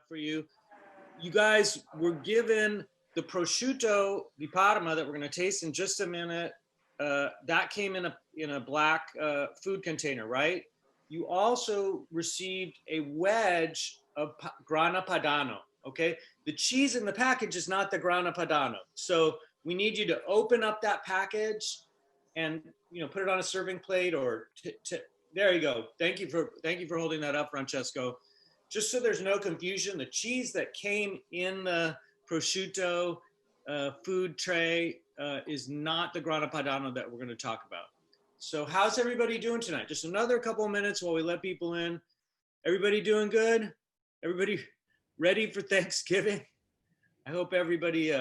for you. You guys were given the prosciutto di Parma that we're going to taste in just a minute. That came in a black food container, right? You also received a wedge of grana padano. Okay, the cheese in the package is not the grana padano, so we need you to open up that package and put it on a serving plate or there you go. Thank you for holding that up, Francesco. Just so there's no confusion, the cheese that came in the prosciutto food tray is not the grana padano that we're going to talk about. So how's everybody doing tonight? Just another couple of minutes while we let people in. Everybody doing good? Everybody ready for Thanksgiving? I hope everybody,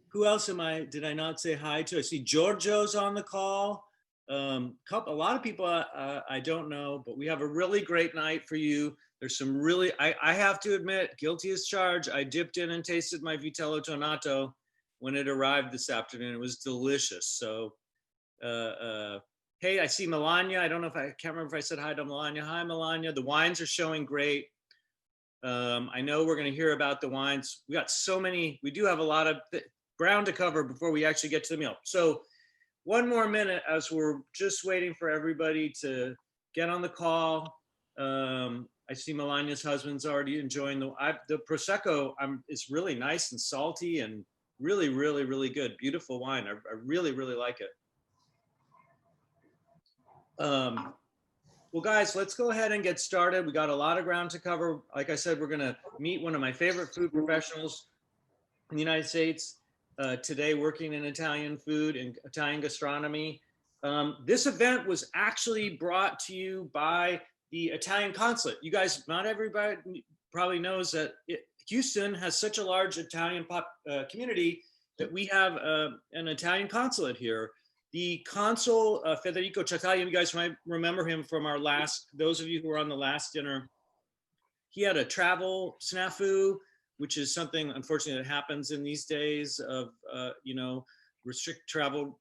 who else did I not say hi to? I see Giorgio's on the call. A lot of people I don't know, but we have a really great night for you. There's some really, I have to admit, guilty as charged. I dipped in and tasted my Vitello Tornado when it arrived this afternoon. It was delicious. So, hey, I see Melania. I can't remember if I said hi to Melania. Hi, Melania. The wines are showing great. I know we're going to hear about the wines. We do have a lot of ground to cover before we actually get to the meal. So one more minute as we're just waiting for everybody to get on the call. I see Melania's husband's already enjoying the Prosecco. It's really nice and salty and really, really, really good. Beautiful wine. I really, really like it. Well, guys, let's go ahead and get started. We got a lot of ground to cover. Like I said, we're going to meet one of my favorite food professionals in the United States today, working in Italian food and Italian gastronomy. This event was actually brought to you by the Italian consulate. You guys, not everybody probably knows that Houston has such a large Italian community that we have an Italian consulate here. The consul, Federico Chattaglia, you guys might remember him from those of you who were on the last dinner. He had a travel snafu, which is something, unfortunately, that happens in these days of, travel,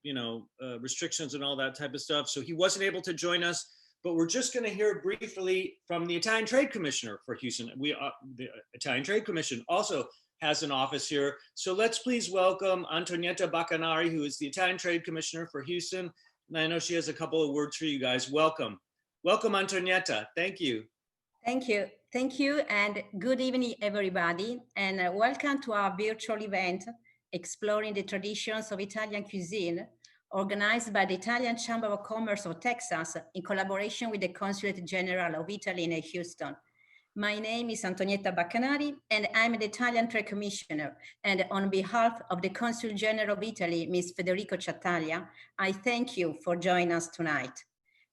restrictions and all that type of stuff. So he wasn't able to join us, but we're just going to hear briefly from the Italian Trade Commissioner for Houston. The Italian Trade Commission also has an office here. So let's please welcome Antonietta Baccanari, who is the Italian Trade Commissioner for Houston. And I know she has a couple of words for you guys. Welcome. Welcome, Antonietta. Thank you. Thank you. Thank you, and good evening, everybody, and welcome to our virtual event, Exploring the Traditions of Italian Cuisine, organized by the Italian Chamber of Commerce of Texas in collaboration with the Consulate General of Italy in Houston. My name is Antonietta Baccanari, and I'm the Italian Trade Commissioner. And on behalf of the Consul General of Italy, Ms. Federico Chattaglia, I thank you for joining us tonight.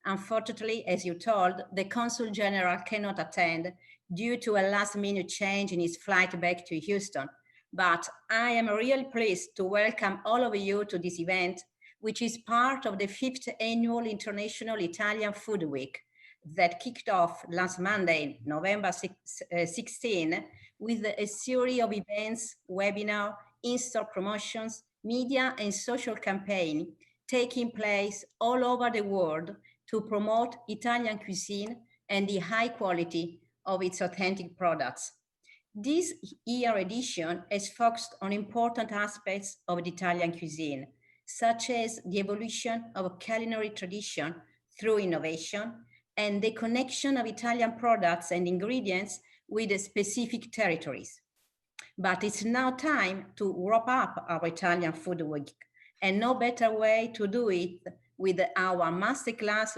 Unfortunately, as you told, the Consul General cannot attend due to a last-minute change in his flight back to Houston. But I am really pleased to welcome all of you to this event, which is part of the 5th Annual International Italian Food Week that kicked off last Monday, November 16, with a series of events, webinars, in-store promotions, media and social campaigns taking place all over the world to promote Italian cuisine and the high quality of its authentic products. This year edition is focused on important aspects of the Italian cuisine, such as the evolution of culinary tradition through innovation and the connection of Italian products and ingredients with the specific territories. But it's now time to wrap up our Italian Food Week, and no better way to do it with our masterclass,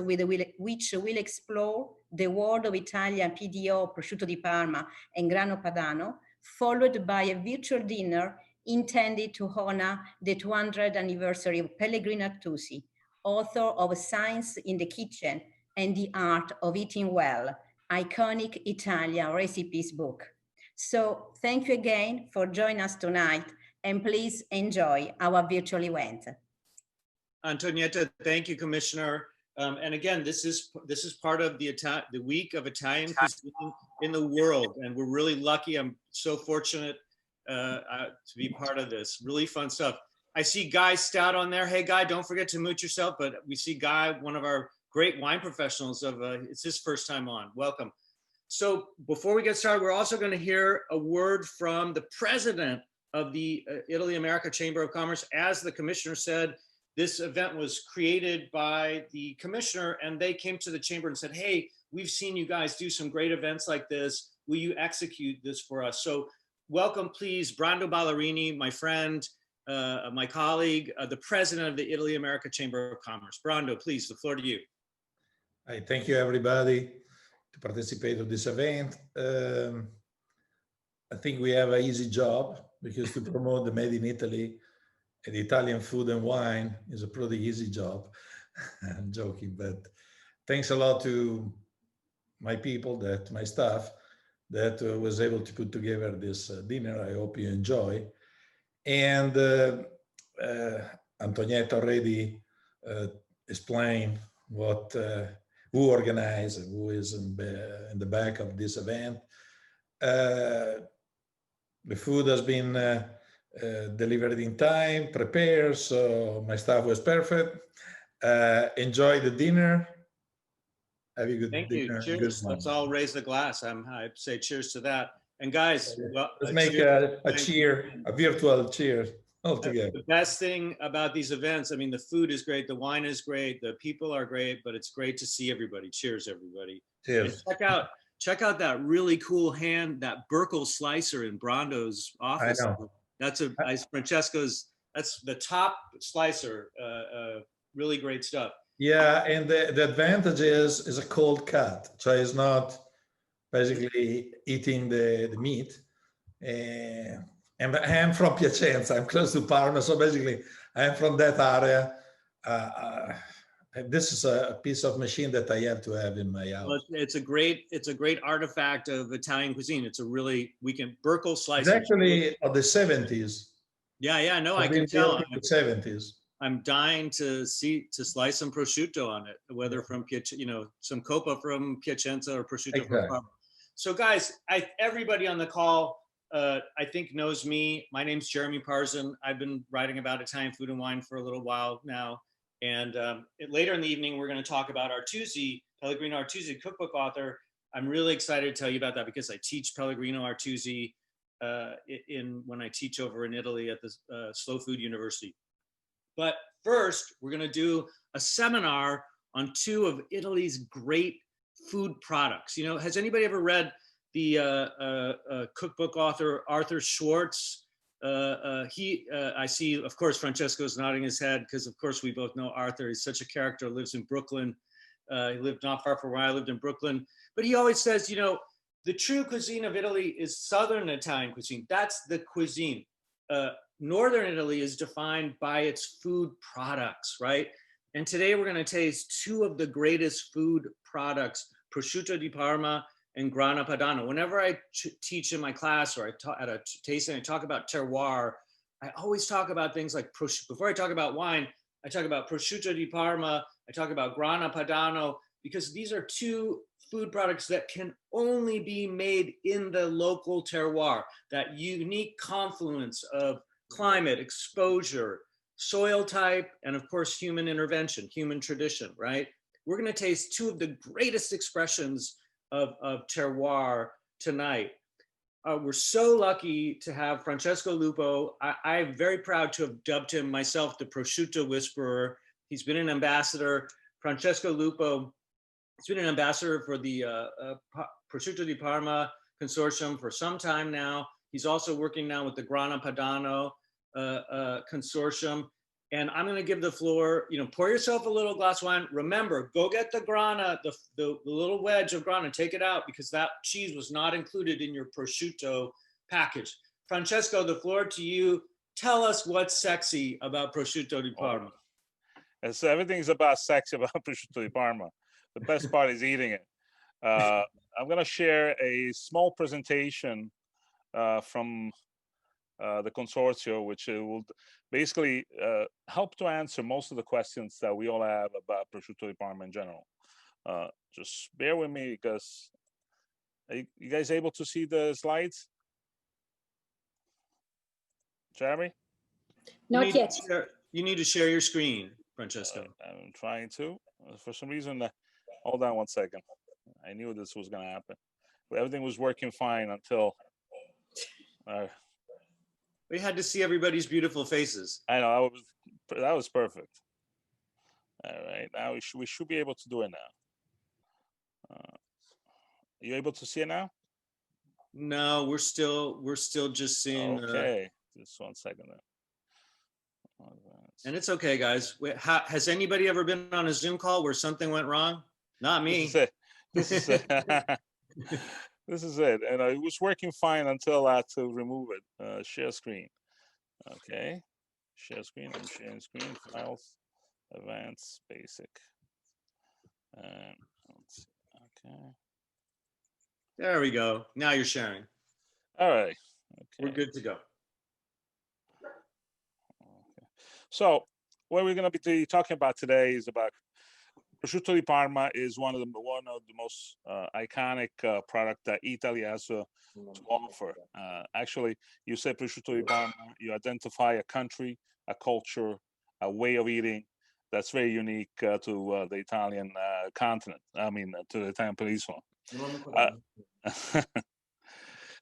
which will explore the world of Italian PDO, Prosciutto di Parma, and Grana Padano, followed by a virtual dinner intended to honor the 200th anniversary of Pellegrino Artusi, author of Science in the Kitchen and the Art of Eating Well, iconic Italian recipes book. So thank you again for joining us tonight, and please enjoy our virtual event. Antonietta, thank you, Commissioner. And again, this is part of the week of Italian cuisine in the world, and we're really lucky. I'm so fortunate to be part of this. Really fun stuff. I see Guy Stout on there. Hey, Guy, don't forget to mute yourself. But we see Guy, one of our great wine professionals. It's his first time on. Welcome. So before we get started, we're also going to hear a word from the president of the Italy America Chamber of Commerce. As the commissioner said, this event was created by the commissioner, and they came to the chamber and said, hey, we've seen you guys do some great events like this. Will you execute this for us? So welcome, please, Brando Ballerini, my friend, my colleague, the president of the Italy America Chamber of Commerce. Brando, please, the floor to you. I thank you, everybody, to participate in this event. I think we have an easy job because to promote the Made in Italy and Italian food and wine is a pretty easy job. I'm joking, but thanks a lot to my people, my staff, that was able to put together this dinner. I hope you enjoy. And Antonietta already explained who organized and who is in the back of this event. The food has been delivered in time, prepared, so my staff was perfect. Enjoy the dinner. Have a good Thank dinner. you. Cheers. Let's all raise the glass. I say cheers to that. And guys, well, let's make a cheer, a virtual cheer all together. The best thing about these events, I mean, the food is great, the wine is great, the people are great, but it's great to see everybody. Cheers, everybody. Cheers. And check out that really cool that Burkle slicer in Brando's office. I know. That's Francesco's. That's the top slicer. Really great stuff. Yeah, and the advantage is a cold cut, so it's not basically eating the meat. And I am from Piacenza. I'm close to Parma, so basically I'm from that area. This is a piece of machine that I have to have in my house. Well, it's a great artifact of Italian cuisine. It's a really Burkle slicer. It's actually of the 70s. Yeah, no, I can tell. The 70s. I'm dying to slice some prosciutto on it, whether from some coppa from Piacenza or prosciutto from Parma. So guys, everybody on the call, I think knows me. My name's Jeremy Parzan. I've been writing about Italian food and wine for a little while now. And later in the evening, we're going to talk about Artusi, Pellegrino Artusi, cookbook author. I'm really excited to tell you about that because I teach Pellegrino Artusi when I teach over in Italy at the Slow Food University. But first, we're going to do a seminar on two of Italy's great food products. You know, has anybody ever read the cookbook author Arthur Schwartz? I see, of course, Francesco's nodding his head because, of course, we both know Arthur. He's such a character, lives in Brooklyn. He lived not far from where I lived in Brooklyn. But he always says, you know, the true cuisine of Italy is Southern Italian cuisine. That's the cuisine. Northern Italy is defined by its food products, right? And today we're going to taste two of the greatest food products, prosciutto di Parma and grana padano. Whenever I teach in my class or I talk at a tasting, I talk about terroir. I always talk about things like before I talk about wine, I talk about prosciutto di Parma, I talk about grana padano, because these are two food products that can only be made in the local terroir, that unique confluence of climate, exposure, soil type, and of course, human intervention, human tradition, right? We're going to taste two of the greatest expressions of terroir tonight. We're so lucky to have Francesco Lupo. I'm very proud to have dubbed him myself the Prosciutto Whisperer. He's been an ambassador. Francesco Lupo has been an ambassador for the Prosciutto di Parma Consortium for some time now. He's also working now with the Grana Padano Consortium. And I'm going to give the floor, pour yourself a little glass of wine. Remember, go get the grana, the little wedge of grana, take it out because that cheese was not included in your prosciutto package. Francesco, the floor to you. Tell us what's sexy about prosciutto di Parma. So everything is about sexy about prosciutto di Parma. The best part is eating it. I'm going to share a small presentation from the Consortium, which will basically help to answer most of the questions that we all have about prosciutto di Parma in general. Just bear with me because are you guys able to see the slides? Jeremy? Not yet. You need to share your screen, Francesco. I'm trying to. For some reason, hold on one second. I knew this was going to happen. everything was working fine until We had to see everybody's beautiful faces. I know that was perfect. All right, now we should be able to do it now. You able to see it now? No, we're still just seeing. Okay, just 1 second. And it's okay, guys. Has anybody ever been on a Zoom call where something went wrong? Not me. This is it. This is it. This is it. And it was working fine until I had to remove it. Share screen. Okay. Share screen. I'm sharing screen. Files. Advanced. Basic. And let's see. Okay. There we go. Now you're sharing. All right. Okay. We're good to go. Okay. So what we're going to be talking about today is about Prosciutto di Parma is one of the most iconic product that Italy has to offer. Actually, you say Prosciutto di Parma, you identify a country, a culture, a way of eating that's very unique to the Italian continent. I mean, to the Italian peninsula.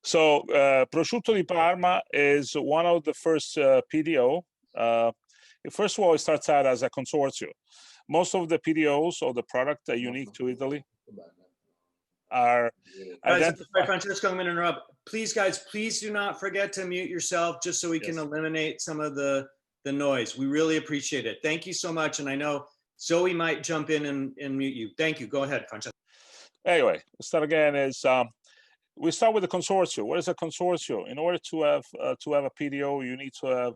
So Prosciutto di Parma is one of the first PDO. First of all, it starts out as a consortium. Most of the PDOs or the product that are unique to Italy are guys, sorry, Francesco, I'm going to interrupt. Please, guys, please do not forget to mute yourself just so we can eliminate some of the noise. We really appreciate it. Thank you so much. And I know Zoe might jump in and mute you. Thank you. Go ahead, Francesco. Anyway, start again is we start with the consortium. What is a consortium? In order to have a PDO, you need to have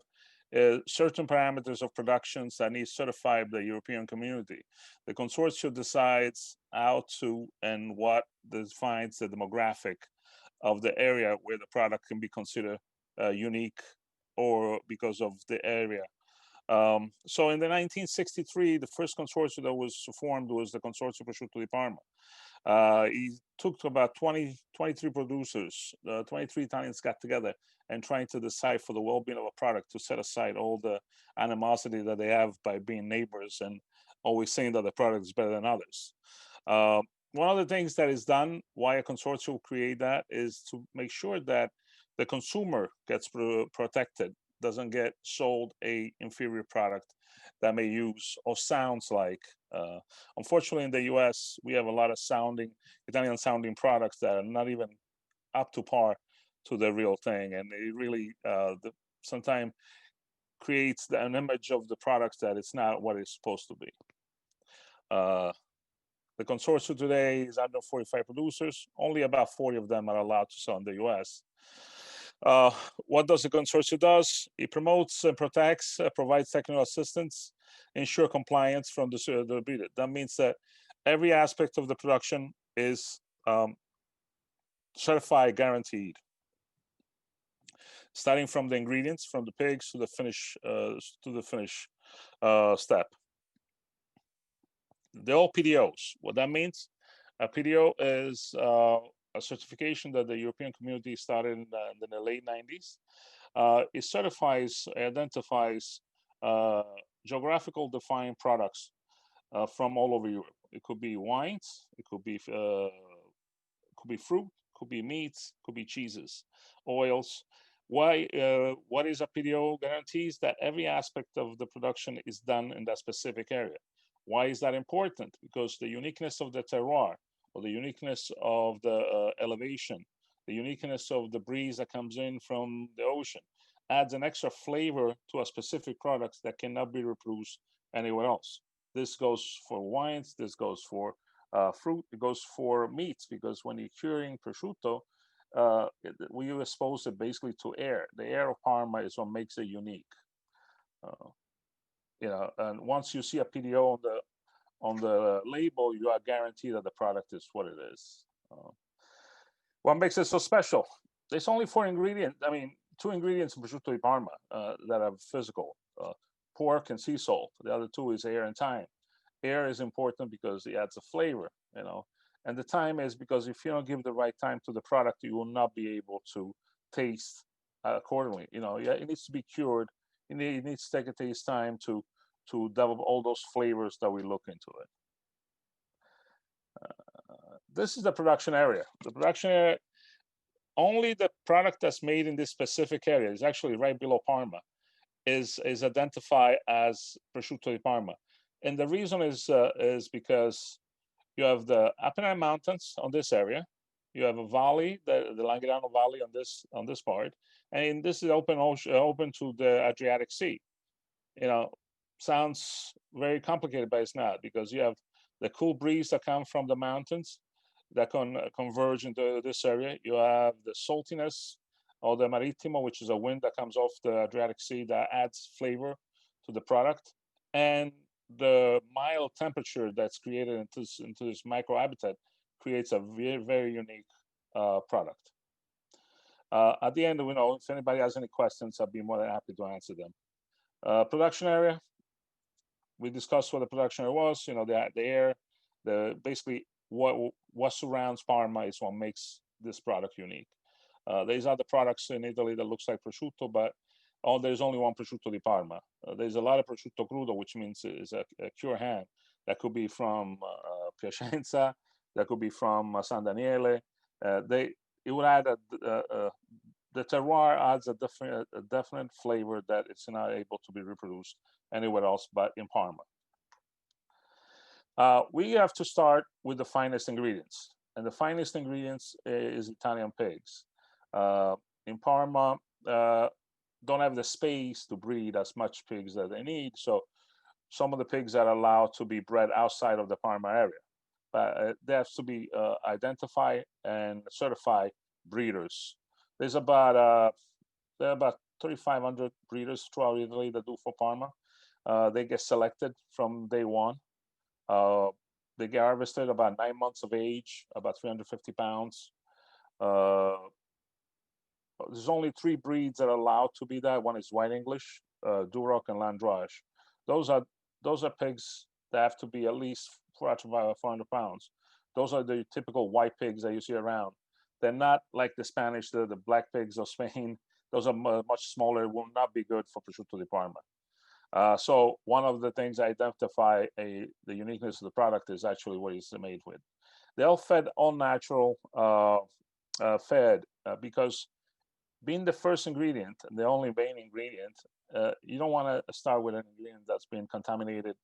certain parameters of productions that need certified by the European community. The consortium decides how to and what defines the demographic of the area where the product can be considered unique or because of the area. So in the 1963, the first consortium that was formed was the Consortium Prosciutto di Parma. He took about 23 producers, 23 Italians got together and trying to decide for the well-being of a product to set aside all the animosity that they have by being neighbors and always saying that the product is better than others. One of the things that is done, why a consortium will create that, is to make sure that the consumer gets protected, doesn't get sold a inferior product that may use or sounds like. Unfortunately, in the US, we have a lot of Italian sounding products that are not even up to par to the real thing. And it really sometimes creates an image of the products that it's not what it's supposed to be. The consortium today is under 45 producers. Only about 40 of them are allowed to sell in the US. What does the consortium does? It promotes and protects, provides technical assistance, ensure compliance from the breeder. That means that every aspect of the production is certified, guaranteed. Starting from the ingredients, from the pigs to the finish step. They're all PDOs. What that means, a PDO is a certification that the European community started in the late 90s. It certifies, identifies geographical defined products from all over Europe. It could be wines, it could be fruit, could be meats, could be cheeses, oils. Why? What is a PDO? Guarantees that every aspect of the production is done in that specific area. Why is that important? Because the uniqueness of the terroir, or the uniqueness of the elevation, the uniqueness of the breeze that comes in from the ocean, adds an extra flavor to a specific product that cannot be reproduced anywhere else. This goes for wines, this goes for fruit, it goes for meats, because when you're curing prosciutto, we expose it basically to air. The air of Parma is what makes it unique. And once you see a PDO on the label, you are guaranteed that the product is what it is. What makes it so special? There's only 4 ingredients. I mean, 2 ingredients in prosciutto di Parma that are physical: pork and sea salt. The other 2 is air and thyme. Air is important because it adds a flavor, and the thyme is because if you don't give the right time to the product, you will not be able to taste accordingly. It needs to be cured. It needs to take a taste time to develop all those flavors that we look into it. this is the production area. The production area, only the product that's made in this specific area is actually right below Parma, is identified as prosciutto di Parma. And the reason is because you have the Apennine Mountains on this area, you have a valley, the Langherano Valley on this part, and this is open to the Adriatic Sea. You know, sounds very complicated, but it's not, because you have the cool breeze that come from the mountains that can converge into this area. You have the saltiness of the Marittimo, which is a wind that comes off the Adriatic Sea that adds flavor to the product, and the mild temperature that's created into this microhabitat creates a very, very unique product. At the end, if anybody has any questions, I'll be more than happy to answer them. Production area, we discussed what the production area was. The air, basically what surrounds Parma is what makes this product unique. There's other products in Italy that looks like prosciutto, but there's only one prosciutto di Parma. There's a lot of prosciutto crudo, which means it's a pure ham. That could be from Piacenza, that could be from San Daniele. It would add the terroir adds a definite flavor that it's not able to be reproduced anywhere else but in Parma. We have to start with the finest ingredients, and the finest ingredients is Italian pigs. In Parma, don't have the space to breed as much pigs that they need, so some of the pigs are allowed to be bred outside of the Parma area, but they have to be identified and certified breeders. There's about 3,500 breeders throughout Italy that do for Parma. They get selected from day one. They get harvested about 9 months of age, about 350 pounds. There's only 3 breeds that are allowed to be that. One is White English, Duroc, and Landrage. Those are pigs that have to be at least 400 pounds. Those are the typical white pigs that you see around. They're not like the Spanish, the black pigs of Spain. Those are much smaller, will not be good for prosciutto di Parma. So one of the things I identify the uniqueness of the product is actually what it's made with. They're all fed all natural fed because being the first ingredient, the only main ingredient, you don't want to start with an ingredient that's been contaminated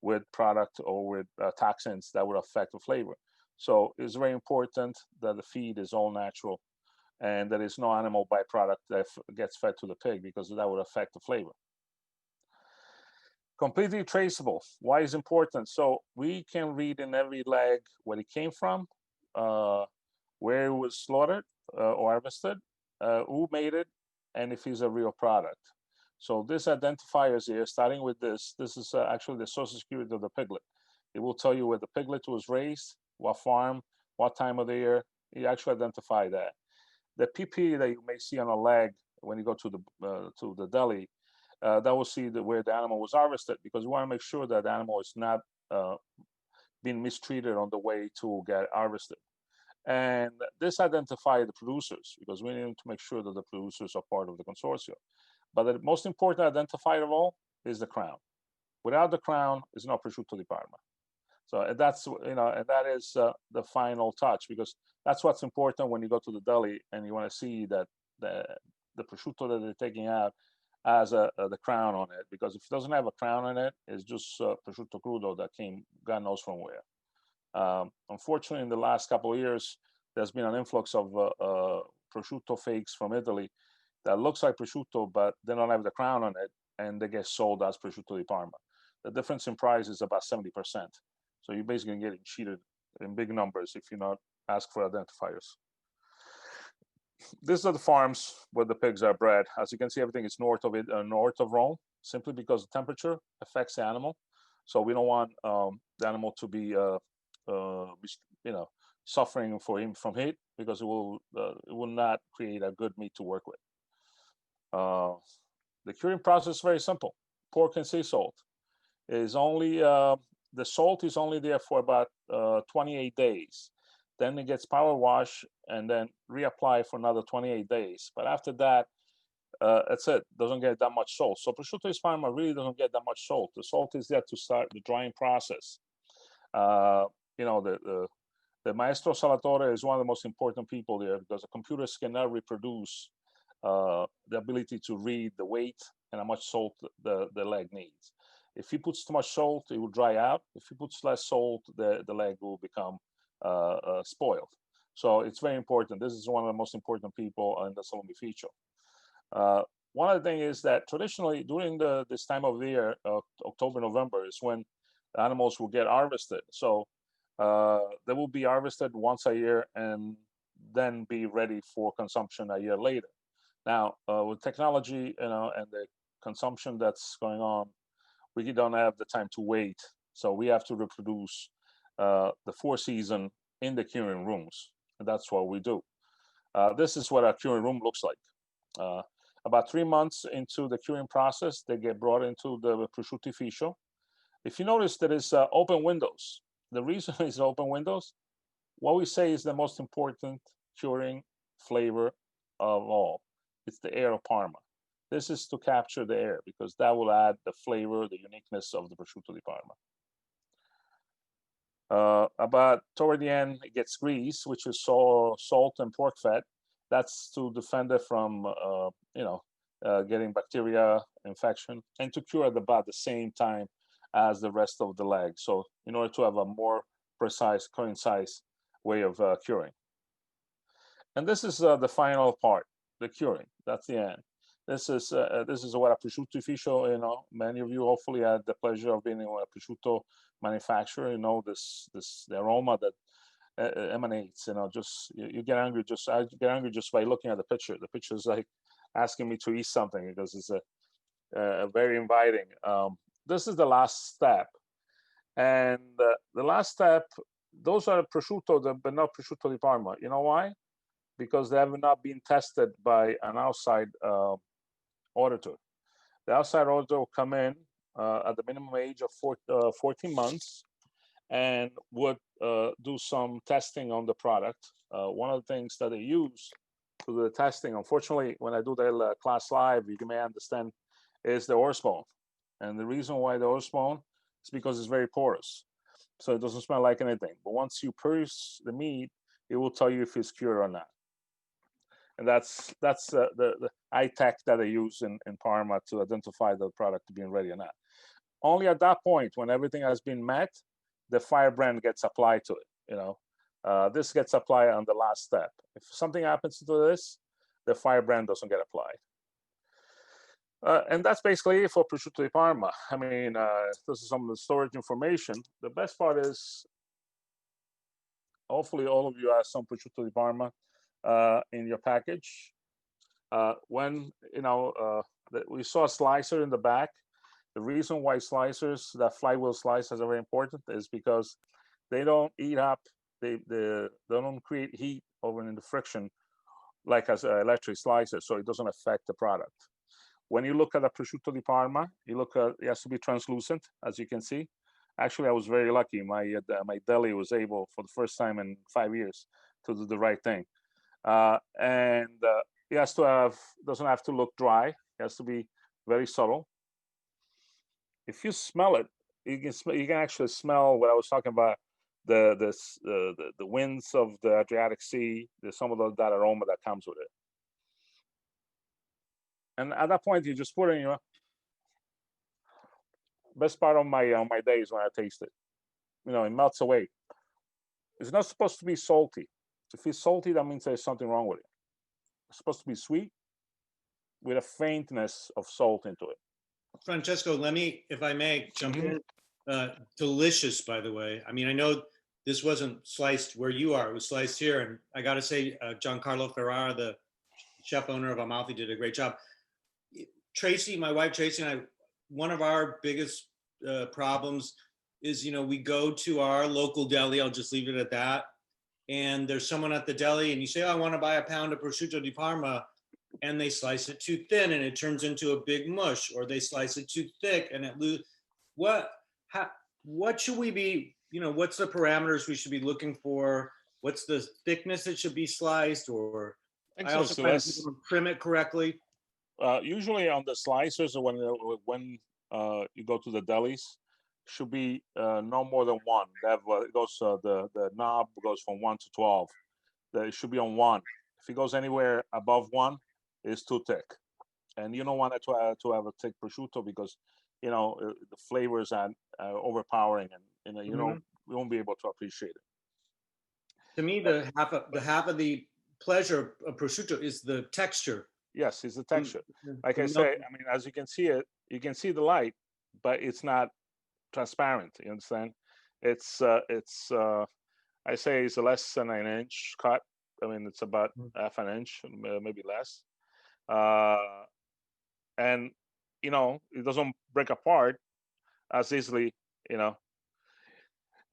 with product or with toxins that would affect the flavor. So it's very important that the feed is all natural and there is no animal byproduct that gets fed to the pig, because that would affect the flavor. Completely traceable. Why is important? So we can read in every leg where it came from, where it was slaughtered or harvested, who made it, and if it's a real product. So this identifiers here, starting with this is actually the social security of the piglet. It will tell you where the piglet was raised, what farm, what time of the year. You actually identify that. The PP that you may see on a leg when you go to the deli, that will see where the animal was harvested, because we want to make sure that the animal is not being mistreated on the way to get harvested. And this identifies the producers, because we need to make sure that the producers are part of the consortium. But the most important identifier of all is the crown. Without the crown, is no prosciutto di Parma. So that's, and that is the final touch, because that's what's important when you go to the deli and you want to see that the prosciutto that they're taking out has the crown on it, because if it doesn't have a crown on it, it's just prosciutto crudo that came God knows from where. Unfortunately, in the last couple of years, there's been an influx of prosciutto fakes from Italy that looks like prosciutto, but they don't have the crown on it, and they get sold as prosciutto di Parma. The difference in price is about 70%. So you're basically getting cheated in big numbers if you not ask for identifiers. These are the farms where the pigs are bred. As you can see, everything is north of Rome, simply because the temperature affects the animal. So we don't want the animal to be, suffering from heat, because it will not create a good meat to work with. The curing process is very simple. Pork and sea salt is only the salt is only there for about 28 days. Then it gets power washed and then reapply for another 28 days. But after that, that's it. Doesn't get that much salt. So prosciutto di Parma really doesn't get that much salt. The salt is there to start the drying process. The The maestro salatore is one of the most important people there because the computers cannot reproduce the ability to read the weight and how much salt the leg needs. If he puts too much salt, it will dry out. If he puts less salt, the leg will become spoiled. So it's very important. This is one of the most important people in the salmificio. One of the things is that traditionally during this time of the year, October, November, is when animals will get harvested. So they will be harvested once a year and then be ready for consumption a year later. Now, with technology, and the consumption that's going on, we don't have the time to wait. So we have to reproduce the 4 season in the curing rooms. And that's what we do. This is what our curing room looks like. About 3 months into the curing process, they get brought into the prosciuttificio. If you notice, there is open windows. The reason is open windows. What we say is the most important curing flavor of all. It's the air of Parma. This is to capture the air because that will add the flavor, the uniqueness of the prosciutto di Parma. About toward the end, it gets grease, which is salt and pork fat. That's to defend it from, getting bacteria infection and to cure at about the same time as the rest of the leg. So in order to have a more precise, concise way of curing. And this is the final part, the curing. That's the end. This is what a prosciuttificio, many of you hopefully had the pleasure of being a prosciutto manufacturer. The aroma that emanates, just you get angry just by looking at the picture. The picture is like asking me to eat something because it's a very inviting. This is the last step, and the last step, those are prosciutto, but not prosciutto di Parma. You know why? Because they have not been tested by an outside auditor. The outside auditor will come in at the minimum age of 14 months and would do some testing on the product. One of the things that they use to do the testing, unfortunately, when I do the class live, you may understand, is the horse bone. And the reason why the horse bone is because it's very porous. So it doesn't smell like anything. But once you pierce the meat, it will tell you if it's cured or not. And that's the eye tech that they use in Parma to identify the product being ready or not. Only at that point, when everything has been met, the firebrand gets applied to it. This gets applied on the last step. If something happens to this, the firebrand doesn't get applied. And that's basically it for prosciutto di Parma. I mean, this is some of the storage information. The best part is, hopefully all of you have some prosciutto di Parma in your package. We saw a slicer in the back. The reason why slicers, that flywheel slicers are very important is because they don't eat up, they don't create heat over in the friction like as an electric slicer, so it doesn't affect the product. When you look at a prosciutto di Parma, it has to be translucent, as you can see. Actually, I was very lucky. My deli was able, for the first time in 5 years, to do the right thing. And it has to doesn't have to look dry. It has to be very subtle. If you smell it, you can actually smell what I was talking about, the winds of the Adriatic Sea. There's some of that aroma that comes with it. And at that point, you just put it in your best part of my days when I taste it. It melts away. It's not supposed to be salty. If it's salty, that means there's something wrong with it. It's supposed to be sweet with a faintness of salt into it. Francesco, let me, if I may, jump in. Delicious, by the way. I mean, I know this wasn't sliced where you are. It was sliced here. And I got to say, Giancarlo Ferrara, the chef owner of Amalfi, did a great job. Tracy, my wife Tracy, and I, one of our biggest problems is, we go to our local deli. I'll just leave it at that. And there's someone at the deli and you say, oh, I want to buy a pound of prosciutto di Parma, and they slice it too thin and it turns into a big mush, or they slice it too thick and it what should we be, what's the parameters we should be looking for? What's the thickness it should be sliced? Or I also find people trim it correctly. Usually on the slicers, when you go to the delis, should be no more than 1. That it goes the knob goes from 1 to 12. It should be on 1. If it goes anywhere above 1, it's too thick, and you don't want it to have a thick prosciutto because the flavors are overpowering, and we won't be able to appreciate it. To me, the half of the pleasure of prosciutto is the texture. Yes, it's the texture. Like I say, I mean, as you can see it, you can see the light, but it's not transparent. You understand? It's I say it's less than an inch cut. I mean, it's about half an inch, maybe less. And it doesn't break apart as easily.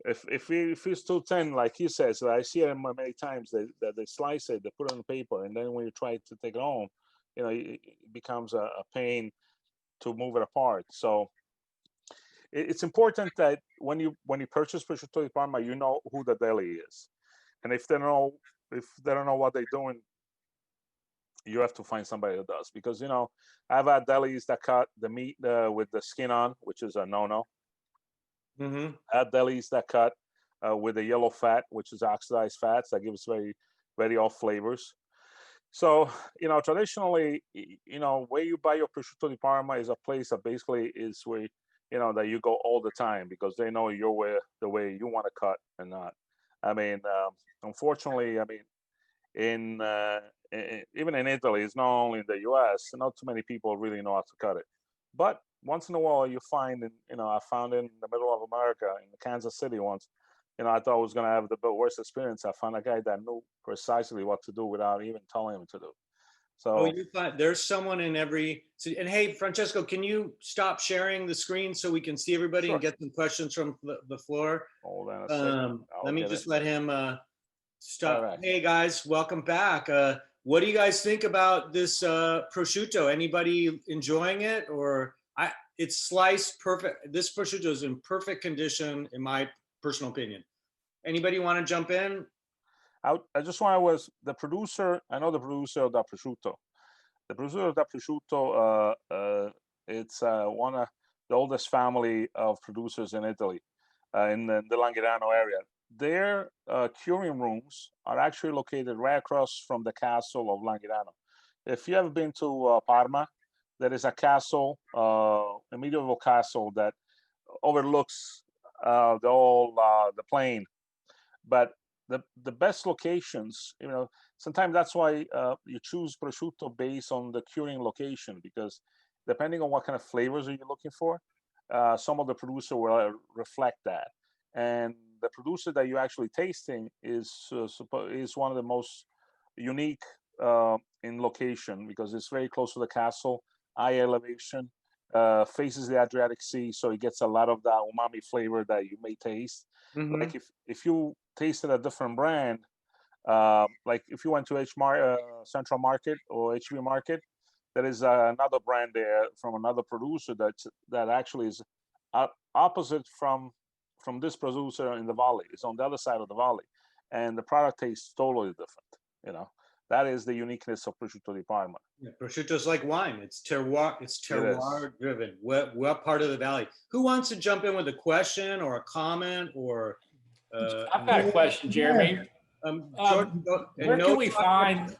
If it's too thin, like he says, I see it many times that they slice it, they put it on paper, and then when you try to take it home, it becomes a pain to move it apart. So it's important that when you purchase prosciutto di Parma, you know who the deli is, and if they don't know what they're doing, you have to find somebody that does. Because I've had delis that cut the meat with the skin on, which is a no-no. I had delis that cut with the yellow fat, which is oxidized fats that gives very, very off flavors. So traditionally, where you buy your prosciutto di Parma is a place that basically is where that you go all the time, because they know your way, the way you want to cut and not. I mean, unfortunately, I mean, even in Italy, it's not only in the U.S., not too many people really know how to cut it. But once in a while, you find, I found in the middle of America, in Kansas City once, I thought I was going to have the worst experience. I found a guy that knew precisely what to do without even telling him to do. So you find there's someone in every. And hey, Francesco, can you stop sharing the screen so we can see everybody and get some questions from the floor? Hold on a second. Let me just let him stop. Right. Hey guys, welcome back. What do you guys think about this prosciutto? Anybody enjoying it? Or it's sliced perfect. This prosciutto is in perfect condition, in my personal opinion. Anybody want to jump in? I just want to the producer. I know the producer of that prosciutto. The producer of that prosciutto, it's one of the oldest family of producers in Italy, in the Langherano area. Their curing rooms are actually located right across from the castle of Langherano. If you have been to Parma, there is a castle, a medieval castle that overlooks the plain. But the best locations, sometimes that's why you choose prosciutto based on the curing location, because depending on what kind of flavors are you looking for, some of the producer will reflect that. And the producer that you're actually tasting is one of the most unique in location, because it's very close to the castle, high elevation, faces the Adriatic Sea, so it gets a lot of that umami flavor that you may taste. Like if you tasted a different brand, like if you went to Central Market or HB Market, there is another brand there from another producer that actually is opposite from this producer in the valley. It's on the other side of the valley, and the product tastes totally different. That is the uniqueness of prosciutto di Parma. Yeah, prosciutto is like wine. It's terroir. It's terroir driven. What part of the valley? Who wants to jump in with a question or a comment or? I've got a question, Jeremy. George, where can we find?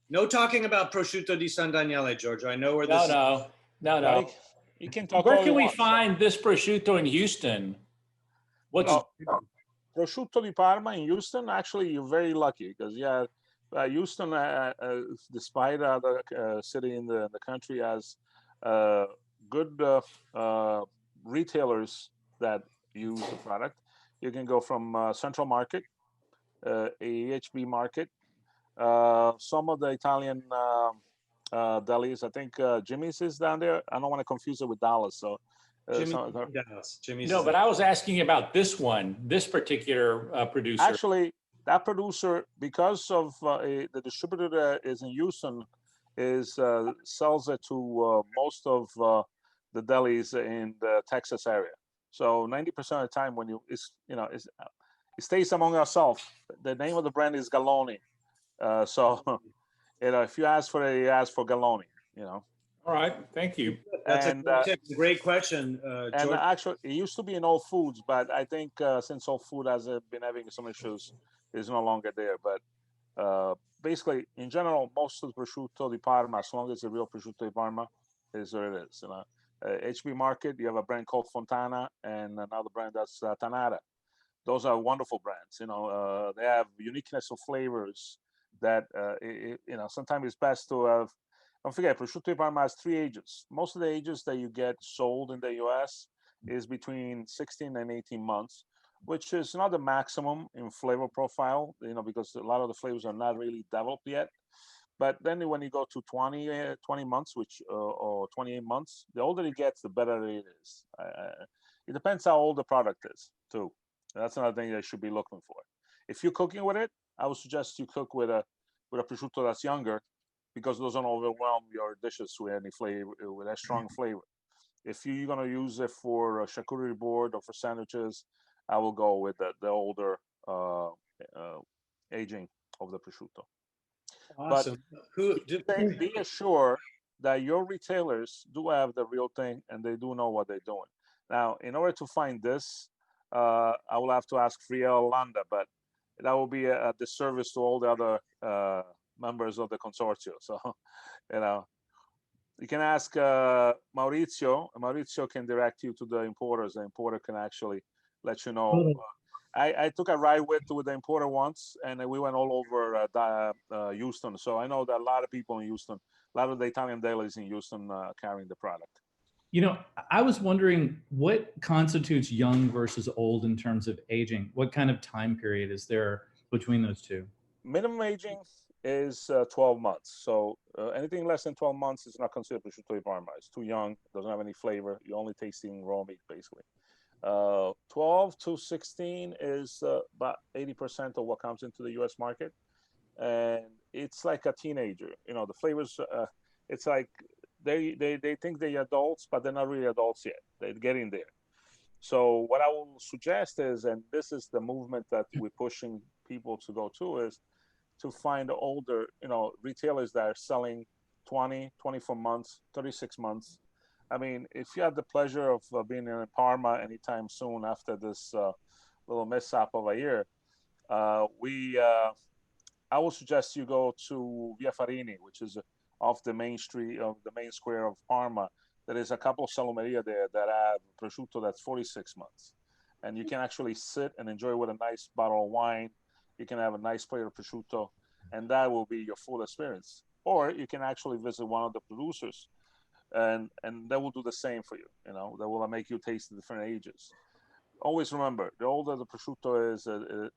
No talking about prosciutto di San Daniele, Giorgio. I know where this. No. You can talk. Where can we find this prosciutto in Houston? Prosciutto di Parma in Houston? Actually, you're very lucky, because Houston, despite other city in the country, has good retailers that use the product. You can go from Central Market, AHB Market, some of the Italian delis. I think Jimmy's is down there. I don't want to confuse it with Dallas. So Jimmy's. No, but I was asking about this particular producer. Actually, that producer, because of the distributor that is in Houston, sells it to most of the delis in the Texas area. So 90% of the time, when it stays among ourselves. The name of the brand is Galloni. So if you ask for it, you ask for Galloni. All right, thank you. That's And a great question, and George. actually, it used to be in Whole Foods, but I think since Whole Food has been having some issues, it's no longer there. But basically, in general, most of the prosciutto di Parma, as long as the real prosciutto di Parma, is what it is. You know, HB Market, you have a brand called Fontana, and another brand that's Tanara. Those are wonderful brands. You know, they have uniqueness of flavors that you know. Sometimes it's best to have. Don't forget, prosciutto di Parma has 3 ages. Most of the ages that you get sold in the U.S. is between 16 and 18 months, which is not the maximum in flavor profile. You know, because a lot of the flavors are not really developed yet. But then when you go to 20 months, which or 28 months, the older it gets, the better it is. It depends how old the product is, too. That's another thing you should be looking for. If you're cooking with it, I would suggest you cook with a prosciutto that's younger, because those don't overwhelm your dishes with any flavor, with that strong flavor. If you're gonna use it for a charcuterie board or for sandwiches, I will go with the older aging of the prosciutto. Awesome. But be assured that your retailers do have the real thing and they do know what they're doing. Now, in order to find this, I will have to ask Friel Landa, but that will be a disservice to all the other members of the consortium. So, you know, you can ask Maurizio. Maurizio can direct you to the importers. The importer can actually let you know. I took a ride with the importer once, and we went all over Houston. So I know that a lot of people in Houston, a lot of the Italian delis in Houston carrying the product. You know, I was wondering what constitutes young versus old in terms of aging. What kind of time period is there between those two? Minimum aging is 12 months. So anything less than 12 months is not considered prosciutto di Parma. It's too young, doesn't have any flavor. You're only tasting raw meat, basically. 12 to 16 is about 80% of what comes into the U.S. market. And it's like a teenager. You know, the flavors, it's like they think they're adults, but they're not really adults yet. They're getting there. So what I will suggest is, and this is the movement that we're pushing people to go to, is to find older, you know, retailers that are selling 20, 24 months, 36 months. I mean, if you have the pleasure of being in Parma anytime soon after this little mishap of a year, I would suggest you go to Via Farini, which is off the main street of the main square of Parma. There is a couple of salumeria there that have prosciutto that's 46 months. And you can actually sit and enjoy with a nice bottle of wine. You can have a nice plate of prosciutto, and that will be your full experience. Or you can actually visit one of the producers, and they will do the same for you. You know, they will make you taste the different ages. Always remember, the older the prosciutto is,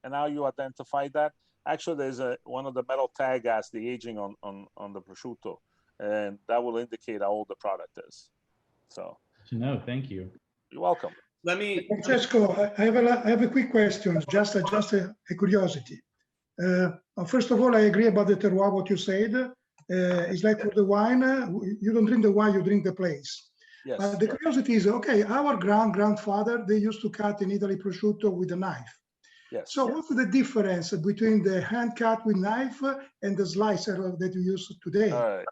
and how you identify that. Actually, there's one of the metal tag as the aging on the prosciutto, and that will indicate how old the product is. So, No, thank you. You're welcome. Let me. Francesco, I have a quick question, just a curiosity. First of all, I agree about the terroir, what you said. It's like for the wine, you don't drink the wine, you drink the place. Yes. But the curiosity is, okay, our grandfather, they used to cut in Italy prosciutto with a knife. Yes. So what's the difference between the hand cut with knife and the slicer that you use today? All right.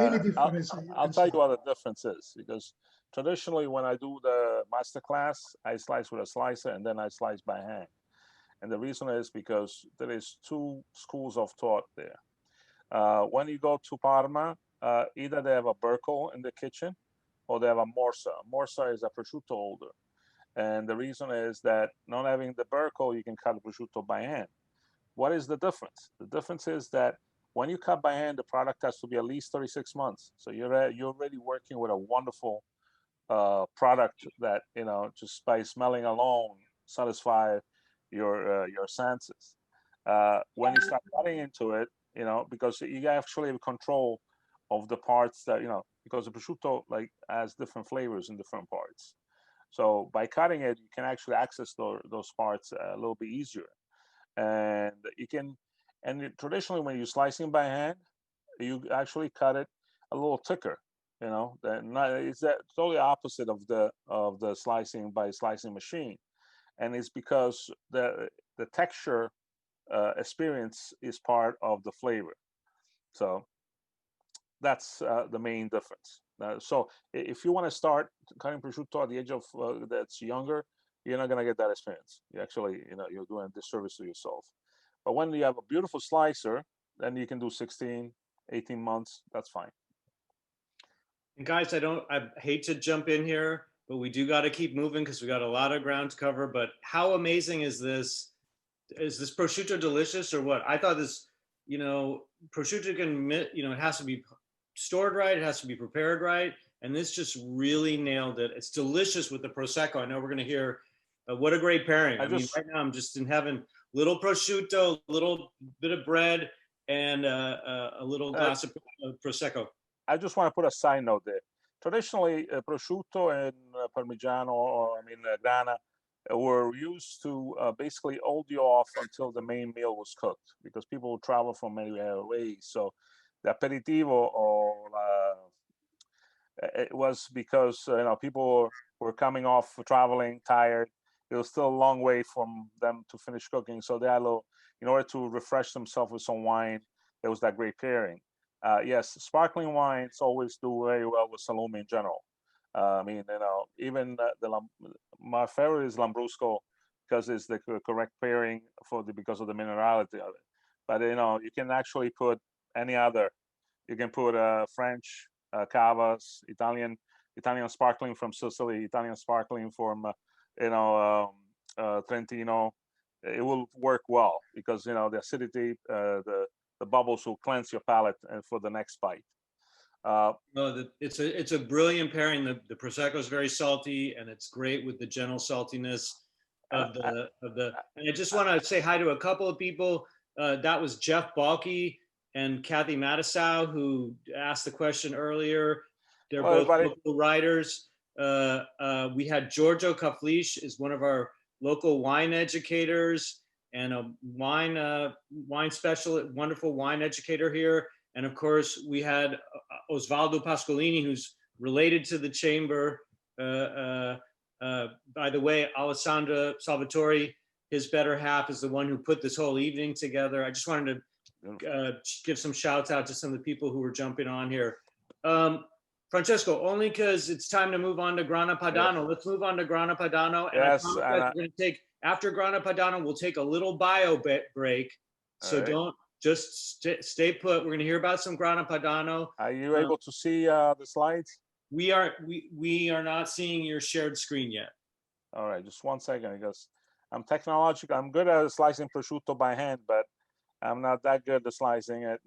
Any difference? I'll tell you what the difference is, because traditionally when I do the master class, I slice with a slicer and then I slice by hand. And the reason is because there is 2 schools of thought there. When you go to Parma, either they have a Burkle in the kitchen or they have a Morsa. Morsa is a prosciutto holder. And the reason is that not having the Burkle, you can cut the prosciutto by hand. What is the difference? The difference is that when you cut by hand, the product has to be at least 36 months. So you're already working with a wonderful product that, you know, just by smelling alone, satisfy your senses. When you start cutting into it, you know, because you actually have control of the parts that, you know, because the prosciutto like has different flavors in different parts. So by cutting it, you can actually access those parts a little bit easier. And you can, and traditionally when you're slicing by hand, you actually cut it a little thicker. You know, it's that totally opposite of the slicing by slicing machine, and it's because the texture experience is part of the flavor. So that's the main difference. So if you want to start cutting prosciutto at the age of that's younger, you're not going to get that experience. You actually, you're doing a disservice to yourself. But when you have a beautiful slicer, then you can do 16, 18 months. That's fine. And guys, I hate to jump in here, but we do got to keep moving because we got a lot of ground to cover. But how amazing is this? Is this prosciutto delicious or what? I thought this, prosciutto can, it has to be stored right. It has to be prepared right. And this just really nailed it. It's delicious with the Prosecco. I know we're going to hear what a great pairing. I mean, right now I'm just in heaven. Little prosciutto, a little bit of bread, and a little glass of Prosecco. I just want to put a side note there. Traditionally, prosciutto and Parmigiano, or Grana, were used to basically hold you off until the main meal was cooked, because people would travel from many ways. So the aperitivo, or it was because people were coming off traveling tired. It was still a long way from them to finish cooking, so they had in order to refresh themselves with some wine. There was that great pairing. Yes, sparkling wines always do very well with salumi in general. Even my favorite is Lambrusco, because it's the correct pairing because of the minerality of it. But you can actually put any other. You can put French cavas, Italian sparkling from Sicily, Italian sparkling from Trentino. It will work well because the acidity, the bubbles will cleanse your palate and for the next bite. It's a brilliant pairing. The Prosecco is very salty, and it's great with the gentle saltiness of the. And I just want to say hi to a couple of people. That was Jeff Balke and Kathy Matisow, who asked the question earlier. They're both local writers. We had Giorgio Kaflish, is one of our local wine educators and a wine specialist, wonderful wine educator here. And of course, we had Osvaldo Pascolini, who's related to the chamber. By the way, Alessandra Salvatore, his better half, is the one who put this whole evening together. I just wanted to give some shouts out to some of the people who were jumping on here. Francesco, only because it's time to move on to Grana Padano. Yes. Let's move on to Grana Padano. And yes, we're going to take, after Grana Padano, we'll take a little bio break. So don't, just stay put. We're going to hear about some Grana Padano. Are you able to see the slides? We are not seeing your shared screen yet. All right, just 1 second, because I'm technological. I'm good at slicing prosciutto by hand, but I'm not that good at slicing it.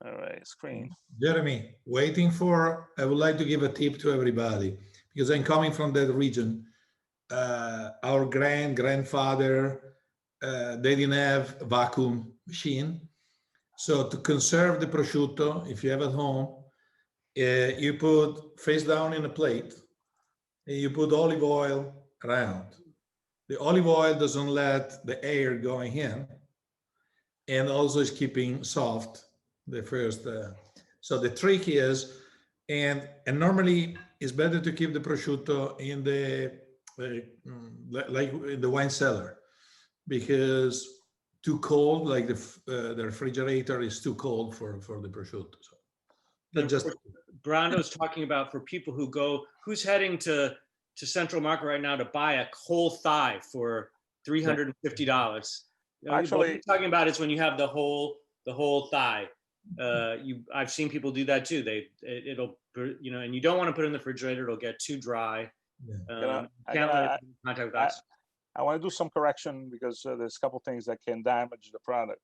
All right, screen. Jeremy, I would like to give a tip to everybody, because I'm coming from that region. Our grandfather, they didn't have vacuum machine. So to conserve the prosciutto, if you have at home, you put face down in a plate and you put olive oil around. The olive oil doesn't let the air going in, and also is keeping soft the first. So the trick is, and normally it's better to keep the prosciutto in the like in the wine cellar, because too cold, like the refrigerator is too cold for the prosciutto. So just Brando's talking about for people who's heading to Central Market right now to buy a whole thigh for $350. Actually, what you're talking about is when you have the whole thigh. I've seen people do that too. It'll and you don't want to put it in the refrigerator; it'll get too dry. I want to do some correction, because there's a couple things that can damage the product.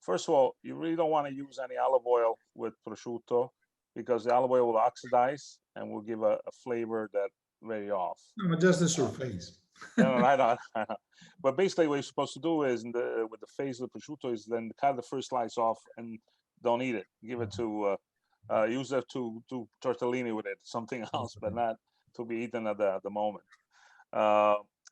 First of all, you really don't want to use any olive oil with prosciutto, because the olive oil will oxidize and will give a flavor that very off. No, just the surface. No, I know. But basically, what you're supposed to do is, with the face of the prosciutto, is then cut the first slice off and don't eat it. Give it to use it to tortellini with it, something else, but not to be eaten at the moment.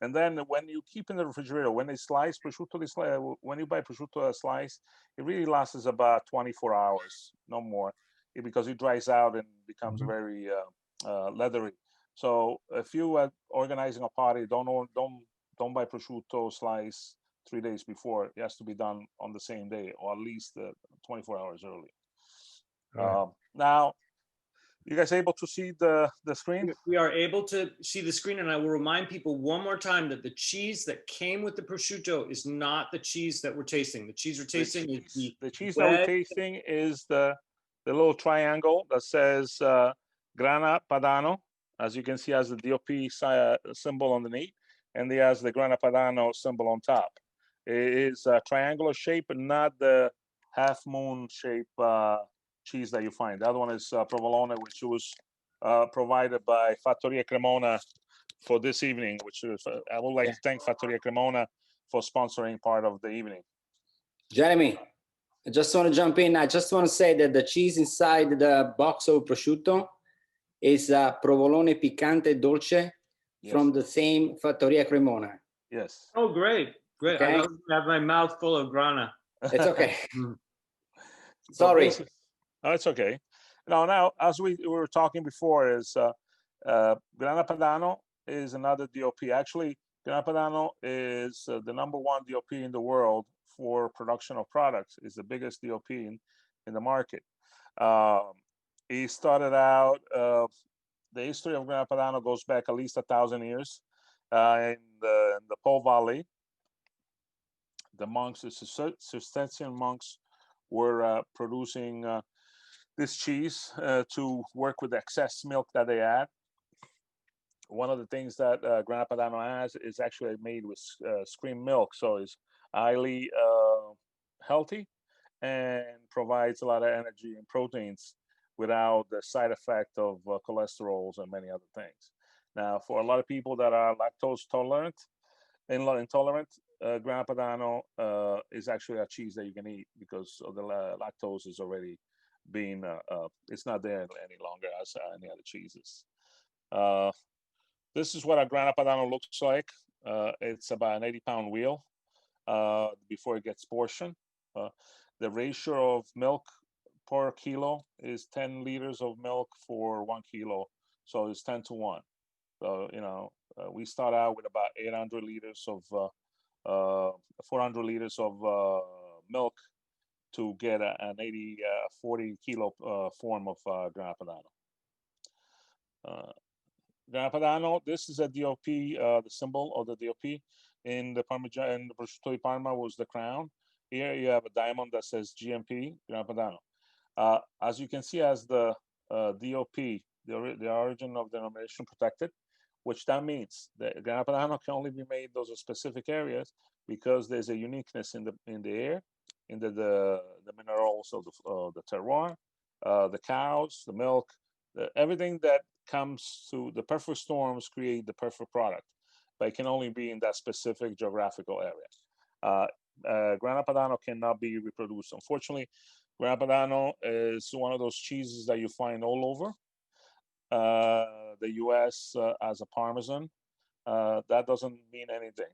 And then when you keep in the refrigerator, when they slice prosciutto, when you buy prosciutto slice, it really lasts about 24 hours, no more, because it dries out and becomes very leathery. So if you are organizing a party, don't buy prosciutto slice 3 days before. It has to be done on the same day, or at least 24 hours early. Right. Now, you guys able to see the screen? We are able to see the screen, and I will remind people one more time that the cheese that came with the prosciutto is not the cheese that we're tasting. The cheese we're tasting is The cheese that we're wedge. tasting is the little triangle that says Grana Padano. As you can see, has the DOP symbol underneath, and it has the Grana Padano symbol on top. It is a triangular shape, and not the half moon shape cheese that you find. The other one is provolone, which was provided by Fattoria Cremona for this evening, which is, I would like to thank Fattoria Cremona for sponsoring part of the evening. Jeremy, I just want to jump in. I just want to say that the cheese inside the box of prosciutto is provolone picante dolce from the same Fattoria Cremona. Yes. Oh, great. Great. Okay. I have my mouth full of grana. It's okay. Sorry. Sorry. No, it's okay. Now, as we were talking before, is Grana Padano is another DOP. Actually, Grana Padano is the #1 DOP in the world for production of products. Is the biggest DOP in the market. He started out. The history of Grana Padano goes back at least 1,000 years. In the Po Valley, the monks, the Cistercian monks, were producing this cheese to work with the excess milk that they had. One of the things that Grana Padano has is actually made with skimmed milk, so it's highly healthy and provides a lot of energy and proteins without the side effect of cholesterols and many other things. Now, for a lot of people that are lactose intolerant, Grana Padano is actually a cheese that you can eat because of the lactose is already being, it's not there any longer as any other cheeses. This is what a Grana Padano looks like. It's about an 80-pound wheel before it gets portioned. The ratio of milk per kilo is 10 liters of milk for 1 kilo. So it's 10 to 1. So, we start out with about 800 liters of 400 liters of milk to get an 40 kilo form of Grana Padano. Grana Padano, this is a DOP, the symbol of the DOP. In the Parmesan and the Prosciutto di Parma was the crown. Here you have a diamond that says GMP, Grana Padano. As you can see, as the DOP, the origin of denomination protected, which that means the Grana Padano can only be made those specific areas because there's a uniqueness in the air, in the minerals of the terroir, the cows, the milk, everything that comes to the perfect storms create the perfect product, but it can only be in that specific geographical area. Grana Padano cannot be reproduced. Unfortunately, Grana Padano is one of those cheeses that you find all over the U.S. As a Parmesan. That doesn't mean anything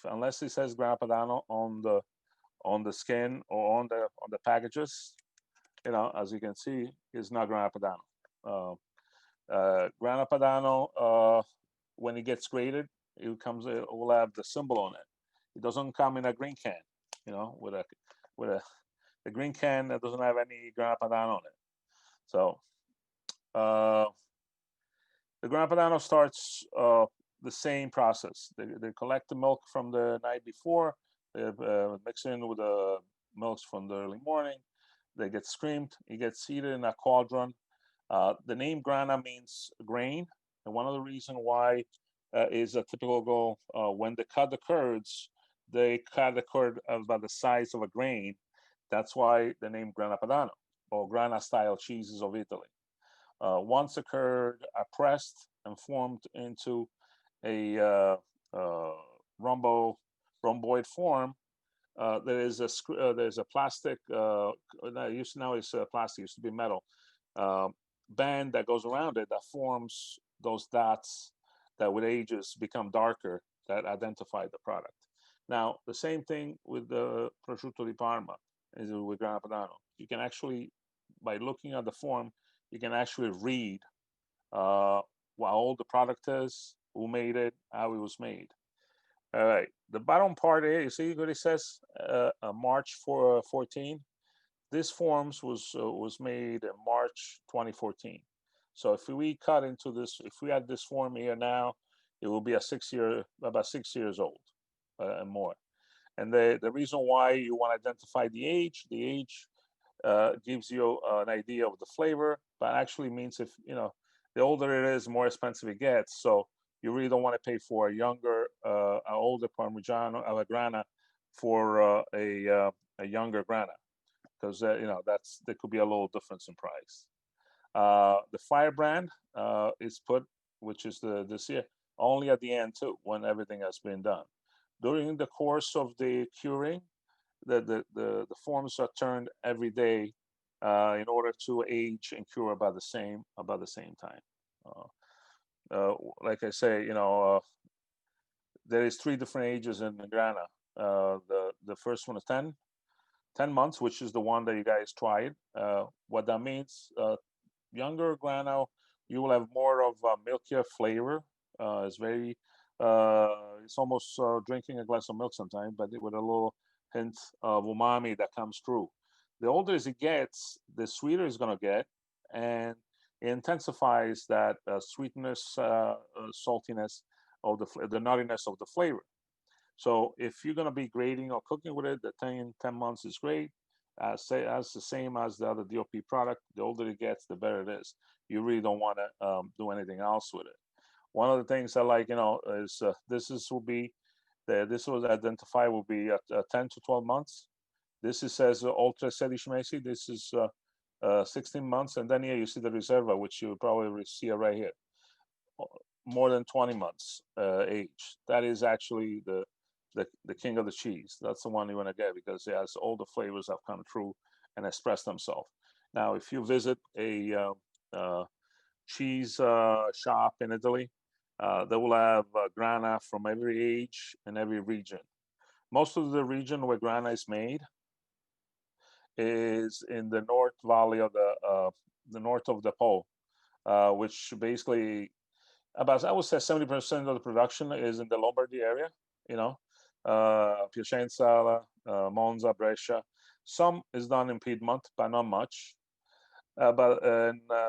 unless it says Grana Padano on the skin or on the packages. As you can see, it's not Grana Padano. Grana Padano, when it gets graded, it will have the symbol on it. It doesn't come in a green can, with a green can that doesn't have any Grana Padano on it. So the Grana Padano starts the same process. They collect the milk from the night before, they mix it in with the milks from the early morning. They get skimmed. It gets seated in a cauldron. The name Grana means grain, and one of the reasons why is a typical when they cut the curds, they cut the curd about the size of a grain. That's why the name Grana Padano or Grana style cheeses of Italy. Once the curd are pressed and formed into a rhomboid form, there's a plastic. Now it's plastic. Used to be metal. Band that goes around it that forms those dots that with ages become darker that identify the product. Now, the same thing with the Prosciutto di Parma is with Grana Padano. You can actually, by looking at the form, you can actually read what old the product is, who made it, how it was made. All right, the bottom part here, you see what it says, March 14. this forms was made in March 2014. So if we cut into this, if we had this form here now, it will be about 6 years old and more. And the reason why you want to identify the age gives you an idea of the flavor, but actually means if, the older it is, the more expensive it gets. So you really don't want to pay for a younger, older Parmigiano alla Grana for a younger Grana, because there could be a little difference in price. The Firebrand is put, which is this year, only at the end too, when everything has been done. During the course of the curing, the forms are turned every day in order to age and cure about the same time. Like I say, there is 3 different ages in the Grana. The first one is 10 months, which is the one that you guys tried. What that means, younger Grana, you will have more of a milkier flavor. It's very, it's almost drinking a glass of milk sometimes, but with a little hint of umami that comes through. The older it gets, the sweeter it's going to get, and it intensifies that sweetness, saltiness of the nuttiness of the flavor. So if you're going to be grading or cooking with it, the 10 months is great. As the same as the other DOP product. The older it gets, the better it is. You really don't want to do anything else with it. One of the things I like, is this was identified will be at 10 to 12 months. This says ultra 16 mesi. This is 16 months, and then here you see the Riserva, which you probably see right here, more than 20 months age. That is actually the king of the cheese. That's the one you want to get because it has all the flavors have come through and expressed themselves. Now, if you visit a cheese shop in Italy, they will have Grana from every age and every region. Most of the region where Grana is made is in the North Valley of the north of the Po, which basically about, I would say 70% of the production is in the Lombardy area, Piacenza, Monza, Brescia. Some is done in Piedmont, but not much. But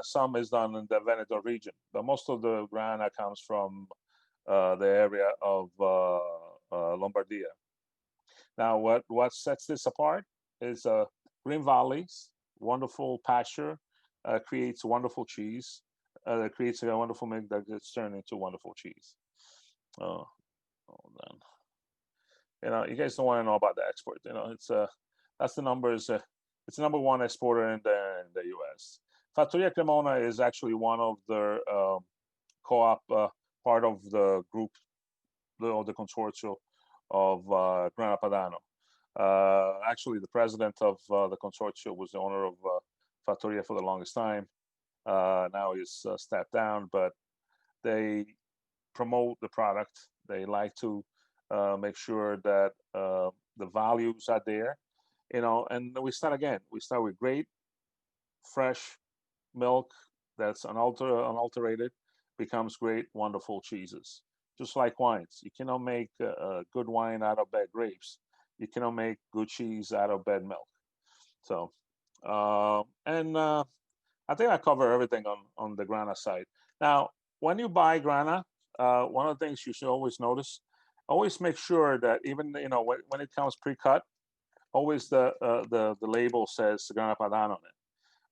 some is done in the Veneto region. But most of the Grana comes from the area of Lombardia. Now, what sets this apart is green valleys, wonderful pasture, creates wonderful cheese, creates a wonderful milk that gets turned into wonderful cheese. Hold on. You guys don't want to know about the export. It's that's the numbers. It's the #1 exporter in the U.S. Fattoria Cremona is actually one of their co-op part of the group, the consortium of Grana Padano. Actually, the president of the consortium was the owner of Fattoria for the longest time. Now he's stepped down, but they promote the product. They like to make sure that the values are there, and we start again. We start with great, fresh milk that's unalterated, becomes great, wonderful cheeses. Just like wines. You cannot make a good wine out of bad grapes. You cannot make good cheese out of bad milk. So, I think I cover everything on the Grana side. Now, when you buy Grana, one of the things you should always notice, always make sure that even when it comes pre-cut, always the label says Grana Padano on it,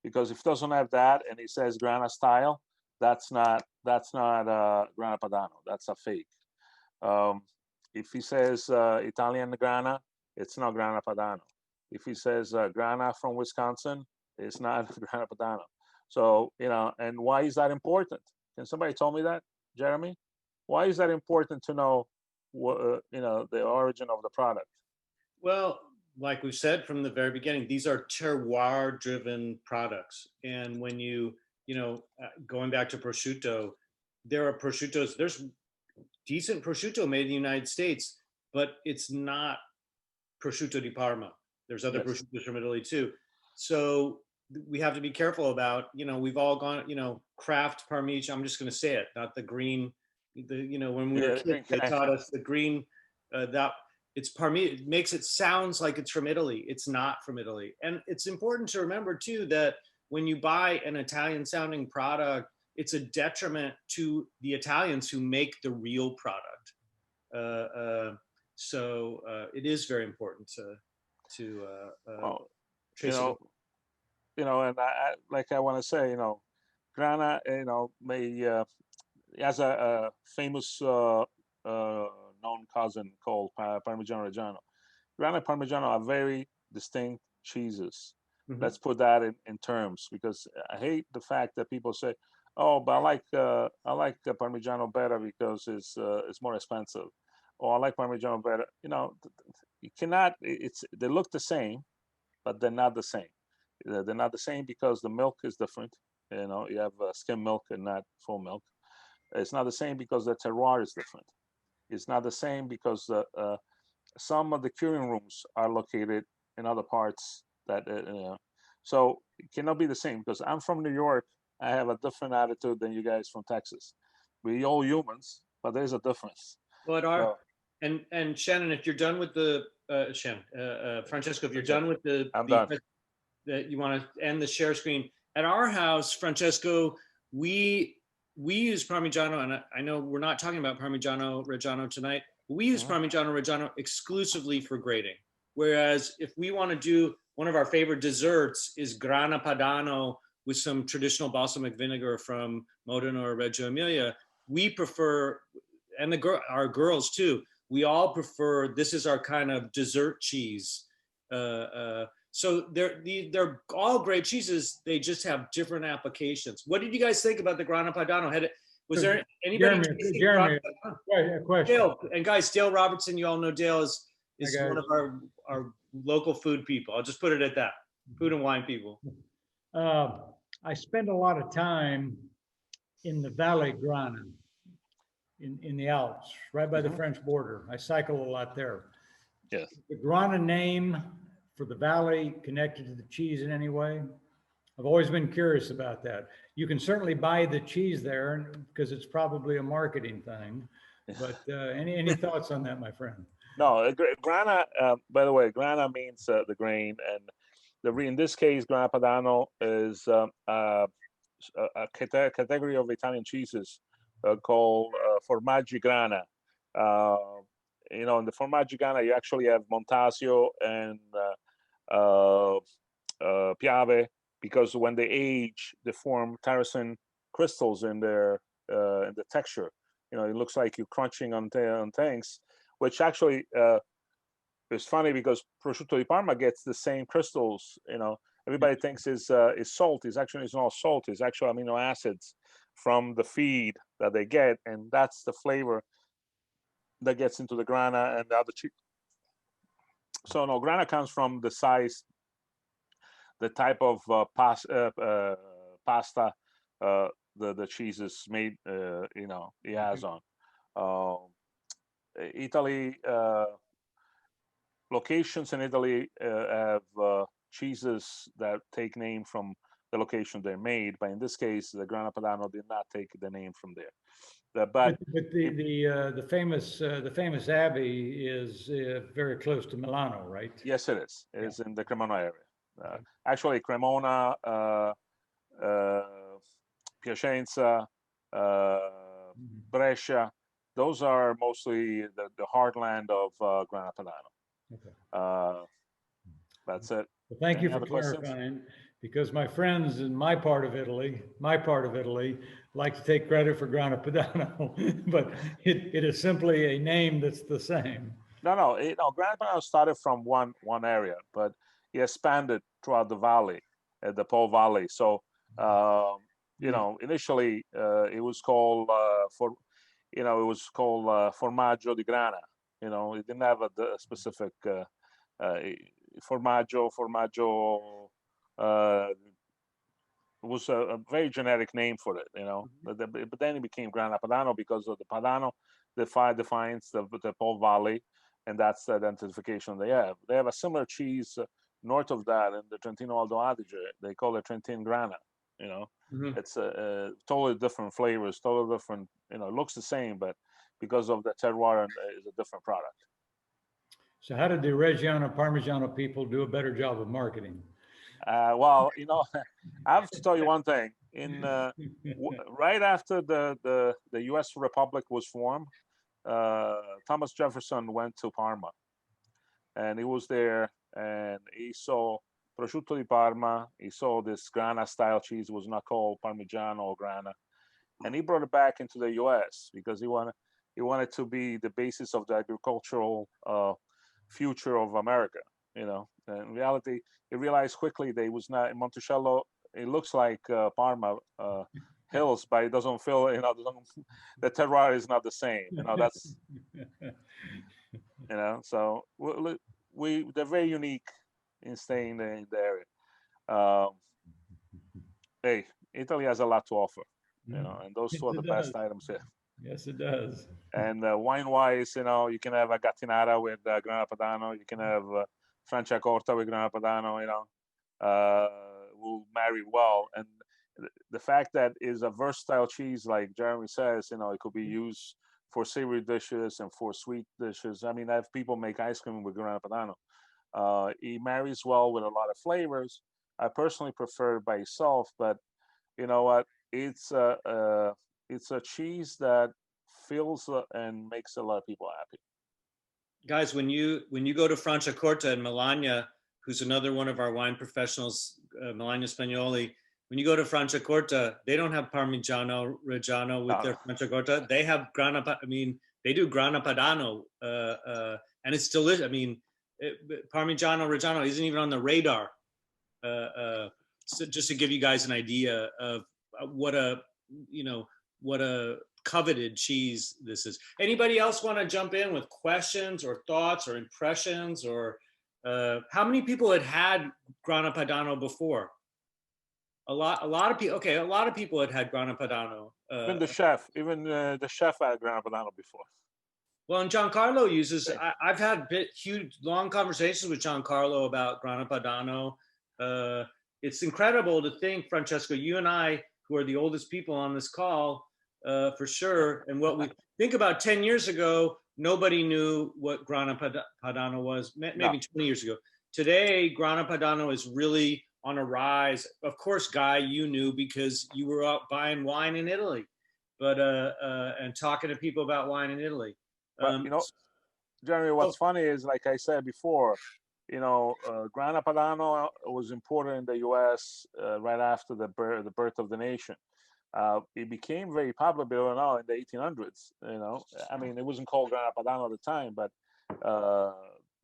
because if it doesn't have that and it says Grana style, that's not Grana Padano. That's a fake. If he says Italian Grana, it's not Grana Padano. If he says Grana from Wisconsin, it's not Grana Padano. So and why is that important? Can somebody tell me that, Jeremy? Why is that important to know the origin of the product? Well, like we've said from the very beginning, these are terroir-driven products, and when going back to prosciutto, there are prosciuttos. There's decent prosciutto made in the United States, but it's not prosciutto di Parma. There's other prosciuttos from Italy too. So we have to be careful about, we've all gone, craft Parmigiano. I'm just going to say it, not the green. When we were kids, they taught us the green. That it's It makes it sounds like it's from Italy. It's not from Italy. And it's important to remember too that when you buy an Italian sounding product, it's a detriment to the Italians who make the real product. So it is very important to Well, trace it. and I want to say, Grana, has a famous known cousin called Parmigiano Reggiano. Grana and Parmigiano are very distinct cheeses. Mhm. Let's put that in terms, because I hate the fact that people say, "Oh, but I like Parmigiano better because it's more expensive," or "I like Parmigiano better." You cannot. They look the same, but they're not the same. They're not the same because the milk is different. You have skim milk and not full milk. It's not the same because the terroir is different. It's not the same because some of the curing rooms are located in other parts that so it cannot be the same. Because I'm from New York, I have a different attitude than you guys from Texas. We all humans, but there's a difference. Well, and Shannon, if you're done with the Francesco, if you're done with I'm done. That you want to end the share screen at our house, Francesco, we use Parmigiano, and I know we're not talking about Parmigiano Reggiano tonight. But we use Parmigiano Reggiano exclusively for grating. Whereas if we want to do one of our favorite desserts is Grana Padano with some traditional balsamic vinegar from Modena or Reggio Emilia, we prefer, and our girls too, we all prefer, this is our kind of dessert cheese. So they're all great cheeses. They just have different applications. What did you guys think about the Grana Padano? Was there anybody? Jeremy, a question. Dale, and guys, Dale Robertson, you all know Dale is one of our local food people. I'll just put it at that. Food and wine people. I spend a lot of time in the Valley Grana, in the Alps, right by the French border. I cycle a lot there. Yes. The Grana name for the valley connected to the cheese in any way? I've always been curious about that. You can certainly buy the cheese there because it's probably a marketing thing. But any thoughts on that, my friend? No, Grana. By the way, Grana means the grain, and in this case, Grana Padano is a category of Italian cheeses called Formaggi Grana. In the Formaggi Grana, you actually have Montasio and Piave, because when they age, they form tyrosine crystals in the texture. It looks like you're crunching on things, which actually is funny because prosciutto di Parma gets the same crystals. Everybody thinks is salt. It's not salt. It's actually amino acids from the feed that they get, and that's the flavor that gets into the Grana and the other cheese. So no, Grana comes from the size, the type of pasta the cheese is made. It has on. Italy, locations in Italy have cheeses that take name from the location they're made, but in this case, the Grana Padano did not take the name from there. But the famous abbey is very close to Milano, right? Yes, it is. It is in the Cremona area. Actually, Cremona, Piacenza, Brescia, those are mostly the heartland of Grana Padano. Okay. That's it. Well, thank Any you for other questions? clarifying, because my friends in my part of Italy, like to take credit for Grana Padano, but it is simply a name that's the same. No. Grana Padano started from one area, but it expanded throughout the valley, the Po Valley. So, initially it was called Formaggio di Grana. It didn't have a specific Formaggio was a very generic name for it, but then it became Grana Padano because of the Padano defines the Po Valley, and that's the identification they have. They have a similar cheese north of that in the Trentino Alto Adige. They call it Trentin Grana. It's totally different flavors, totally different. It looks the same, but because of the terroir, it's a different product. So how did the Reggiano Parmigiano people do a better job of marketing? Well, I have to tell you one thing. Right after the U.S. Republic was formed, Thomas Jefferson went to Parma, and he was there, and he saw prosciutto di Parma. He saw this Grana style cheese. It was not called Parmigiano or Grana, and he brought it back into the U.S. because he wanted to be the basis of the agricultural future of America. And in reality, he realized quickly that it was not in Monticello. It looks like Parma hills, but it doesn't feel. The terroir is not the same. That's. So they're very unique in staying in the area. Hey, Italy has a lot to offer, and those two are the best items here. Yes, it does. And wine-wise, you can have a Gattinara with Grana Padano. You can have Franciacorta with Grana Padano. Will marry well. And the fact that is a versatile cheese, like Jeremy says, it could be used for savory dishes and for sweet dishes. I mean, I have people make ice cream with Grana Padano. It marries well with a lot of flavors. I personally prefer it by itself, but you know what? It's a cheese that fills and makes a lot of people happy. Guys, when you go to Franciacorta in Melania, who's another one of our wine professionals, Melania Spagnoli, when you go to Franciacorta, they don't have Parmigiano Reggiano with their Franciacorta. They have they do Grana Padano, and it's delicious. I mean, Parmigiano Reggiano isn't even on the radar. So just to give you guys an idea of what a coveted cheese this is. Anybody else want to jump in with questions or thoughts or impressions, or how many people had Grana Padano before? A lot of people. Okay, a lot of people had Grana Padano. Even the chef had Grana Padano before. Well, and Giancarlo uses. I've had huge, long conversations with Giancarlo about Grana Padano. It's incredible to think, Francesco, you and I, who are the oldest people on this call, for sure, and what we think about 10 years ago, nobody knew what Grana Padano was. Maybe 20 years ago. Today, Grana Padano is really on a rise. Of course, Guy, you knew because you were out buying wine in Italy, but and talking to people about wine in Italy. But Jeremy, what's funny is, like I said before, Grana Padano was imported in the U.S. Right after the birth of the nation. It became very popular, believe it or not, in the 1800s. I mean, it wasn't called Grana Padano at the time, but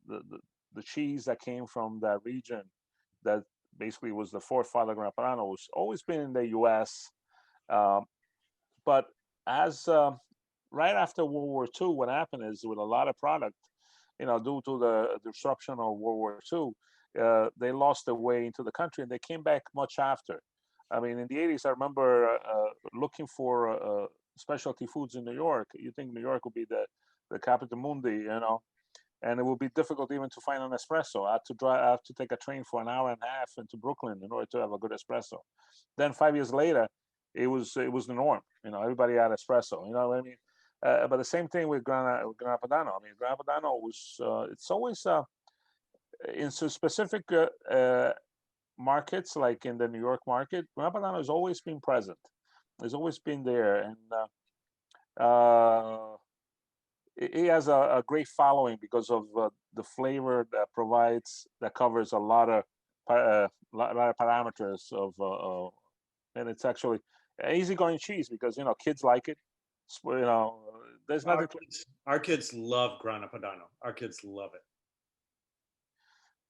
the cheese that came from that region, that basically was the forefather of Grana Padano, was always been in the U.S. But as right after World War II, what happened is, with a lot of product, due to the disruption of World War II, they lost their way into the country, and they came back much after. I mean, in the 80s, I remember looking for specialty foods in New York. You think New York would be the capital mundi, and it would be difficult even to find an espresso. I have to take a train for an hour and a half into Brooklyn in order to have a good espresso. Then 5 years later, it was the norm. Everybody had espresso. You know what I mean? But the same thing with Grana Padano. I mean, Grana Padano was it's always in specific markets, like in the New York market. Grana Padano has always been present. It's always been there, and it has a great following because of the flavor that covers a lot of parameters of, and it's actually easygoing cheese because kids like it. There's nothing. Our kids love Grana Padano. Our kids love it.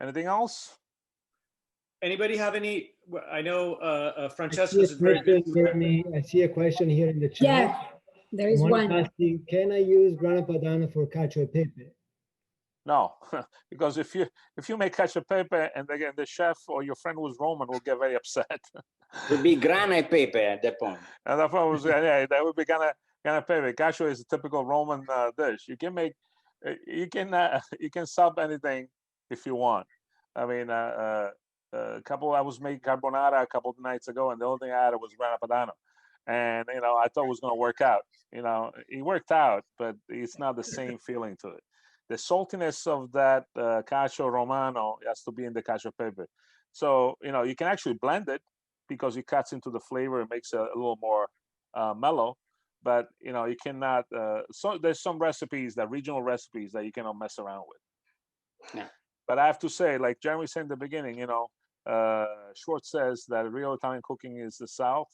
Anything else? Anybody have any? I know Francesco's very good. I see a question here in the chat. Yeah, there is one. Asking, can I use Grana Padano for cacio e pepe? No, because if you make cacio e pepe and again the chef or your friend who's Roman will get very upset. It would be Grana e pepe at that point. And that was that would be Grana pepe. Cacio is a typical Roman dish. You can make, you can sub anything if you want. I mean, I was making carbonara a couple of nights ago, and the only thing I had was Grana Padano, and I thought it was going to work out. It worked out, but it's not the same feeling to it. the saltiness of that cacio romano has to be in the cacio e pepe. So, you know, you can actually blend it because it cuts into the flavor and makes it a little more mellow. But, you know, you cannot, so there's some recipes, that regional recipes that you cannot mess around with. Yeah. But I have to say, like Jeremy said in the beginning, you know, Schwartz says that real Italian cooking is the South.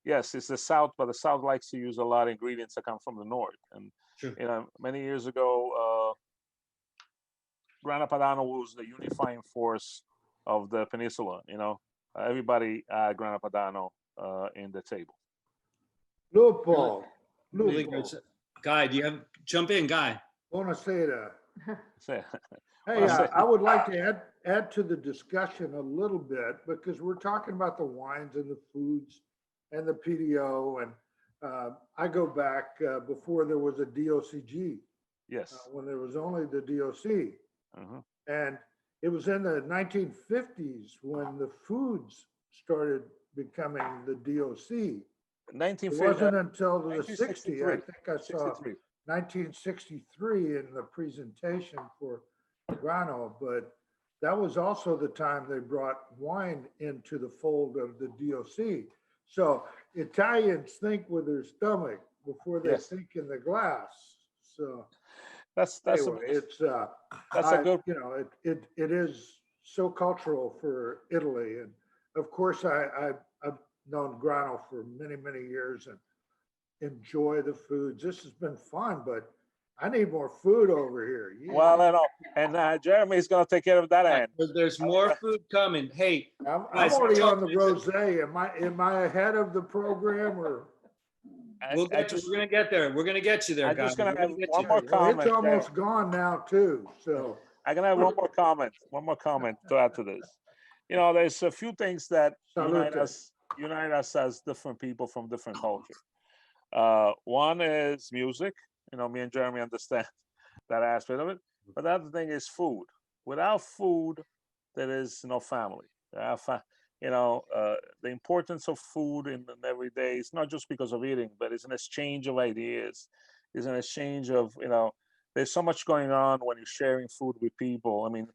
Yes, it's the South, but the South likes to use a lot of ingredients that come from the North. And, Sure. you know, many years ago, Grana Padano was the unifying force of the peninsula. You know, everybody had Grana Padano in the table. Lupo. Really Lupo. good. Guy, do you have, jump in, Guy. Buonasera. Say- Hey, Well, say- I would like to add to the discussion a little bit because we're talking about the wines and the foods and the PDO. And I go back before there was a DOCG, Yes. when there was only the DOC. Mhm. And it was in the 1950s when the foods started becoming the DOC. It 1950, wasn't until the 60s, I 1963. think I saw 63. 1963 in the presentation for Grano, but that was also the time they brought wine into the fold of the DOC. So Italians think with their stomach before they Yes. think in the glass. So That's anyway, a, it's a good. you know, it is so cultural for Italy, and of course I've known Grano for many years and enjoy the foods. This has been fun, but I need more food over here. Yeah. Well, I know, and Jeremy's going to take care of that end. There's more food coming. Hey, I'm guys, already tell on the me- rosé. Am I ahead of the program or? we'll get you. We're gonna get there. We're gonna get you there, I'm guys. just gonna We're have get one you more there. comment. It's almost gone now too. So I'm gonna have one more comment to add to this. You know, there's a few things that unite us as different people from different culture. One is music. You know, me and Jeremy understand that aspect of it. But the other thing is food. Without food, there is no family. You know, the importance of food in every day is not just because of eating, but it's an exchange of ideas. It's an exchange of, you know, there's so much going on when you're sharing food with people. I mean,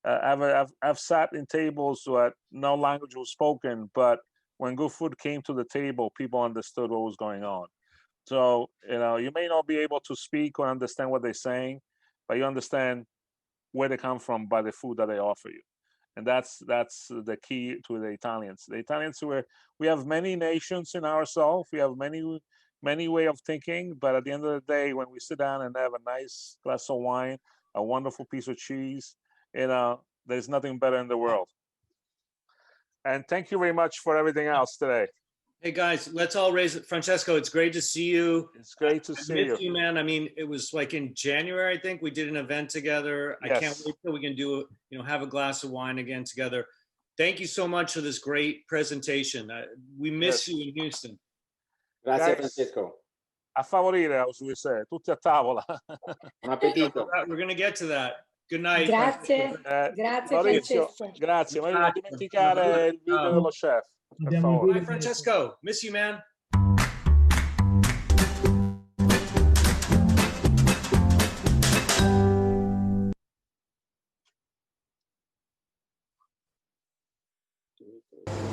I've sat in tables where no language was spoken, but when good food came to the table, people understood what was going on. So, you know, you may not be able to speak or understand what they're saying, but you understand where they come from by the food that they offer you. And that's the key to the Italians. The Italians, we have many nations in ourselves. We have many way of thinking, but at the end of the day, when we sit down and have a nice glass of wine, a wonderful piece of cheese, you know, there's nothing better in the world. And thank you very much for everything else today. Hey guys, let's all raise it. Francesco, it's great to see you. It's great to I see miss you. you, man. I mean, it was like in January, I think we did an event together. I can't Yes. wait till we can do, you know, have a glass of wine again together. Thank you so much for this great presentation. We miss you in Houston. Grazie Guys. Francesco. A favorire, as we say, tutti a tavola. Buon appetito. We're gonna get to that. Good night. Grazie, Francesco. grazie Maurizio, Francesco. grazie, ma non dimenticare il video dello chef, per Andiamo favore. Bye, Francesco. Miss you, man.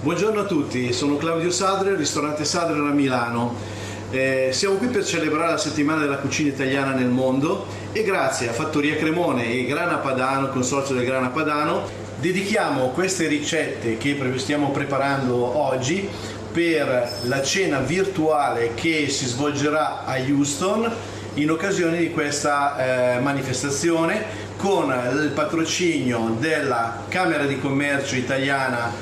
Buongiorno a tutti, sono Claudio Sadre, ristorante Sadre a Milano. Siamo qui per celebrare la Settimana della Cucina Italiana nel mondo e grazie a Fattoria Cremone e Grana Padano, Consorzio del Grana Padano, dedichiamo queste ricette che stiamo preparando oggi per la cena virtuale che si svolgerà a Houston in occasione di questa manifestazione con il patrocinio della Camera di Commercio italiana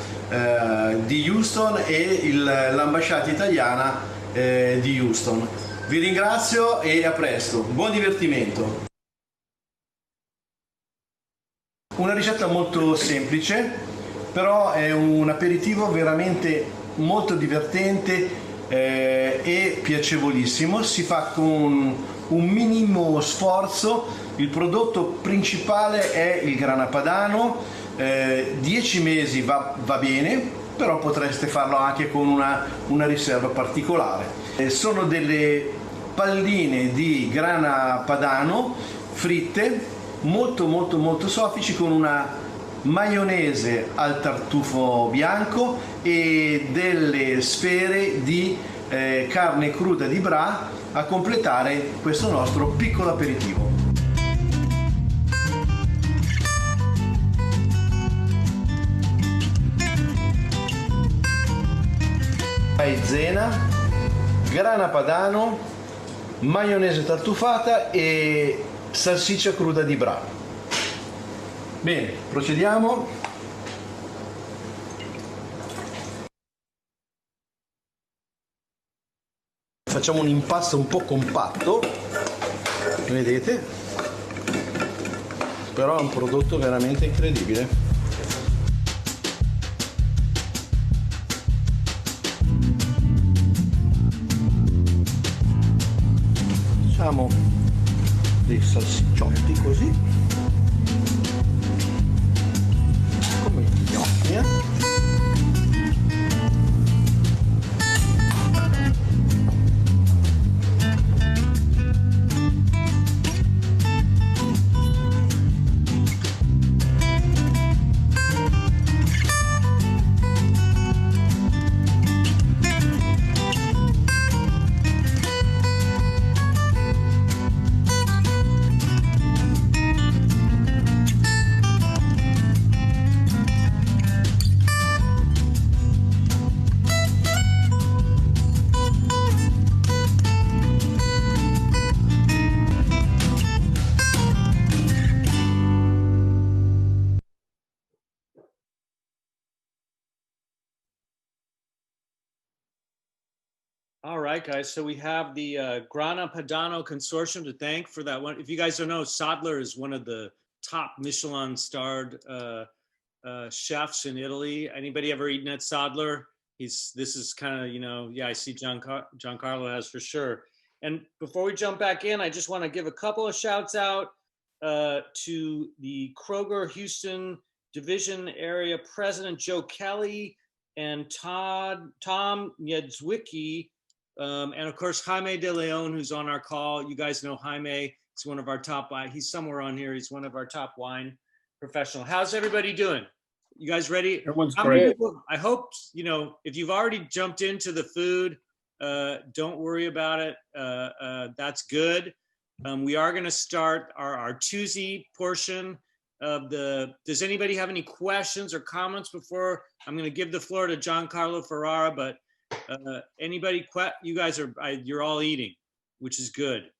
di Houston e l'ambasciata italiana di Houston. Vi ringrazio e a presto, buon divertimento. Una ricetta molto semplice, però è un aperitivo veramente molto divertente e piacevolissimo. Si fa con un minimo sforzo. Il prodotto principale è il grana padano. 10 mesi va bene, però potreste farlo anche con una riserva particolare. Sono delle palline di grana padano fritte, molto molto molto soffici, con una maionese al tartufo bianco e delle sfere di carne cruda di bra a completare questo nostro piccolo aperitivo. Maizena, grana padano, maionese tartufata e salsiccia cruda di bra. Bene, procediamo. Facciamo un impasto un po' compatto, vedete? Però è un prodotto veramente incredibile. Facciamo dei salsicciotti così, come gli gnocchi, All right, guys. So we have the Grana Padano Consortium to thank for that one. If you guys don't know, Sadler is one of the top Michelin-starred chefs in Italy. Anybody ever eaten at Sadler? This is kind of, you know, yeah, I see Giancarlo has for sure. And before we jump back in, I just want to give a couple of shouts out to the Kroger Houston Division Area President Joe Kelly and Tom Niedzwicki. And of course, Jaime De Leon, who's on our call. You guys know Jaime. He's one of our top, he's somewhere on here. He's one of our top wine professional. How's everybody doing? You guys ready? Everyone's great. I hope, you know, if you've already jumped into the food, don't worry about it. That's good. We are going to start our Artusi portion of does anybody have any questions or comments before? I'm going to give the floor to Giancarlo Ferrara, but anybody, you guys you're all eating, which is good,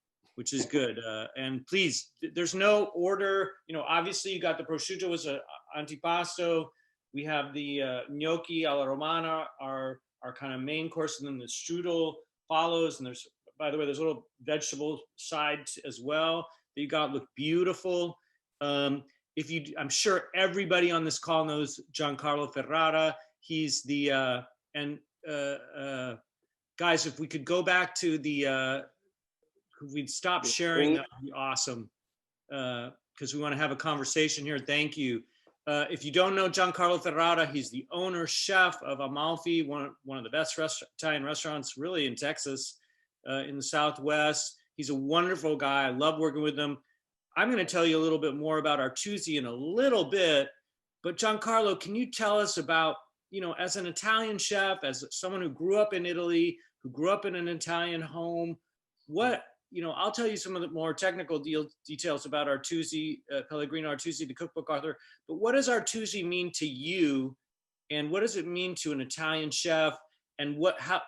and please, there's no order, you know, obviously you got the prosciutto was a antipasto, we have the gnocchi alla romana, our kind of main course, and then the strudel follows, and there's, by the way, there's a little vegetable side as well that you got, look beautiful. I'm sure everybody on this call knows Giancarlo Ferrara. He's the guys, if we could go back to if we'd stop sharing, that would be awesome, because we want to have a conversation here. Thank you. If you don't know Giancarlo Ferrara, he's the owner chef of Amalfi, one of the best Italian restaurants really in Texas, in the Southwest. He's a wonderful guy. I love working with him. I'm going to tell you a little bit more about Artusi in a little bit, but Giancarlo, can you tell us about, you know, as an Italian chef, as someone who grew up in Italy, who grew up in an Italian home, what, you know, I'll tell you some of the more technical details about Artusi, Pellegrino Artusi, the cookbook author, but what does Artusi mean to you? And what does it mean to an Italian chef? And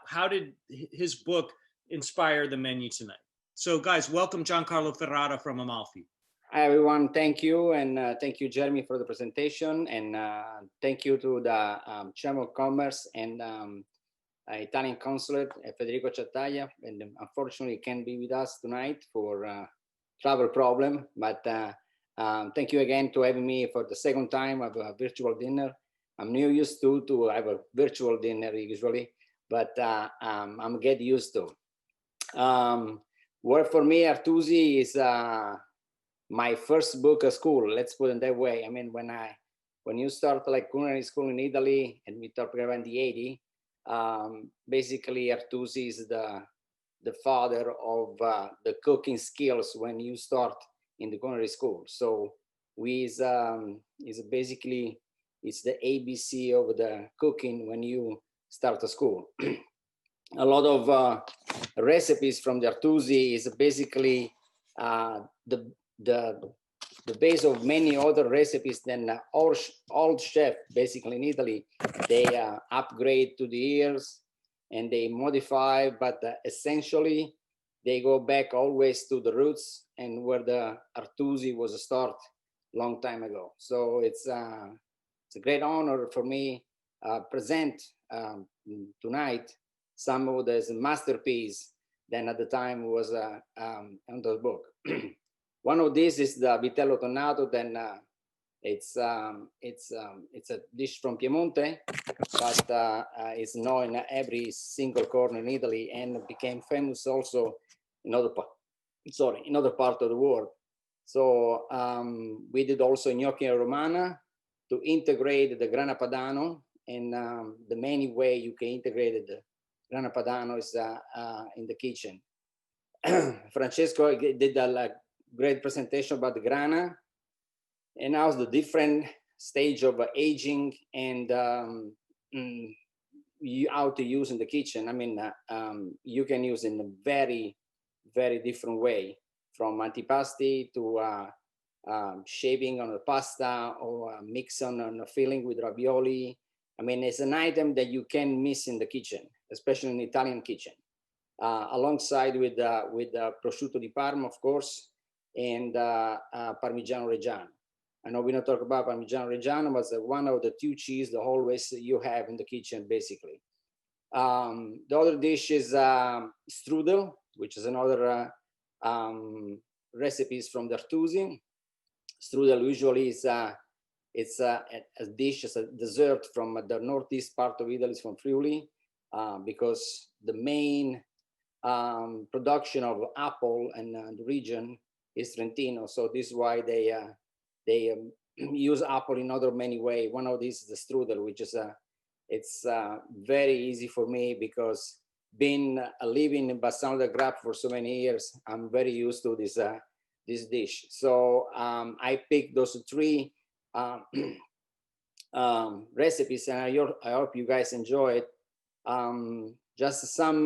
how did his book inspire the menu tonight? So guys, welcome Giancarlo Ferrara from Amalfi. Hi everyone, thank you, and thank you Jeremy for the presentation, and thank you to the Chamber of Commerce and Italian Consulate, Federico Chattaglia, and unfortunately can't be with us tonight for travel problem, but thank you again to having me for the second time of a virtual dinner. I'm new used to have a virtual dinner usually, but I'm get used to. Well, for me, Artusi is my first book at school, let's put it that way. I mean, when you start like culinary school in Italy, and we talk about the 80s, basically Artusi is the father of the cooking skills when you start in the culinary school. So we is basically, it's the ABC of the cooking when you start a school. A lot of recipes from the Artusi is basically the base of many other recipes than old chef, basically in Italy. They upgrade to the years and they modify, but essentially they go back always to the roots and where the Artusi was a start long time ago. So it's a great honor for me present tonight some of this masterpiece that at the time was on the book. One of these is the Vitello Tornado. Then it's a dish from Piemonte, but it's known in every single corner in Italy and became famous also in other part of the world. So we did also Gnocchi Ala Romana to integrate the grana padano, and the main way you can integrate the grana padano is in the kitchen. Francesco did a great presentation about the grana, and now the different stage of aging and how to use in the kitchen. I mean, you can use in a very, very different way, from antipasti to shaping on the pasta or mix on a filling with ravioli. I mean, it's an item that you can miss in the kitchen, especially in the Italian kitchen, alongside with prosciutto di Parma, of course, and Parmigiano Reggiano. I know we don't talk about Parmigiano Reggiano, but it's one of the two cheese that always you have in the kitchen, basically. The other dish is strudel, which is another recipes from the Artusi. Strudel usually is it's a dish, it's a dessert from the northeast part of Italy, from Friuli, because the main production of apple in the region is Trentino. So this is why they use apple in other many ways. One of these is the strudel, which is it's very easy for me because being living in Bassano del Grappa for so many years, I'm very used to this this dish. So I picked those three recipes, and I hope you guys enjoy it. Just some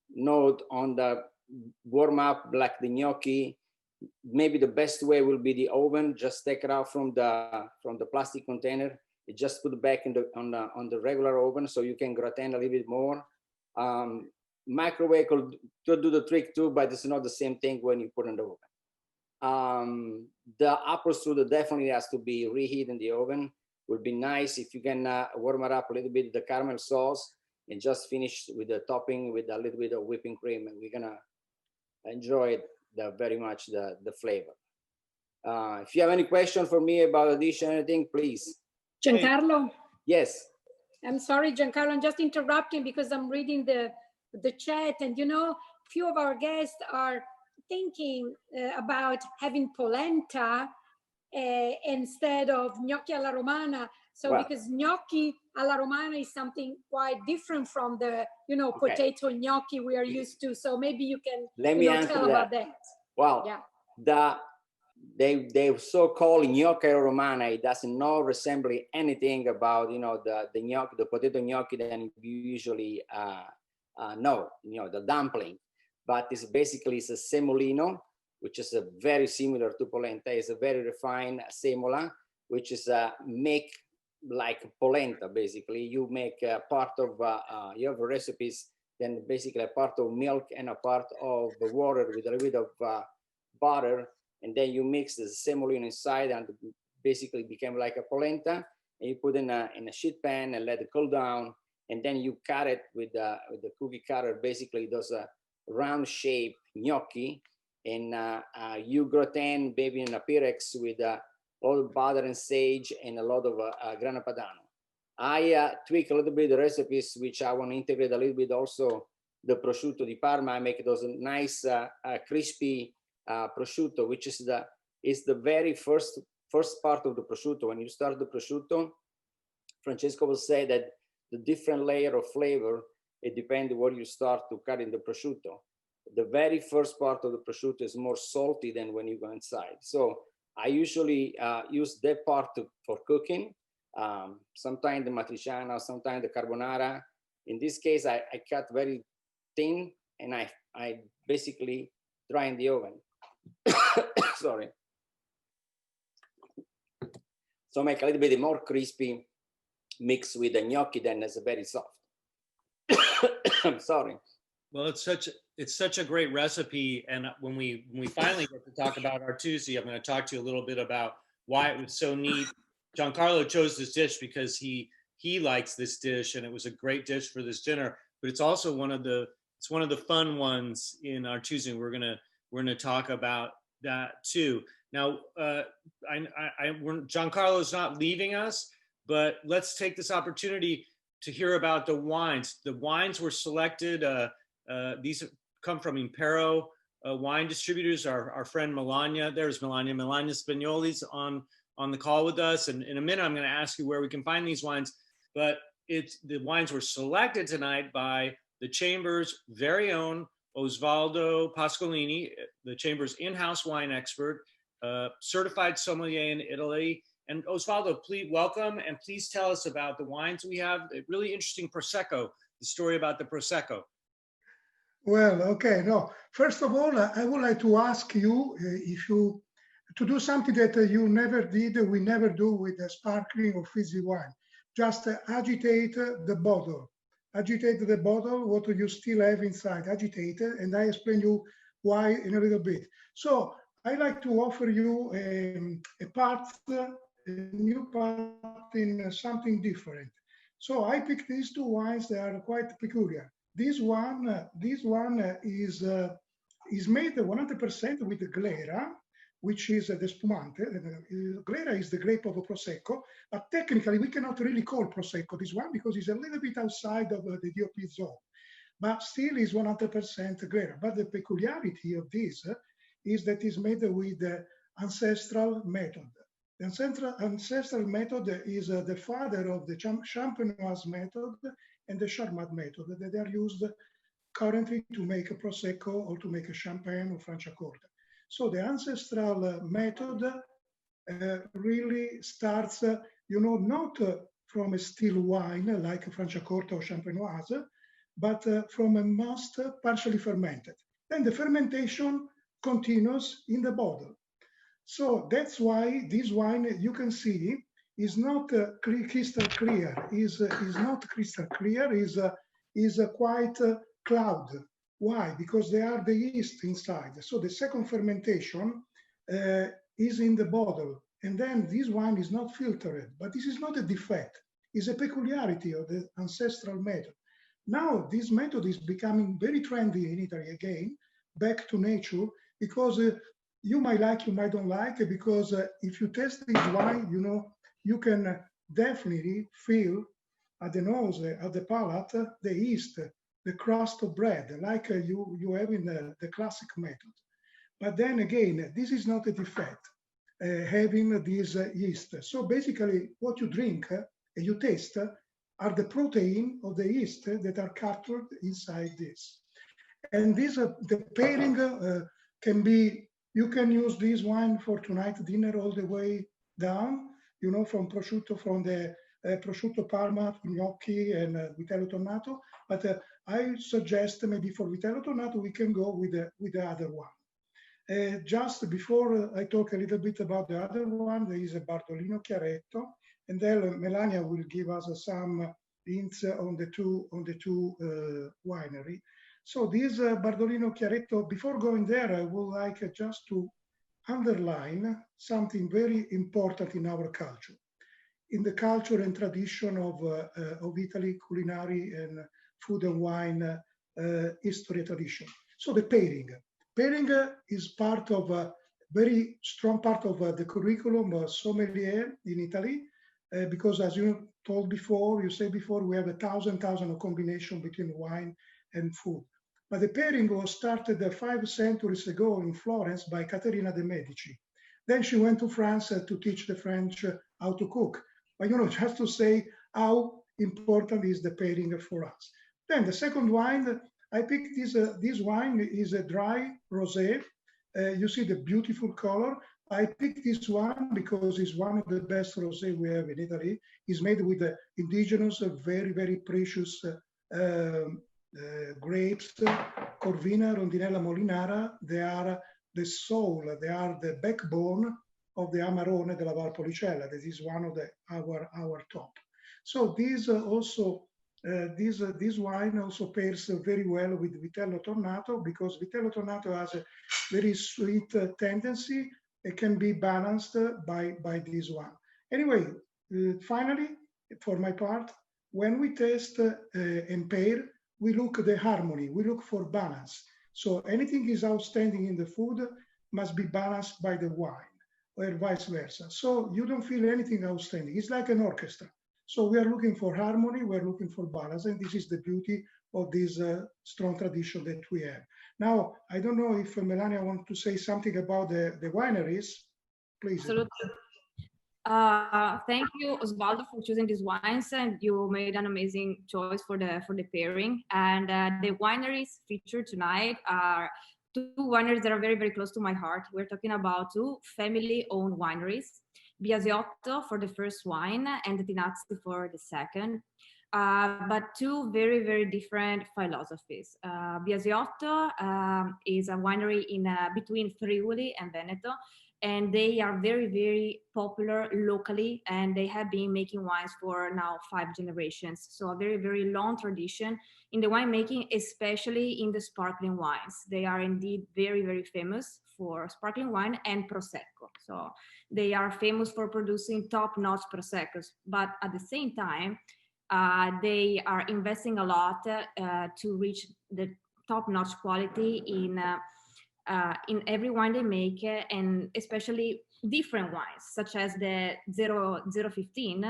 note on the warm up, like the gnocchi. Maybe the best way will be the oven. Just take it out from the plastic container. You just put it back in on the regular oven, so you can gratin a little bit more. Microwave could do the trick too, but it's not the same thing when you put it in the oven. The apple strudel definitely has to be reheated in the oven. Would be nice if you can warm it up a little bit, the caramel sauce, and just finish with the topping with a little bit of whipping cream, and we're gonna enjoy it very much the flavor. If you have any question for me about the dish or anything, please. Giancarlo? Yes. I'm sorry, Giancarlo, I'm just interrupting because I'm reading the chat, and you know, few of our guests are thinking about having polenta instead of gnocchi alla romana. So wow. Because gnocchi alla romana is something quite different from the, you know, Okay. potato gnocchi we are used to. So maybe you can Tell about that. Well, yeah. They so-called gnocchi alla romana. It doesn't resemble anything about, you know, the gnocchi, the potato gnocchi that you usually know, you know, the dumpling. But it's basically a semolino, which is very similar to polenta. It's a very refined semola, which is make like polenta. Basically, you make a part of you have recipes, then basically a part of milk and a part of the water with a little bit of butter, and then you mix the semolina inside, and basically became like a polenta. And you put in a sheet pan and let it cool down, and then you cut it with the cookie cutter. Basically, those round shape gnocchi, and you gratin maybe in a Pyrex with a lot of butter and sage and a lot of grana padano. I tweak a little bit the recipes, which I want to integrate a little bit also the prosciutto di Parma. I make those nice crispy prosciutto, which is the very first part of the prosciutto. When you start the prosciutto, Francesco will say that the different layer of flavor, it depends where you start to cut in the prosciutto. the very first part of the prosciutto is more salty than when you go inside. So I usually use that part for cooking. Sometimes the matriciana, sometimes the carbonara. In this case, I cut very thin and I basically dry in the oven. Sorry. So make a little bit more crispy mixed with the gnocchi, then it's very soft. I'm sorry. Well, it's such a great recipe, and when we finally get to talk about Artusi, I'm going to talk to you a little bit about why it was so neat. Giancarlo chose this dish because he likes this dish, and it was a great dish for this dinner. But it's also one of the fun ones in Artusi. We're gonna talk about that too. Now, Giancarlo's not leaving us, but let's take this opportunity to hear about the wines. The wines were selected. These come from Impero wine distributors. Our friend Melania, there's Melania Spagnoli's on the call with us. And in a minute, I'm going to ask you where we can find these wines. But the wines were selected tonight by the Chamber's very own Osvaldo Pascolini, the Chamber's in-house wine expert, certified sommelier in Italy. And Osvaldo, please welcome, and please tell us about the wines we have. A really interesting Prosecco, the story about the Prosecco. Well, okay, no. First of all, I would like to ask you to do something that you never did, we never do with the sparkling or fizzy wine. Just agitate the bottle. Agitate the bottle, what you still have inside, agitate it, and I explain you why in a little bit. So I like to offer you a new part in something different. So I picked these two wines that are quite peculiar. This one is made 100% with glera, which is the spumante. Glera is the grape of a Prosecco, but technically we cannot really call Prosecco this one because it's a little bit outside of the DOP zone, but still is 100% glera. But the peculiarity of this is that it's made with the ancestral method. The ancestral method is the father of the Champenoise method and the Charmat method that are used currently to make a Prosecco or to make a Champagne or Franciacorta. So the ancestral method really starts, not from a still wine like Franciacorta or Champenoise, but from a must partially fermented. Then the fermentation continues in the bottle. So that's why this wine, you can see, is not crystal clear. Is not crystal clear. Is quite cloud. Why? Because there are the yeast inside. So the second fermentation is in the bottle, and then this wine is not filtered. But this is not a defect. It's a peculiarity of the ancestral method. Now this method is becoming very trendy in Italy again, back to nature, because you might like, you might don't like, because if you taste this wine, you can definitely feel at the nose, at the palate, the yeast, the crust of bread, like you have in the classic method. But then again, this is not a defect, having this yeast. So basically, what you drink and you taste are the protein of the yeast that are captured inside this. And this, the pairing can be, you can use this wine for tonight dinner all the way down, from prosciutto, from the prosciutto Parma, gnocchi, and Vitello Tornado. But I suggest maybe for Vitello Tornado, we can go with the other one. Just before I talk a little bit about the other one, there is a Bardolino Chiaretto, and then Melania will give us some hints on the two winery. So this Bardolino Chiaretto, before going there, I would like just to underline something very important in our culture, in the culture and tradition of Italy, culinary and food and wine history tradition. So the pairing. Pairing is part of a very strong part of the curriculum of sommelier in Italy, because as you said before, we have 1,000 of combination between wine and food. But the pairing was started 5 centuries ago in Florence by Caterina de' Medici. Then she went to France to teach the French how to cook. But just to say how important is the pairing for us. Then the second wine, I picked this wine is a dry rosé. You see the beautiful color. I picked this one because it's one of the best rosé we have in Italy. It's made with the indigenous, very, very precious grapes, Corvina, Rondinella, Molinara. They are the soul, they are the backbone of the Amarone della Valpolicella. This is one of our top. So these also, this wine also pairs very well with Vitello Tornado, because Vitello Tornado has a very sweet tendency. It can be balanced by this one. Anyway, finally, for my part, when we taste and pair, we look at the harmony, we look for balance. So anything is outstanding in the food must be balanced by the wine, or vice versa. So you don't feel anything outstanding. It's like an orchestra. So we are looking for harmony, we're looking for balance, and this is the beauty of this strong tradition that we have. Now, I don't know if Melania wants to say something about the wineries, please. Absolutely. Thank you, Osvaldo, for choosing these wines, and you made an amazing choice for the pairing. And the wineries featured tonight are two wineries that are very, very close to my heart. We're talking about two family-owned wineries, Biasiotto for the first wine and Tinazzi for the second. But two very, very different philosophies. Biasiotto is a winery in between Friuli and Veneto, and they are very, very popular locally, and they have been making wines for now 5 generations. So a very, very long tradition in the winemaking, especially in the sparkling wines. They are indeed very, very famous for sparkling wine and Prosecco. So they are famous for producing top-notch Proseccos, but at the same time, they are investing a lot to reach the top-notch quality in every wine they make, and especially different wines, such as the 015,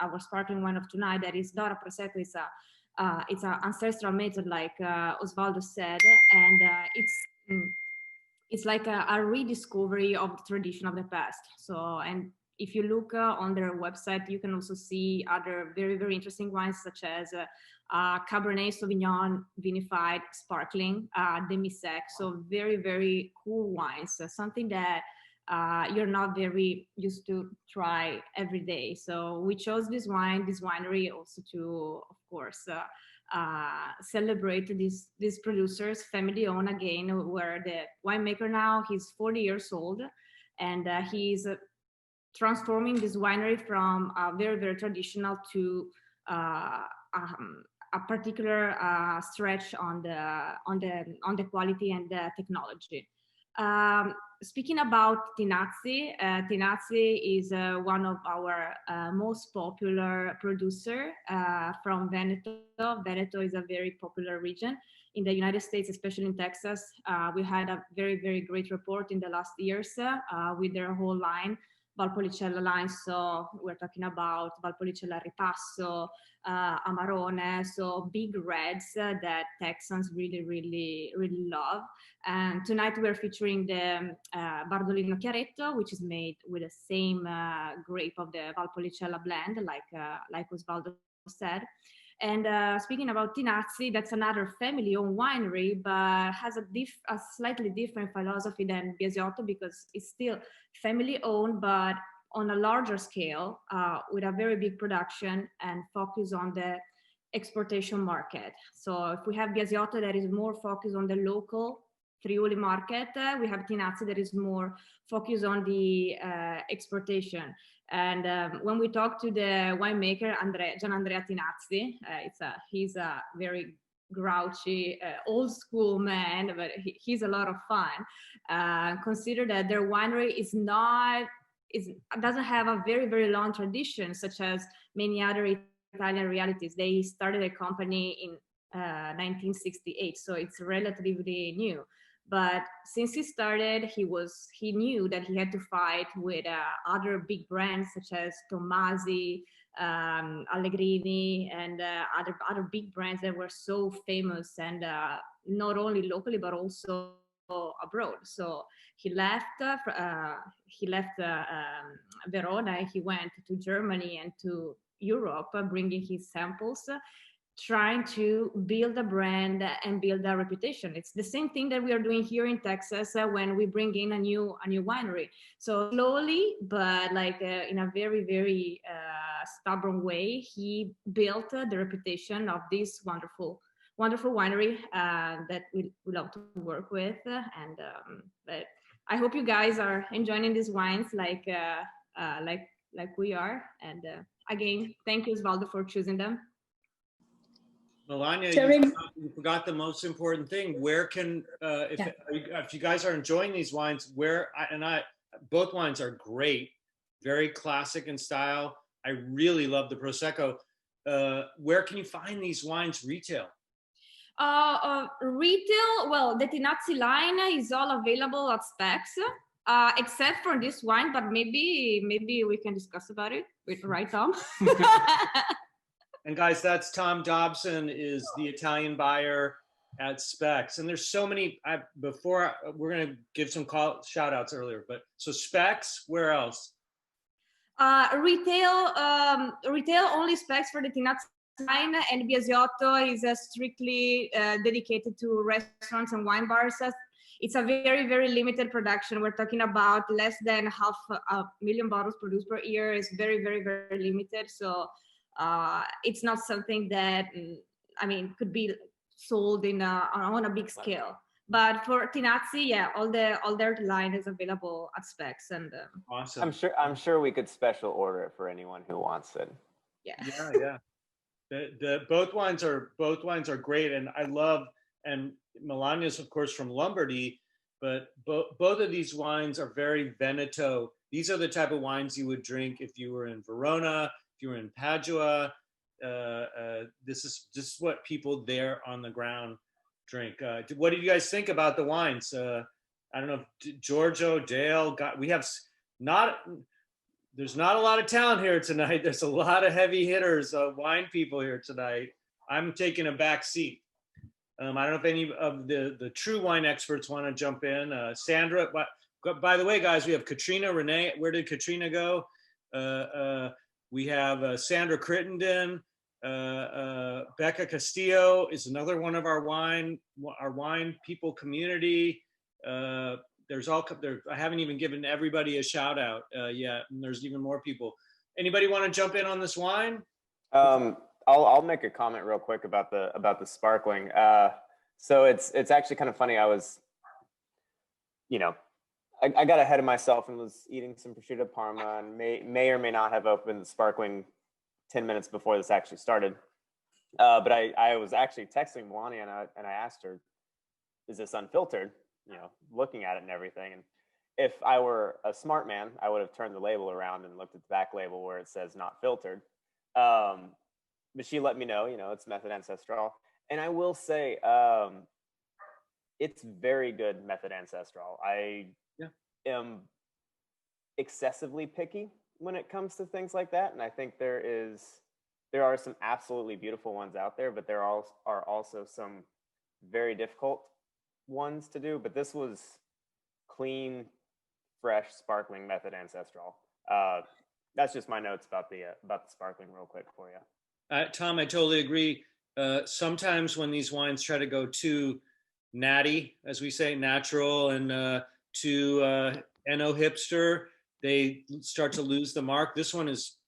our sparkling wine of tonight. That is not a Prosecco, it's an ancestral method, like Osvaldo said, and it's like a rediscovery of the tradition of the past. So, and if you look on their website, you can also see other very, very interesting wines, such as Cabernet Sauvignon vinified sparkling, demi-sec. So very, very cool wines, something that you're not very used to try every day. So we chose this winery also to, of course, celebrate these producers, family owned again, where the winemaker now, he's 40 years old, and he's transforming this winery from very, very traditional to a particular stretch on the quality and the technology. Speaking about Tinazzi, Tinazzi is one of our most popular producer from Veneto. Veneto is a very popular region in the United States, especially in Texas. We had a very, very great report in the last years with their whole line, Valpolicella line. So we're talking about Valpolicella Ripasso, Amarone, so big reds that Texans really, really, really love. And tonight we're featuring the Bardolino Chiaretto, which is made with the same grape of the Valpolicella blend, like Osvaldo said. And speaking about Tinazzi, that's another family-owned winery, but has a slightly different philosophy than Biasiotto, because it's still family-owned, but on a larger scale, with a very big production and focus on the exportation market. So if we have Biasiotto that is more focused on the local Friuli market, we have Tinazzi that is more focused on the exportation. And when we talk to the winemaker, Gianandrea Tinazzi, he's a very grouchy, old school man, but he's a lot of fun. Consider that their winery doesn't have a very, very long tradition, such as many other Italian realities. They started a company in 1968, so it's relatively new. But since he started, he knew that he had to fight with other big brands such as Tomasi, Allegrini, and other big brands that were so famous, and not only locally but also abroad. So he left Verona. He went to Germany and to Europe, bringing his samples. trying to build a brand and build a reputation. It's the same thing that we are doing here in Texas when we bring in a new winery. So slowly, but like in a very, very stubborn way, he built the reputation of this wonderful winery that we love to work with. But I hope you guys are enjoying these wines like we are. And again, thank you, Osvaldo, for choosing them. Melania, you forgot the most important thing. Where can, if you guys are enjoying these wines, both wines are great, very classic in style. I really love the Prosecco. Where can you find these wines retail? Retail, well, the Tinazzi line is all available at Specs, except for this wine, but maybe we can discuss about it, right, Tom? And guys, that's Tom Dobson, is the Italian buyer at Specs. And there's so many, we're gonna give some shout outs earlier, but so Specs, where else? Retail only Specs for the Tinazzi line, and Biasiotto is strictly dedicated to restaurants and wine bars. It's a very, very limited production. We're talking about less than 500,000 bottles produced per year. It's very, very, very limited. So it's not something that, I mean, could be sold on a big scale. But for Tinazzi, yeah, all their line is available at Specs. And awesome. I'm sure we could special order it for anyone who wants it. Yeah. Both wines are great, and I love, and Melania's of course from Lombardy, but both of these wines are very Veneto. These are the type of wines you would drink if you were in Verona, if you were in Padua. This is what people there on the ground drink. What do you guys think about the wines? I don't know, Giorgio, Dale, there's not a lot of talent here tonight. There's a lot of heavy hitters, wine people here tonight. I'm taking a back seat. I don't know if any of the true wine experts want to jump in. Sandra, by the way, guys, we have Katrina, Renee. Where did Katrina go? We have Sandra Crittenden. Becca Castillo is another one of our wine people community. I haven't even given everybody a shout out yet, and there's even more people. Anybody want to jump in on this wine? I'll make a comment real quick about the sparkling. So it's actually kind of funny. I was, I got ahead of myself and was eating some prosciutto Parma, and may or may not have opened the sparkling 10 minutes before this actually started. But I was actually texting Melania and I asked her, "Is this unfiltered?" Looking at it and everything. And if I were a smart man, I would have turned the label around and looked at the back label where it says not filtered. But she let me know, it's method ancestral. And I will say, it's very good method ancestral. I am excessively picky when it comes to things like that. And I think there are some absolutely beautiful ones out there, but there are also some very difficult ones to do. But this was clean, fresh, sparkling method ancestral. That's just my notes about the sparkling real quick for you. Tom, I totally agree. Sometimes when these wines try to go too natty, as we say, natural, and too NO hipster, they start to lose the mark. This one is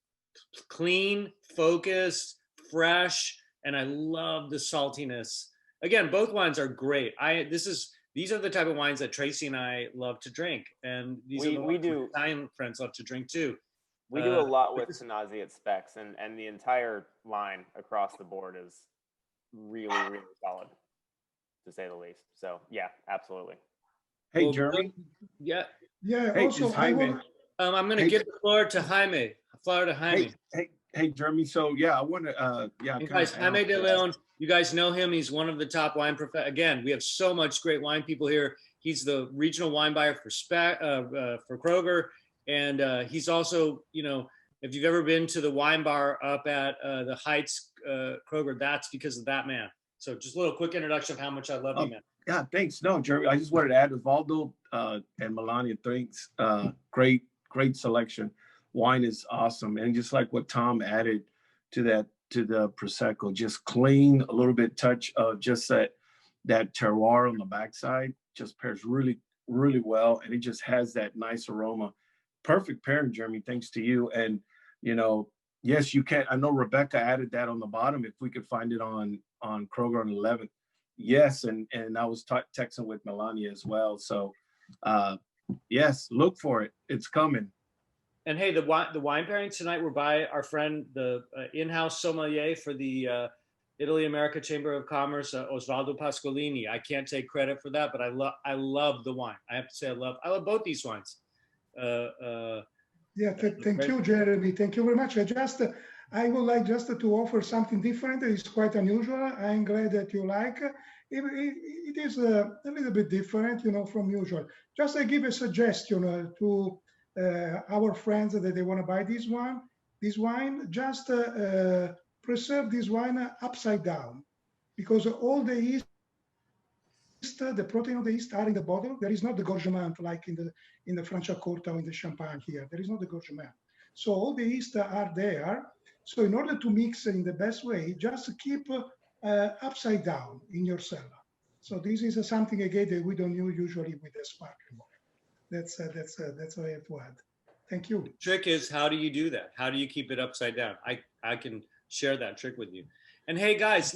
clean, focused, fresh, and I love the saltiness. Again, both wines are great. These are the type of wines that Tracy and I love to drink, and these are the ones Italian friends love to drink too. We do a lot with Tinazzi at Specs, and the entire line across the board is really, really solid, to say the least. So yeah, absolutely. Hey, Jeremy. Yeah. Hey, also, Jaime. I'm going to give the floor to Jaime. Hey, Jeremy. So yeah, I want to guys, Jaime De Leon. You guys know him. He's one of the top wine Again, we have so much great wine people here. He's the regional wine buyer for Kroger. And he's also, if you've ever been to the wine bar up at the Heights Kroger, that's because of that man. So just a little quick introduction of how much I love you, man. Yeah, thanks. No, Jeremy, I just wanted to add Osvaldo and Melania, thanks. Great selection. Wine is awesome. And just like what Tom added to that to the Prosecco. Just clean, a little bit touch of just that terroir on the backside. Just pairs really, really well. And it just has that nice aroma. Perfect pairing, Jeremy, thanks to you. And, you know, yes, you can. I know Rebecca added that on the bottom. If we could find it on Kroger on 11th. Yes, and I was texting with Melania as well. So, yes, look for it. It's coming. And hey, the wine pairing tonight were by our friend, the in-house sommelier for the Italy America Chamber of Commerce, Osvaldo Pascolini. I can't take credit for that, but I love the wine. I have to say I love both these wines. Yeah, thank you, Jeremy. Thank you very much. I would like just to offer something different. It's quite unusual. I'm glad that you like. It is a little bit different, you know, from usual. Just I give a suggestion to our friends that they want to buy this wine. Just preserve this wine upside down, because all the yeast, the protein of the yeast are in the bottle. There is not the gorgement like in the Franciacorta or in the Champagne here. There is not the gorgement. So all the yeast are there. So in order to mix in the best way, just keep upside down in your cellar. So this is something again that we don't use usually with the sparkling wine. That's what I have to add. Thank you. The trick is, how do you do that? How do you keep it upside down? I can share that trick with you. And hey guys,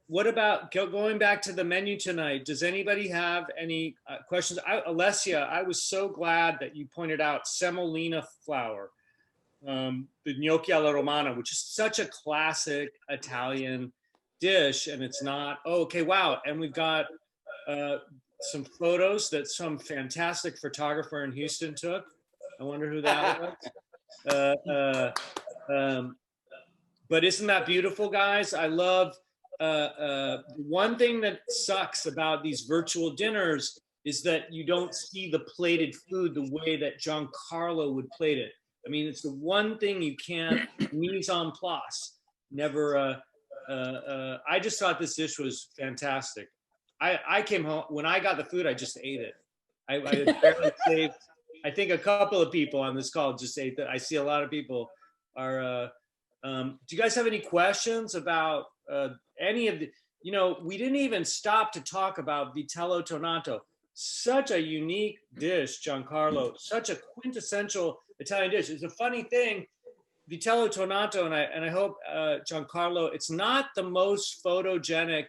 what about going back to the menu tonight? Does anybody have any questions? Alessia, I was so glad that you pointed out semolina flour, the Gnocchi Ala Romana, which is such a classic Italian dish, and it's not, oh, okay, wow. And we've got some photos that some fantastic photographer in Houston took. I wonder who that was. But isn't that beautiful, guys? I love, one thing that sucks about these virtual dinners is that you don't see the plated food the way that Giancarlo would plate it. I mean, it's the one thing you can't mise en place. Never, I just thought this dish was fantastic. I came home, when I got the food, I just ate it. I barely saved, I think a couple of people on this call just ate that. I see a lot of people are, do you guys have any questions about any of the, you know, we didn't even stop to talk about Vitello Tornado. Such a unique dish, Giancarlo, such a quintessential Italian dish. It's a funny thing, Vitello Tornado, and I hope, Giancarlo, it's not the most photogenic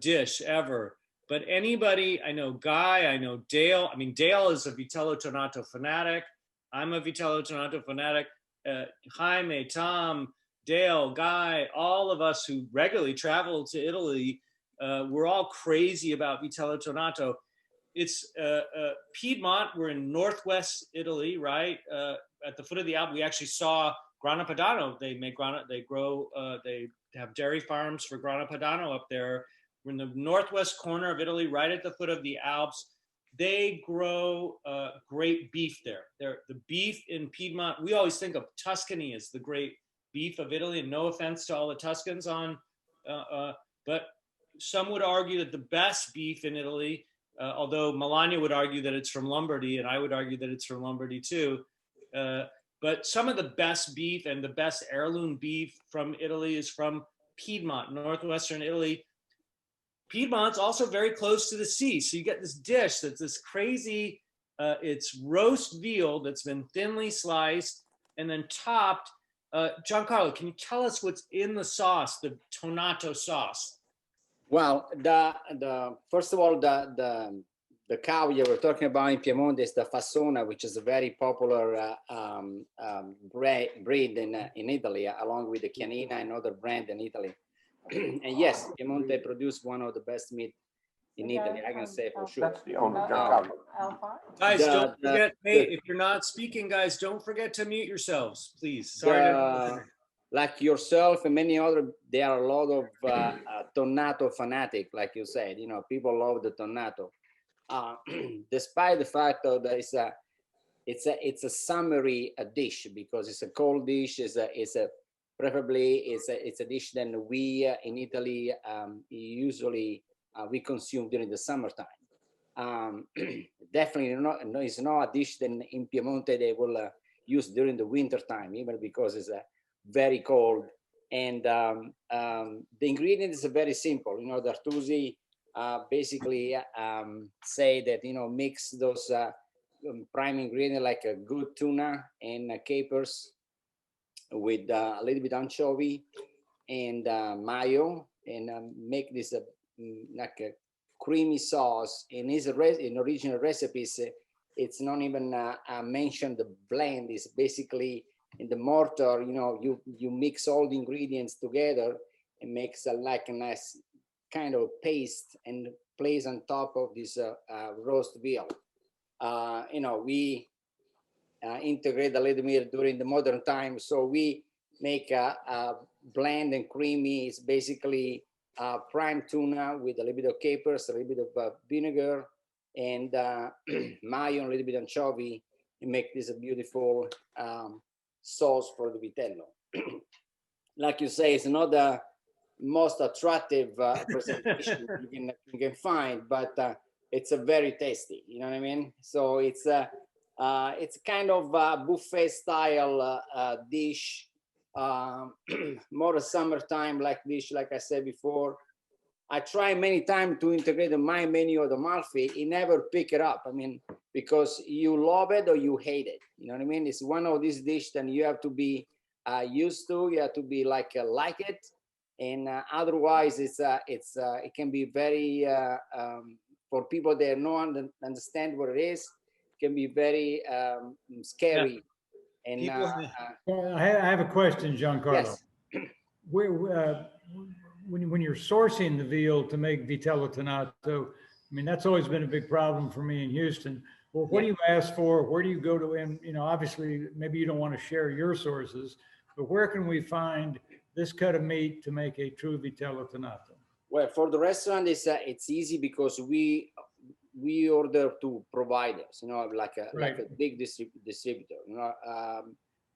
dish ever, but anybody, I know Guy, I know Dale, I mean, Dale is a Vitello Tornado fanatic. I'm a Vitello Tornado fanatic. Jaime, Tom, Dale, Guy, all of us who regularly travel to Italy, we're all crazy about Vitello Tornado. It's Piedmont, we're in Northwest Italy, right? At the foot of the Alps, we actually saw Grana Padano. They make Grana, they grow, they have dairy farms for Grana Padano up there. We're in the northwest corner of Italy, right at the foot of the Alps. They grow great beef there. The beef in Piedmont, we always think of Tuscany as the great beef of Italy, and no offense to all the Tuscans but some would argue that the best beef in Italy, although Melania would argue that it's from Lombardy, and I would argue that it's from Lombardy too, but some of the best beef and the best heirloom beef from Italy is from Piedmont, northwestern Italy. Piedmont's also very close to the sea. So you get this dish that's this crazy, it's roast veal that's been thinly sliced and then topped. Giancarlo, can you tell us what's in the sauce, the Tornado sauce? Well, first of all, the cow you were talking about in Piedmont is the Fassona, which is a very popular breed in Italy, along with the Chianina, another brand in Italy. And yes, Piemonte produced one of the best meat in Italy, I can say for sure. Guys, don't forget, hey, if you're not speaking, guys, don't forget to mute yourselves, please. Sorry. Like yourself and many other, there are a lot of Tornado fanatic, like you said. You know, people love the Tornado. Despite the fact that it's a summery dish, because it's a cold dish. Preferably it's a dish that we in Italy usually we consume during the summertime. Definitely it's not a dish that in Piemonte they will use during the winter time, even because it's very cold. And the ingredients are very simple. You know, the Artusi basically say that, you know, mix those prime ingredients like a good tuna and capers with a little bit anchovy and mayo, and make this like a creamy sauce. In his in original recipes, it's not even mentioned the blend. Is basically in the mortar. You know, you mix all the ingredients together and makes like a nice kind of paste and place on top of this roast veal. You know, we integrate a little bit during the modern times, so we make a bland and creamy. It's basically prime tuna with a little bit of capers, a little bit of vinegar, and mayo, and a little bit of anchovy, and make this a beautiful sauce for the vitello. Like you say, it's not the most attractive presentation you can find, but it's a very tasty. You know what I mean? So it's kind of a buffet style dish. More a summertime like dish, like I said before. I try many times to integrate in my menu of the Amalfi. It never pick it up. I mean, because you love it or you hate it. You know what I mean? It's one of these dishes that you have to be used to. You have to be like it, and otherwise it can be very for people that don't understand what it is. It can be very scary. Yeah. And well, I have a question, Giancarlo. Yes. When you're sourcing the veal to make Vitello Tornado, I mean, that's always been a big problem for me in Houston. Well, what do you ask for? Where do you go to? And, you know, obviously, maybe you don't want to share your sources, but where can we find this cut of meat to make a true Vitello Tornado? Well, for the restaurant, it's easy because we order to providers, you know, like a big distributor. You know,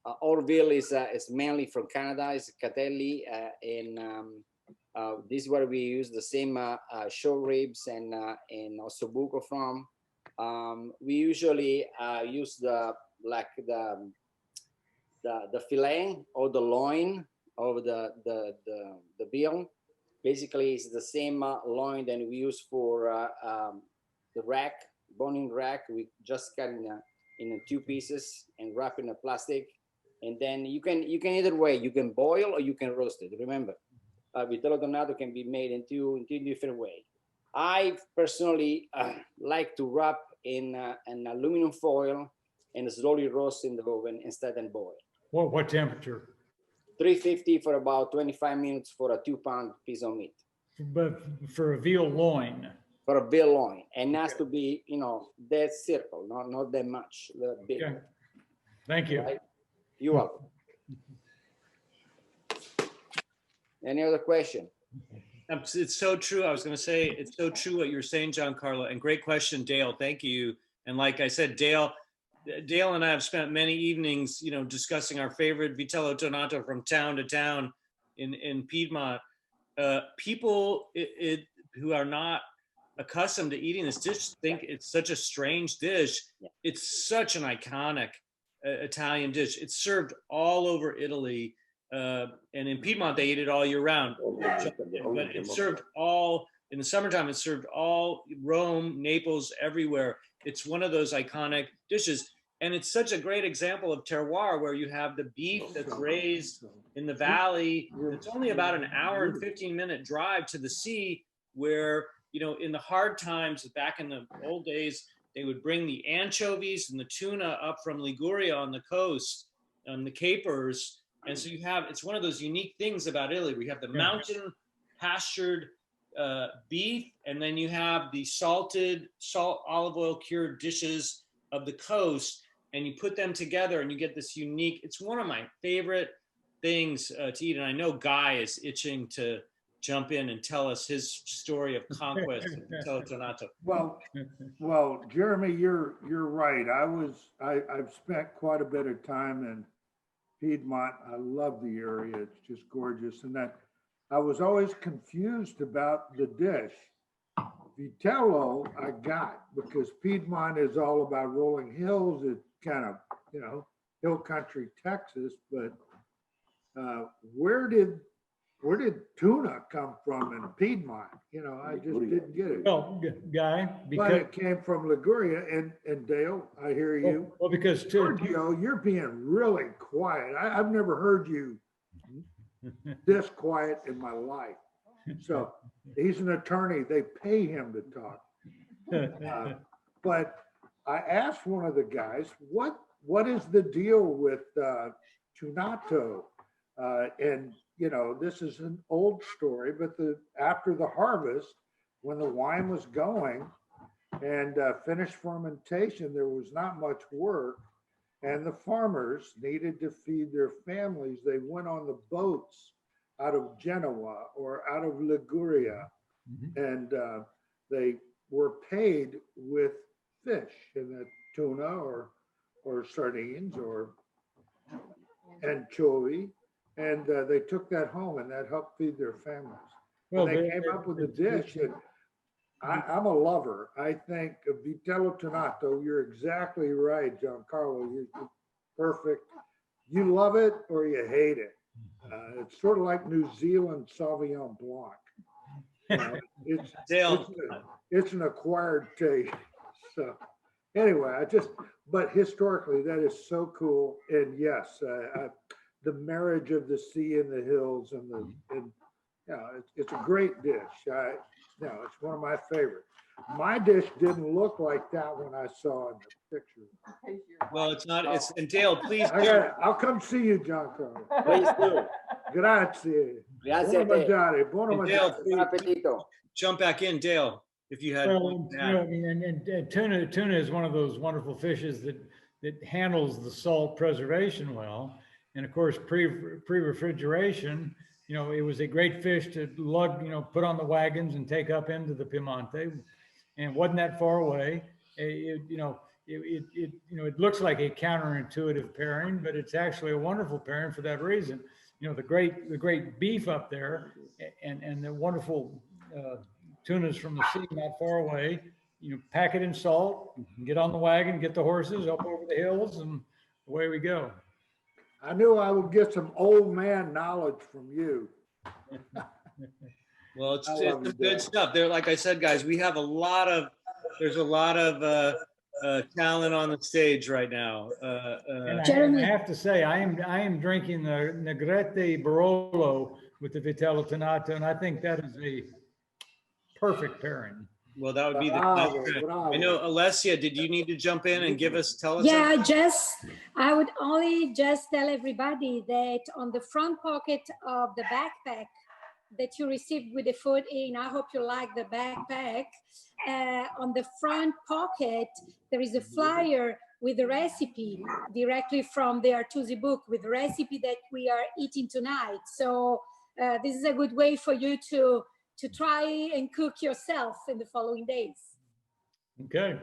our veal is mainly from Canada. It's Catelli, and this is where we use the same short ribs and ossobuco from. We usually use the fillet or the loin of the veal. Basically, it's the same loin that we use for the rack, bone-in rack. We just cut in 2 pieces and wrap in a plastic. And then you can either way. You can boil or you can roast it. Remember, Vitello Tornado can be made in two different ways. I personally like to wrap in an aluminum foil and slowly roast in the oven instead of boil. What temperature? 350 for about 25 minutes for a 2-pound piece of meat. But for a veal loin? For a veal loin. And it has to be, you know, that circle, not that much. Big. Okay. Thank you. Right? You're welcome. Any other question? It's so true. I was going to say, it's so true what you're saying, Giancarlo. And great question, Dale. Thank you. And like I said, Dale and I have spent many evenings, you know, discussing our favorite Vitello Tornado from town to town in Piedmont. People who are not accustomed to eating this dish think it's such a strange dish. It's such an iconic Italian dish. It's served all over Italy. And in Piedmont, they eat it all year round. But it's served all, in the summertime, it's served all Rome, Naples, everywhere. It's one of those iconic dishes. And it's such a great example of terroir where you have the beef that's raised in the valley. It's only about an hour and 15-minute drive to the sea where, you know, in the hard times back in the old days, they would bring the anchovies and the tuna up from Liguria on the coast and the capers. And so you have, it's one of those unique things about Italy. We have the mountain pastured beef, and then you have the salt olive oil cured dishes of the coast, and you put them together and you get this unique, it's one of my favorite things to eat. And I know Guy is itching to jump in and tell us his story of conquest of Vitello Tornado. Well, Jeremy, you're right. I've spent quite a bit of time in Piedmont. I love the area. It's just gorgeous. And that I was always confused about the dish. Vitello I got because Piedmont is all about rolling hills. It's kind of, you know, hill country Texas, but where did tuna come from in Piedmont? You know, I just didn't get it. Well, Guy, But because it came from Liguria. And Dale, I hear you. well, because Sergio, you're being really quiet. I've never heard you this quiet in my life. So he's an attorney. They pay him to talk. But I asked one of the guys, what is the deal with Tunato? And you know, this is an old story, but after the harvest, when the wine was going and finished fermentation, there was not much work, and the farmers needed to feed their families. They went on the boats out of Genoa or out of Liguria, and they were paid with fish, and tuna or sardines or anchovy, and they took that home, and that helped feed their families. Well, they came up with a dish, and I'm a lover. I think Vitello Tornado, you're exactly right, Giancarlo. You're perfect. You love it or you hate it. It's sort of like New Zealand Sauvignon Blanc. It's an acquired taste. So anyway, but historically, that is so cool. And yes, the marriage of the sea and the hills and it's a great dish. It's one of my favorites. My dish didn't look like that when I saw it in the picture. Well, it's not. It's and Dale, please. I'll come see you, Giancarlo. Please do. Grazie. Grazie a Buon te. mangiare. Buon And Dale, mangiare. please jump back in, Dale. If you had. Well, you know, I mean, and tuna is one of those wonderful fishes that handles the salt preservation well. And of course, pre-refrigeration, you know, it was a great fish to lug, you know, put on the wagons and take up into the Piemonte, and wasn't that far away. It looks like a counterintuitive pairing, but it's actually a wonderful pairing for that reason. You know, the great beef up there, and the wonderful tunas from the sea not far away. You know, pack it in salt, get on the wagon, get the horses up over the hills, and away we go. I knew I would get some old man knowledge from you. Well, it's good stuff. There, like I said, guys, we have there's a lot of talent on the stage right now. Jeremy, I have to say, I am drinking the Negrete Barolo with the Vitello Tornado, and I think that is a perfect pairing. Well, that would be the. I know, Alessia, did you need to jump in and tell us? Yeah, I would only just tell everybody that on the front pocket of the backpack that you received with the food in, I hope you like the backpack. On the front pocket, there is a flyer with a recipe directly from the Artusi book with the recipe that we are eating tonight. So this is a good way for you to try and cook yourself in the following days. Okay.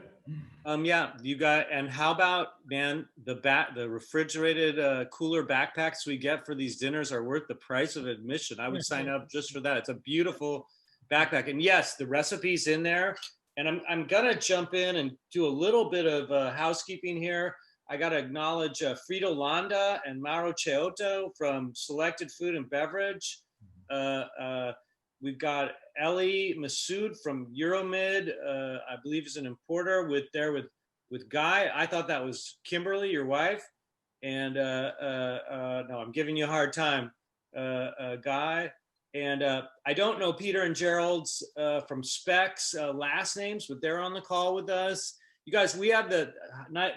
Yeah, you got, and how about, man, the refrigerated cooler backpacks we get for these dinners are worth the price of admission. I would sign up just for that. It's a beautiful backpack. And yes, the recipe's in there. And I'm gonna jump in and do a little bit of housekeeping here. I gotta acknowledge Frito Landa and Mauro Ceotto from Selected Food and Beverage. We've got Ellie Masood from Euromid, I believe is an importer with Guy. I thought that was Kimberly, your wife. And no, I'm giving you a hard time, Guy. And I don't know Peter and Gerald's from Specs last names, but they're on the call with us. You guys, we have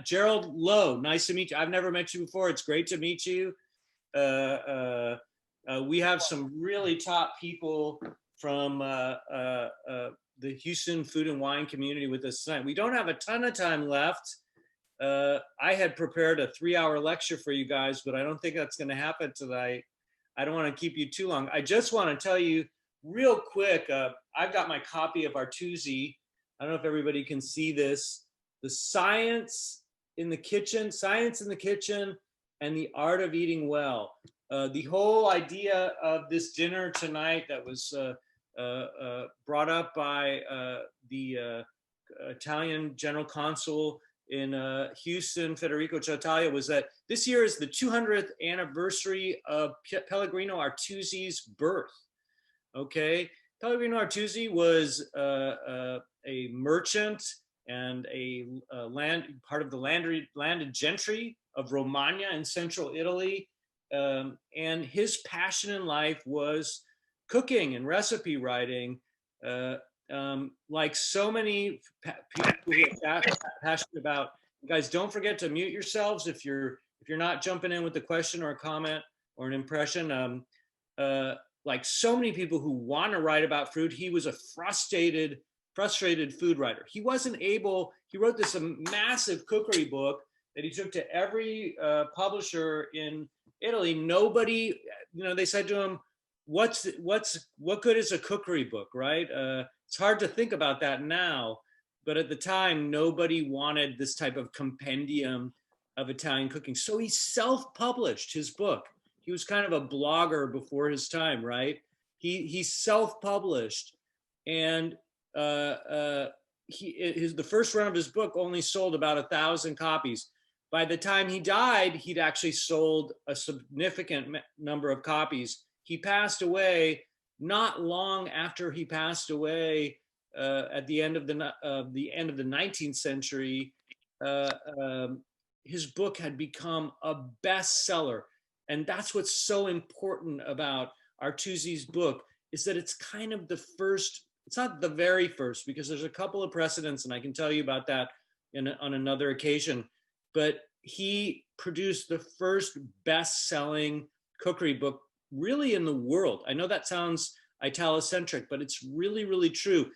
Gerald Lowe. Nice to meet you. I've never met you before. It's great to meet you. We have some really top people from the Houston food and wine community with us tonight. We don't have a ton of time left. I had prepared a 3-hour lecture for you guys, but I don't think that's going to happen tonight. I don't want to keep you too long. I just want to tell you real quick, I've got my copy of Artusi. I don't know if everybody can see this. The Science in the Kitchen and the Art of Eating Well. The whole idea of this dinner tonight that was brought up by the Italian General Consul Houston, Federico Ciatalia, was that this year is the 200th anniversary of Pellegrino Artusi's birth. Okay, Pellegrino Artusi was a merchant and part of the landed gentry of Romagna in central Italy. And his passion in life was cooking and recipe writing. Like so many people who are passionate about, guys, don't forget to mute yourselves if you're not jumping in with a question or a comment or an impression. Like so many people who want to write about food, he was a frustrated food writer. He wasn't able, he wrote this massive cookery book that he took to every publisher in Italy. Nobody, they said to him, what good is a cookery book, right? It's hard to think about that now, but at the time, nobody wanted this type of compendium of Italian cooking. So he self-published his book. He was kind of a blogger before his time, right? He self-published, and the first run of his book only sold about 1,000 copies. By the time he died, he'd actually sold a significant number of copies. He passed away not long after he passed away at the end of the 19th century. His book had become a bestseller. And that's what's so important about Artusi's book, is that it's kind of the first, it's not the very first, because there's a couple of precedents, and I can tell you about that on another occasion, but he produced the first best-selling cookery book really in the world. I know that sounds Italocentric, but it's really, really true.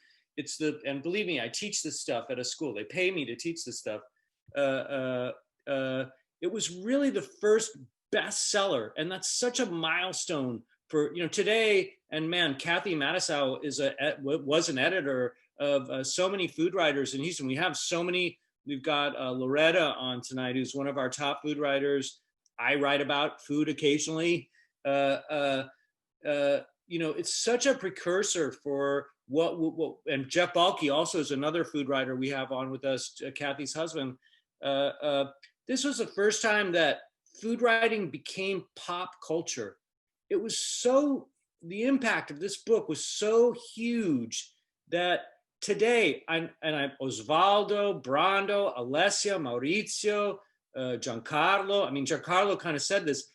And believe me, I teach this stuff at a school. They pay me to teach this stuff. It was really the first bestseller, and that's such a milestone for today. And man, Kathy Matisow was an editor of so many food writers in Houston. We have so many. We've got Loretta on tonight, who's one of our top food writers. I write about food occasionally. It's such a precursor for what and Jeff Balke also is another food writer we have on with us, Kathy's husband. This was the first time that food writing became pop culture. The impact of this book was so huge that today, Osvaldo, Brando, Alessia, Maurizio, Giancarlo, Giancarlo kind of said this,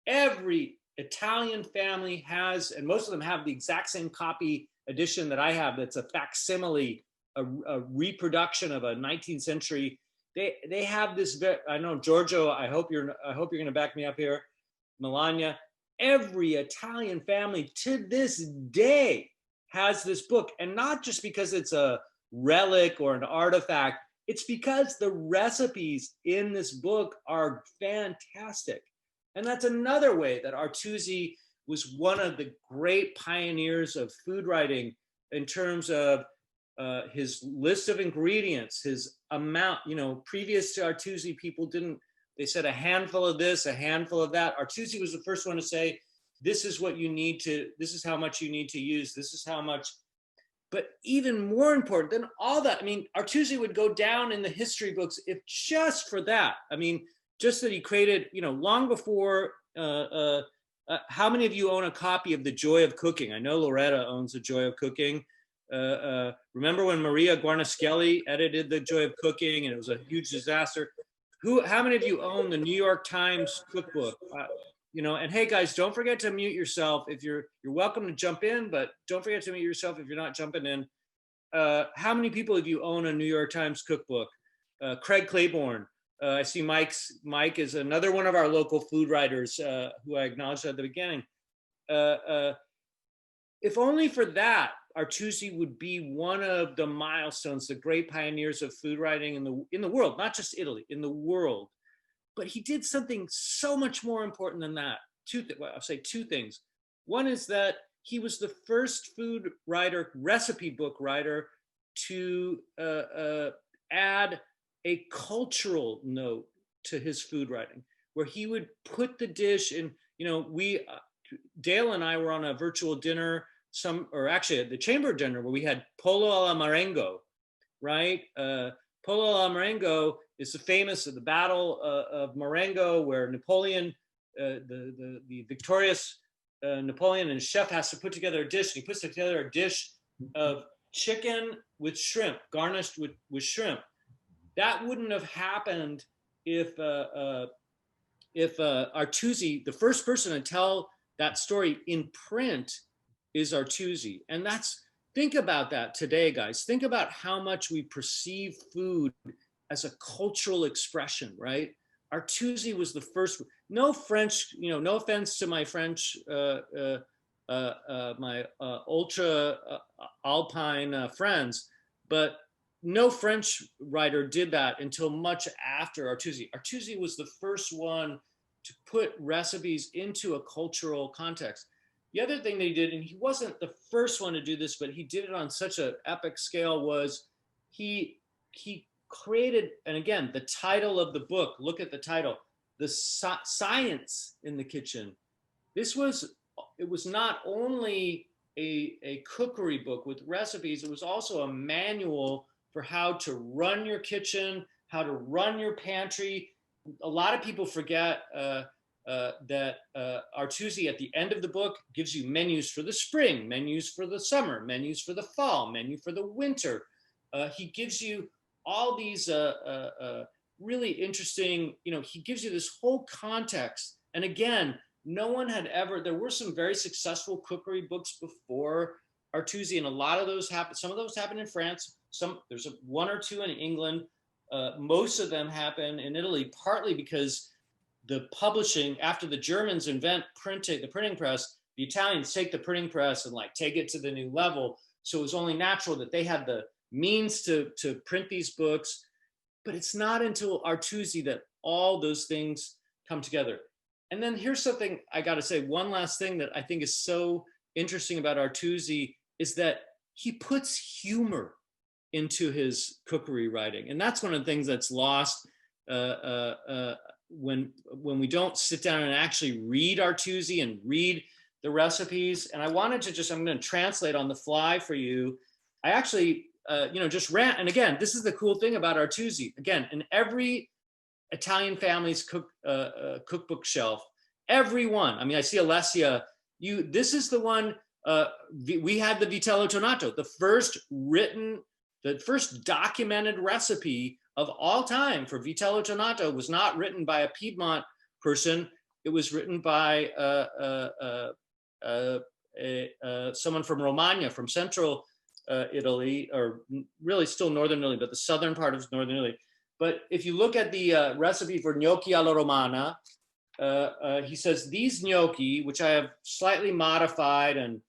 every Italian family has, and most of them have the exact same copy edition that I have, that's a facsimile, a reproduction of a 19th century. They have this. I know, Giorgio. I hope you're going to back me up here. Melania. Every Italian family to this day has this book, and not just because it's a relic or an artifact. It's because the recipes in this book are fantastic, and that's another way that Artusi was one of the great pioneers of food writing in terms of his list of ingredients, his amount. Previous to Artusi, people they said a handful of this, a handful of that. Artusi was the first one to say, this is what you need to, this is how much you need to use, this is how much. But even more important than all that, Artusi would go down in the history books if just for that. Just that he created, long before, how many of you own a copy of The Joy of Cooking? I know Loretta owns The Joy of Cooking. Remember when Maria Guarnaschelli edited The Joy of Cooking and it was a huge disaster? How many of you own the New York Times cookbook? And hey guys, don't forget to mute yourself. If you're welcome to jump in, but don't forget to mute yourself if you're not jumping in. How many people of you own a New York Times cookbook? Craig Claiborne. I see Mike is another one of our local food writers who I acknowledged at the beginning. If only for that, Artusi would be one of the milestones, the great pioneers of food writing in the world, not just Italy, in the world. But he did something so much more important than that. I'll say two things. One is that he was the first food writer, recipe book writer, to add a cultural note to his food writing, where he would put the dish in. Dale and I were on a virtual dinner, actually the chamber dinner, where we had pollo alla marengo, right? Polo alla Marengo is the famous the Battle of Marengo, where Napoleon, the victorious Napoleon and his chef has to put together a dish. And he puts together a dish of chicken with shrimp, garnished with shrimp. That wouldn't have happened if Artusi, the first person to tell that story in print, is Artusi. And think about that today, guys. Think about how much we perceive food as a cultural expression, right? Artusi was the first. No French, no offense to my French, my ultra alpine friends, but no French writer did that until much after Artusi. Artusi was the first one to put recipes into a cultural context. The other thing they did, and he wasn't the first one to do this, but he did it on such an epic scale, was he created, and again, the title of the book, look at the title, The Science in the Kitchen. It was not only a cookery book with recipes, it was also a manual for how to run your kitchen, how to run your pantry. A lot of people forget that Artusi at the end of the book gives you menus for the spring, menus for the summer, menus for the fall, menu for the winter. He gives you all these really interesting, he gives you this whole context. And again, no one had ever, there were some very successful cookery books before Artusi, and a lot of those happened, some of those happened in France, there's one or two in England. Most of them happen in Italy, partly because the publishing, after the Germans invent the printing press, the Italians take the printing press and take it to the new level. So it was only natural that they had the means to print these books. But it's not until Artusi that all those things come together. And then here's something I got to say, one last thing that I think is so interesting about Artusi is that he puts humor into his cookery writing. And that's one of the things that's lost when we don't sit down and actually read Artusi and read the recipes. And I wanted to I'm going to translate on the fly for you. I actually, just ran, and again, this is the cool thing about Artusi. Again, in every Italian family's cookbook shelf, every one, I mean, I see Alessia, this is the one, we had the Vitello Tornado, the first documented recipe of all time for Vitello Tornado was not written by a Piedmont person. It was written by someone from Romagna, from central Italy, or really still northern Italy, but the southern part of northern Italy. But if you look at the recipe for Gnocchi Ala Romana, he says these gnocchi, which I have slightly modified and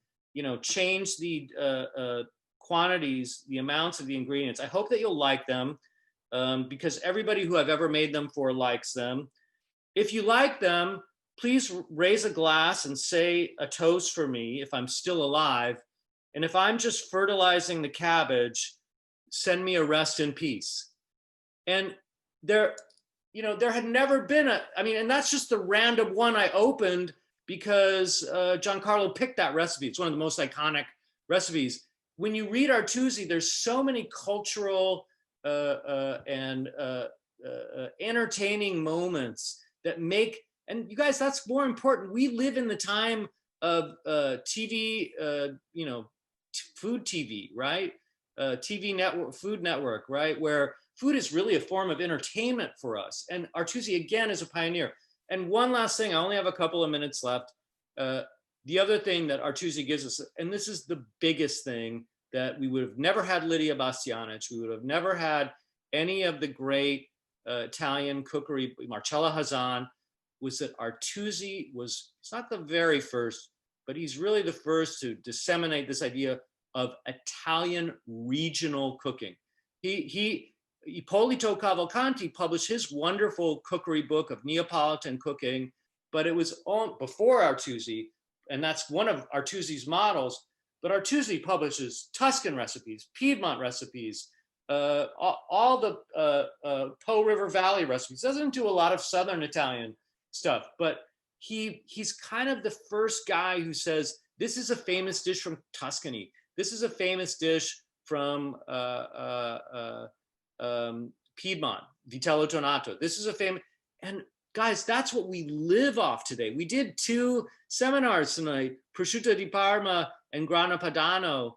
changed the quantities, the amounts of the ingredients. I hope that you'll like them because everybody who I've ever made them for likes them. If you like them, please raise a glass and say a toast for me if I'm still alive. And if I'm just fertilizing the cabbage, send me a rest in peace. And there had never been and that's just the random one I opened because Giancarlo picked that recipe. It's one of the most iconic recipes. When you read Artusi, there's so many cultural and entertaining moments that make, and you guys, that's more important. We live in the time of TV, food TV, right? TV network, Food Network, right? Where food is really a form of entertainment for us. And Artusi, again, is a pioneer. And one last thing, I only have a couple of minutes left. The other thing that Artusi gives us, and this is the biggest thing, that we would have never had Lidia Bastianich, we would have never had any of the great Italian cookery, Marcella Hazan, was that Artusi it's not the very first, but he's really the first to disseminate this idea of Italian regional cooking. Ippolito Cavalcanti published his wonderful cookery book of Neapolitan cooking, but it was before Artusi, and that's one of Artusi's models. But Artusi publishes Tuscan recipes, Piedmont recipes, all the Po River Valley recipes. Doesn't do a lot of Southern Italian stuff, but he's kind of the first guy who says, this is a famous dish from Tuscany. This is a famous dish from Piedmont, Vitello Tornado. This is a famous, and guys, that's what we live off today. We did 2 seminars tonight, Prosciutto di Parma and Grana Padano,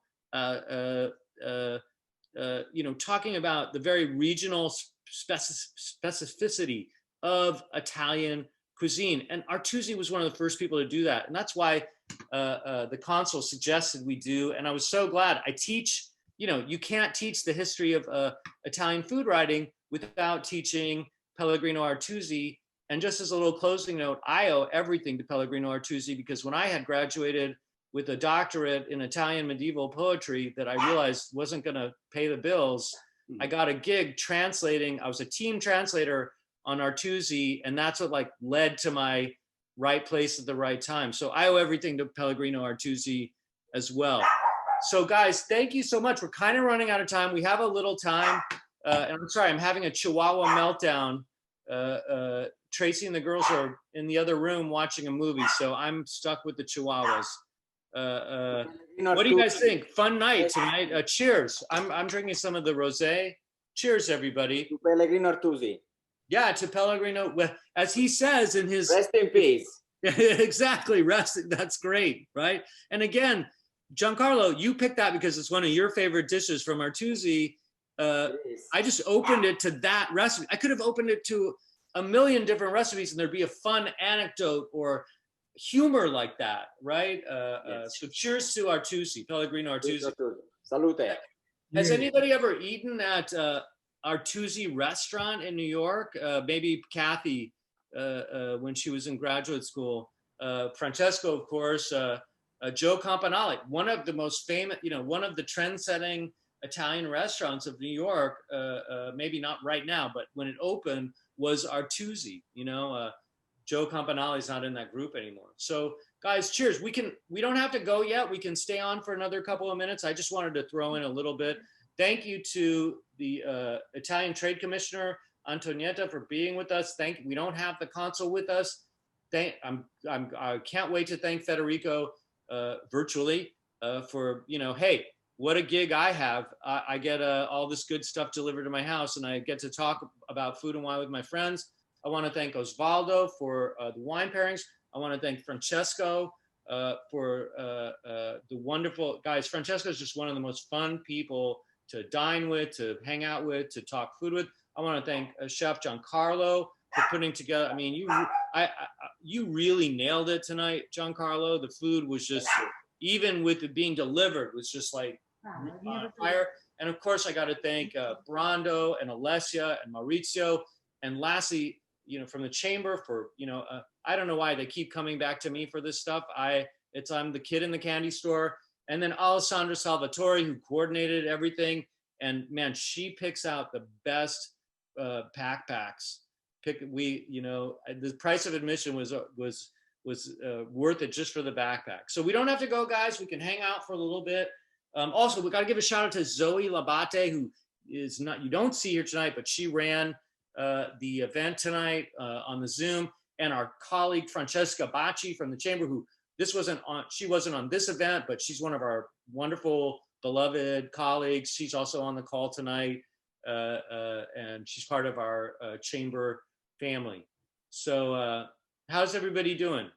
talking about the very regional specificity of Italian cuisine. And Artusi was one of the first people to do that. And that's why the consul suggested we do. And I was so glad. I teach, you can't teach the history of Italian food writing without teaching Pellegrino Artusi. And just as a little closing note, I owe everything to Pellegrino Artusi, because when I had graduated with a doctorate in Italian medieval poetry that I realized wasn't going to pay the bills, I got a gig translating. I was a team translator on Artusi, and that's what led to my right place at the right time. So I owe everything to Pellegrino Artusi as well. So guys, thank you so much. We're kind of running out of time. We have a little time, and I'm sorry, I'm having a Chihuahua meltdown. Tracy and the girls are in the other room watching a movie, so I'm stuck with the Chihuahuas. What do you guys think? Fun night tonight. Cheers. I'm drinking some of the rosé. Cheers, everybody. To Pellegrino Artusi. Yeah, to Pellegrino. Well, as he says in his. Rest in peace. Exactly. Rest. That's great, right? And again, Giancarlo, you picked that because it's one of your favorite dishes from Artusi. I just opened it to that recipe. I could have opened it to a million different recipes, and there'd be a fun anecdote or humor like that, right? Yes. So cheers to Artusi, Pellegrino Artusi. Salute. Has anybody ever eaten at Artusi restaurant in New York? Maybe Kathy, when she was in graduate school. Francesco, of course. Joe Campanale, one of the most famous, one of the trend-setting Italian restaurants of New York. Maybe not right now, but when it opened, was Artusi. Joe Campanale's not in that group anymore. So guys, cheers. We don't have to go yet. We can stay on for another couple of minutes. I just wanted to throw in a little bit. Thank you to the Italian Trade Commissioner, Antonietta, for being with us. We don't have the consul with us. I can't wait to thank Federico virtually for, hey, what a gig I have. I get all this good stuff delivered to my house, and I get to talk about food and wine with my friends. I want to thank Osvaldo for the wine pairings. I want to thank Francesco for the wonderful guys. Francesco is just one of the most fun people to dine with, to hang out with, to talk food with. I want to thank Chef Giancarlo for putting together. I mean, you really nailed it tonight, Giancarlo. The food was just, even with it being delivered, was just like fire. And of course, I got to thank Brando and Alessia and Maurizio. And lastly, from the chamber for, I don't know why they keep coming back to me for this stuff. I'm the kid in the candy store. And then Alessandra Salvatore, who coordinated everything. And man, she picks out the best packs. The price of admission was worth it just for the backpack. So we don't have to go, guys. We can hang out for a little bit. Also, we got to give a shout out to Zoe Labate, who is not, you don't see here tonight, but she ran the event tonight on the Zoom, and our colleague Francesca Bacci from the chamber, who she wasn't on this event, but she's one of our wonderful beloved colleagues. She's also on the call tonight, and she's part of our chamber family. So how's everybody doing?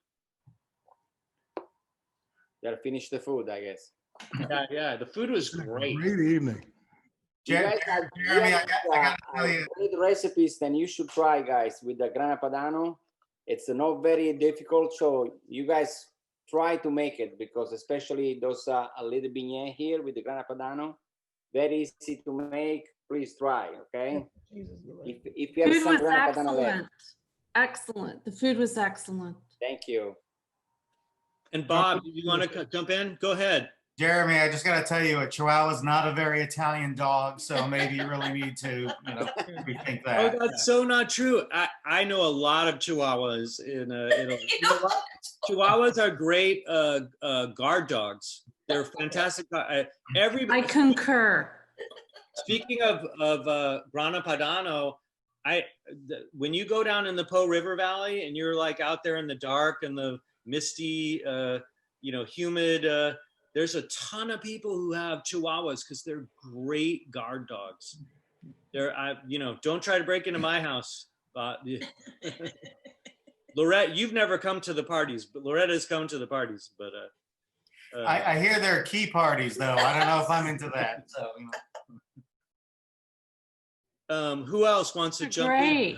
Gotta finish the food, I guess. Yeah, the food was great. Great evening. You guys have great recipes, then you should try, guys, with the Grana Padano. It's not very difficult, so you guys try to make it, because especially those a little beignet here with the Grana Padano, very easy to make. Please try, okay? If you have some Grana Padano left. Excellent. The food was excellent. Thank you. And Bob, you want to jump in? Go ahead. Jeremy, I just got to tell you, a Chihuahua is not a very Italian dog, so maybe you really need to, rethink that. Oh, that's so not true. I know a lot of Chihuahuas in Italy. Chihuahuas are great guard dogs. They're fantastic. I concur. Speaking of Grana Padano, when you go down in the Po River Valley and you're like out there in the dark and the misty, humid. There's a ton of people who have Chihuahuas because they're great guard dogs. you know, don't try to break into my house. Loretta, you've never come to the parties, but Loretta's come to the parties. But I hear there are key parties, though. I don't know if I'm into that. So, who else wants to jump in?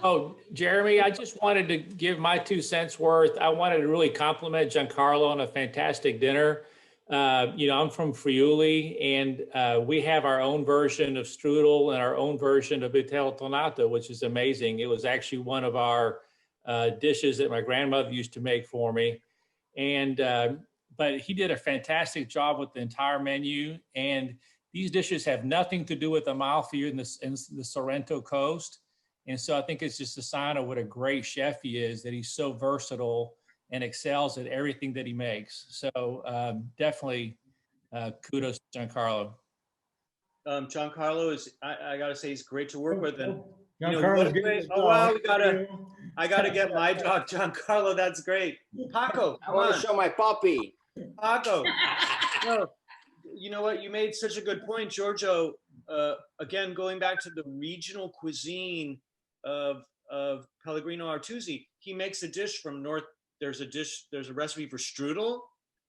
Oh, Jeremy, I just wanted to give my 2 cents worth. I wanted to really compliment Giancarlo on a fantastic dinner. You know, I'm from Friuli, and we have our own version of strudel and our own version of Vitello Tornado, which is amazing. It was actually one of our dishes that my grandmother used to make for me. And but he did a fantastic job with the entire menu. And these dishes have nothing to do with Amalfi in the Sorrento coast. And so I think it's just a sign of what a great chef he is, that he's so versatile and excels at everything that he makes. So definitely kudos to Giancarlo. Giancarlo is, I gotta say, he's great to work with. And you know, Giancarlo's what great, oh wow, I gotta get my dog, Giancarlo. That's great. Paco, I want to show my puppy. Paco. No, you know what? You made such a good point, Giorgio. Again, going back to the regional cuisine of Pellegrino Artusi, he makes a dish from North. There's a recipe for strudel,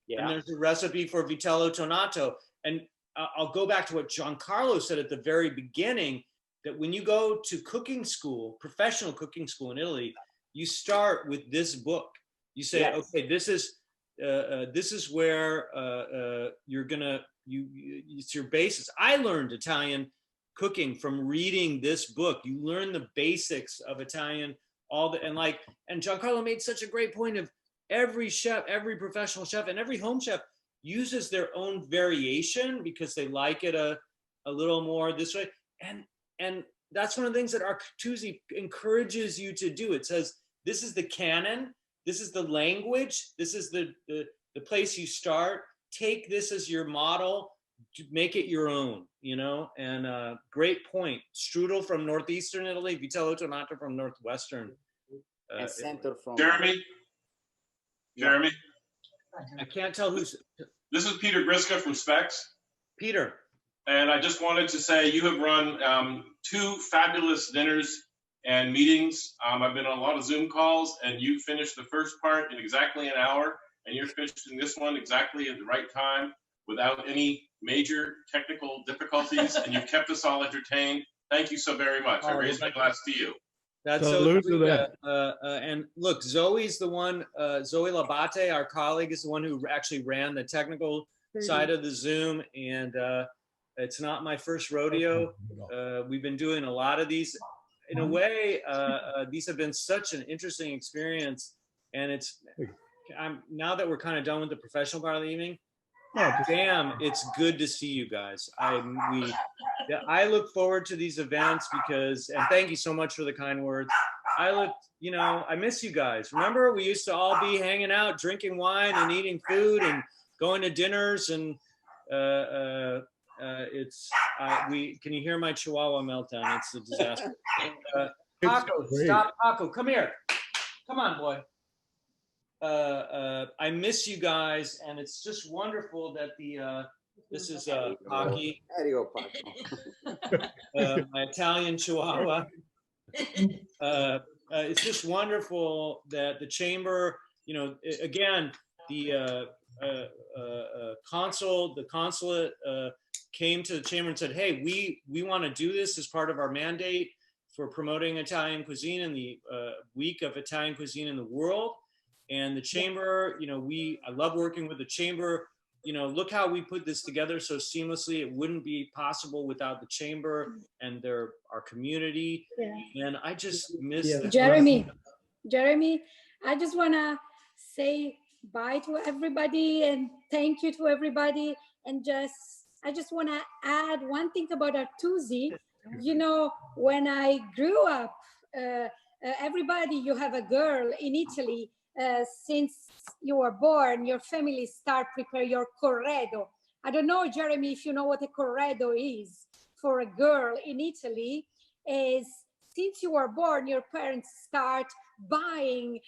and there's a recipe for Vitello Tornado. And I'll go back to what Giancarlo said at the very beginning, that when you go to cooking school, professional cooking school in Italy, you start with this book. You say, okay, this is where you're gonna, it's your basis. I learned Italian cooking from reading this book. You learn the basics of Italian, and Giancarlo made such a great point of every chef, every professional chef, and every home chef uses their own variation because they like it a little more this way. And that's one of the things that Artusi encourages you to do. It says, this is the canon, this is the language, this is the place you start. Take this as your model, make it your own, you know? And great point. Strudel from Northeastern Italy, Vitello Tornado from Northwestern. And center from Jeremy. Jeremy. I can't tell who's. This is Peter Griska from Specs. Peter. And I just wanted to say you have run 2 fabulous dinners and meetings. I've been on a lot of Zoom calls, and you finished the first part in exactly an hour, and you're finishing this one exactly at the right time without any major technical difficulties, and you've kept us all entertained. Thank you so very much. I raise my glass to you. That's so sweet. And look, Zoe's the one, Zoe Labate, our colleague, is the one who actually ran the technical side of the Zoom. And it's not my first rodeo. We've been doing a lot of these. In a way, these have been such an interesting experience. And now that we're kind of done with the professional part of the evening, damn, it's good to see you guys. I look forward to these events because, and thank you so much for the kind words. I miss you guys. Remember, we used to all be hanging out, drinking wine and eating food and going to dinners. And can you hear my Chihuahua meltdown? It's a disaster. Paco, stop, Paco, come here. Come on, boy. I miss you guys, and it's just wonderful that this is Pocky. There you go, Paco. My Italian Chihuahua. It's just wonderful that the chamber, again, the consulate came to the chamber and said, hey, we want to do this as part of our mandate for promoting Italian cuisine in the week of Italian cuisine in the world. And the chamber, I love working with the chamber. Look how we put this together so seamlessly. It wouldn't be possible without the chamber and our community. Yeah. And I just miss Jeremy, I just want to say bye to everybody and thank you to everybody. And I just want to add one thing about Artusi. When I grew up, everybody, you have a girl in Italy. Since you were born, your family start prepare your corredo. I don't know, Jeremy, if you know what a corredo is for a girl in Italy. Is since you were born, your parents start buying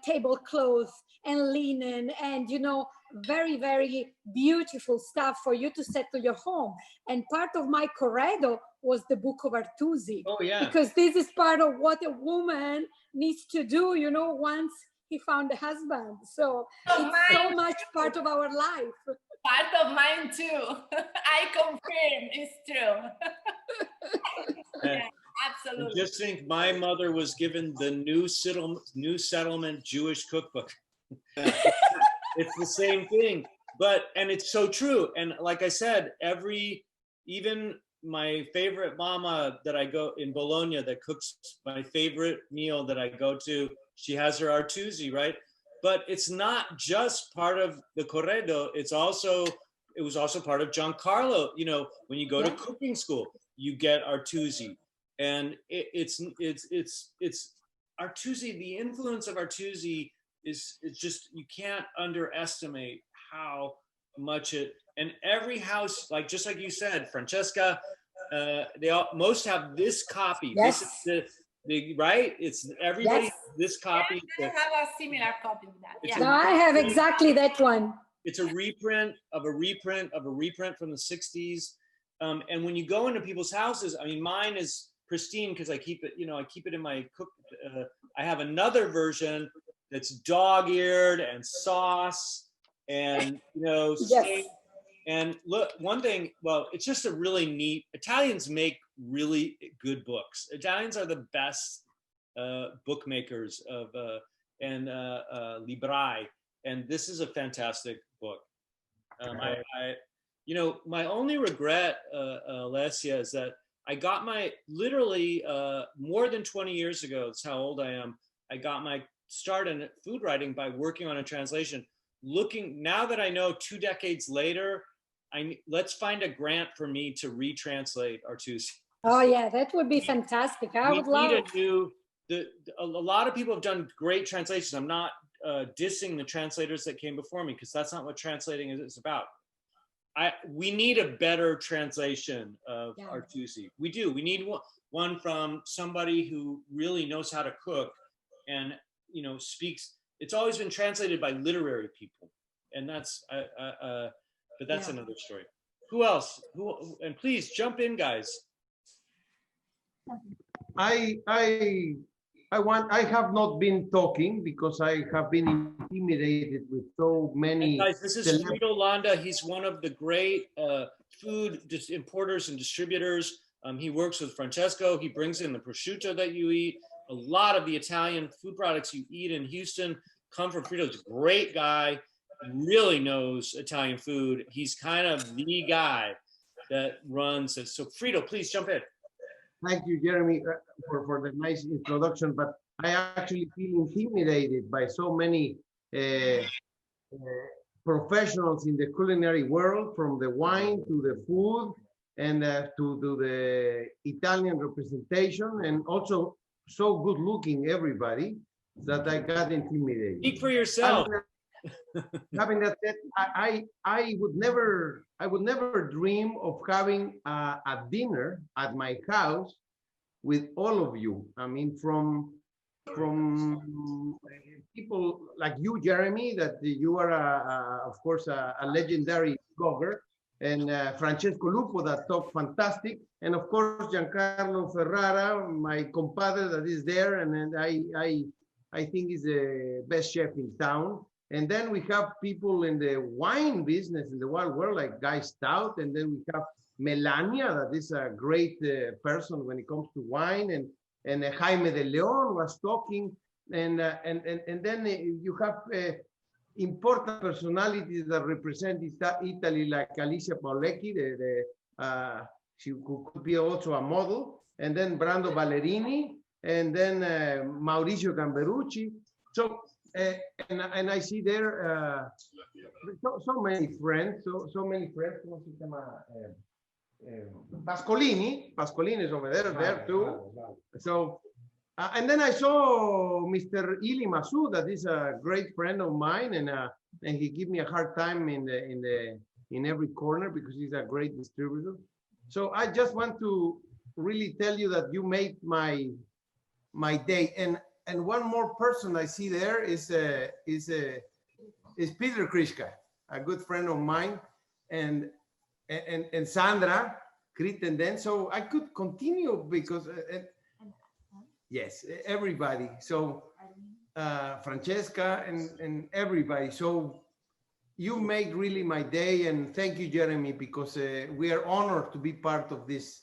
tablecloths and linen and, you know, very, very beautiful stuff for you to set to your home. And part of my corredo was the book of Artusi. Oh, yeah. Because this is part of what a woman needs to do, you know, once he found a husband. So it's so much part of our life. Part of mine too. I confirm it's true. Yeah, absolutely. And just think, my mother was given the New Settlement Jewish cookbook. It's the same thing, and it's so true. And like I said, even my favorite mama that I go in Bologna that cooks my favorite meal that I go to, she has her Artusi, right? But it's not just part of the corredo. It was also part of Giancarlo. You know, when you go to cooking school, you get Artusi, and it's Artusi. The influence of Artusi it's just, you can't underestimate how much and every house, like just like you said, Francesca, most have this copy. Yes. This is right? It's everybody this copy. I have a similar copy of that. Yeah. No, I have exactly that one. It's a reprint of a reprint of a reprint from the 60s. And when you go into people's houses, I mean, mine is pristine because I keep it, I keep it in my cook. I have another version that's dog-eared and sauce and, steak. And look, one thing, well, it's just a really neat, Italians make really good books. Italians are the best bookmakers and librai. And this is a fantastic book. My only regret, Alessia, is that I got literally more than 20 years ago, that's how old I am, I got my start in food writing by working on a translation. Now that I know 2 decades later, let's find a grant for me to retranslate Artusi. Oh yeah, that would be fantastic. I would love. A lot of people have done great translations. I'm not dissing the translators that came before me, because that's not what translating is about. We need a better translation of Artusi. We do. We need one from somebody who really knows how to cook and speaks. It's always been translated by literary people, and that's but that's another story. Who else? And please jump in, guys. I have not been talking because I have been intimidated with so many. And guys, this is Frito Landa. He's one of the great food importers and distributors. He works with Francesco. He brings in the prosciutto that you eat. A lot of the Italian food products you eat in Houston come from Frito. He's a great guy. Really knows Italian food. He's kind of the guy that runs it. So Frito, please jump in. Thank you, Jeremy, for the nice introduction, but I actually feel intimidated by so many professionals in the culinary world, from the wine to the food and to the Italian representation, and also so good looking everybody, that I got intimidated. Speak for yourself. Having that said, I would never dream of having a dinner at my house with all of you. I mean, from people like you, Jeremy, that you are of course a legendary blogger, and Francesco Lupo that talked fantastic, and of course Giancarlo Ferrara, my compadre that is there, and then I think is the best chef in town. And then we have people in the wine business in the wild world, like Guy Stout. And then we have Melania, that is a great person when it comes to wine. And Jaime de Leon was talking. And then you have important personalities that represent Italy, like Alicia Paulecchi, she could be also a model. And then Brando Ballerini, and then Mauricio Gamberucci. So, and I see there so many friends, so many friends. Pascolini is over there too. So, and then I saw Mr. Ili Masoud, that is a great friend of mine, and he gave me a hard time in every corner because he's a great distributor. So I just want to really tell you that you made my day. And and one more person I see there is Peter Krischka, a good friend of mine, and Sandra Crittenden. So I could continue because yes, everybody. So Francesca and everybody. So you make really my day, and thank you, Jeremy, because we are honored to be part of this.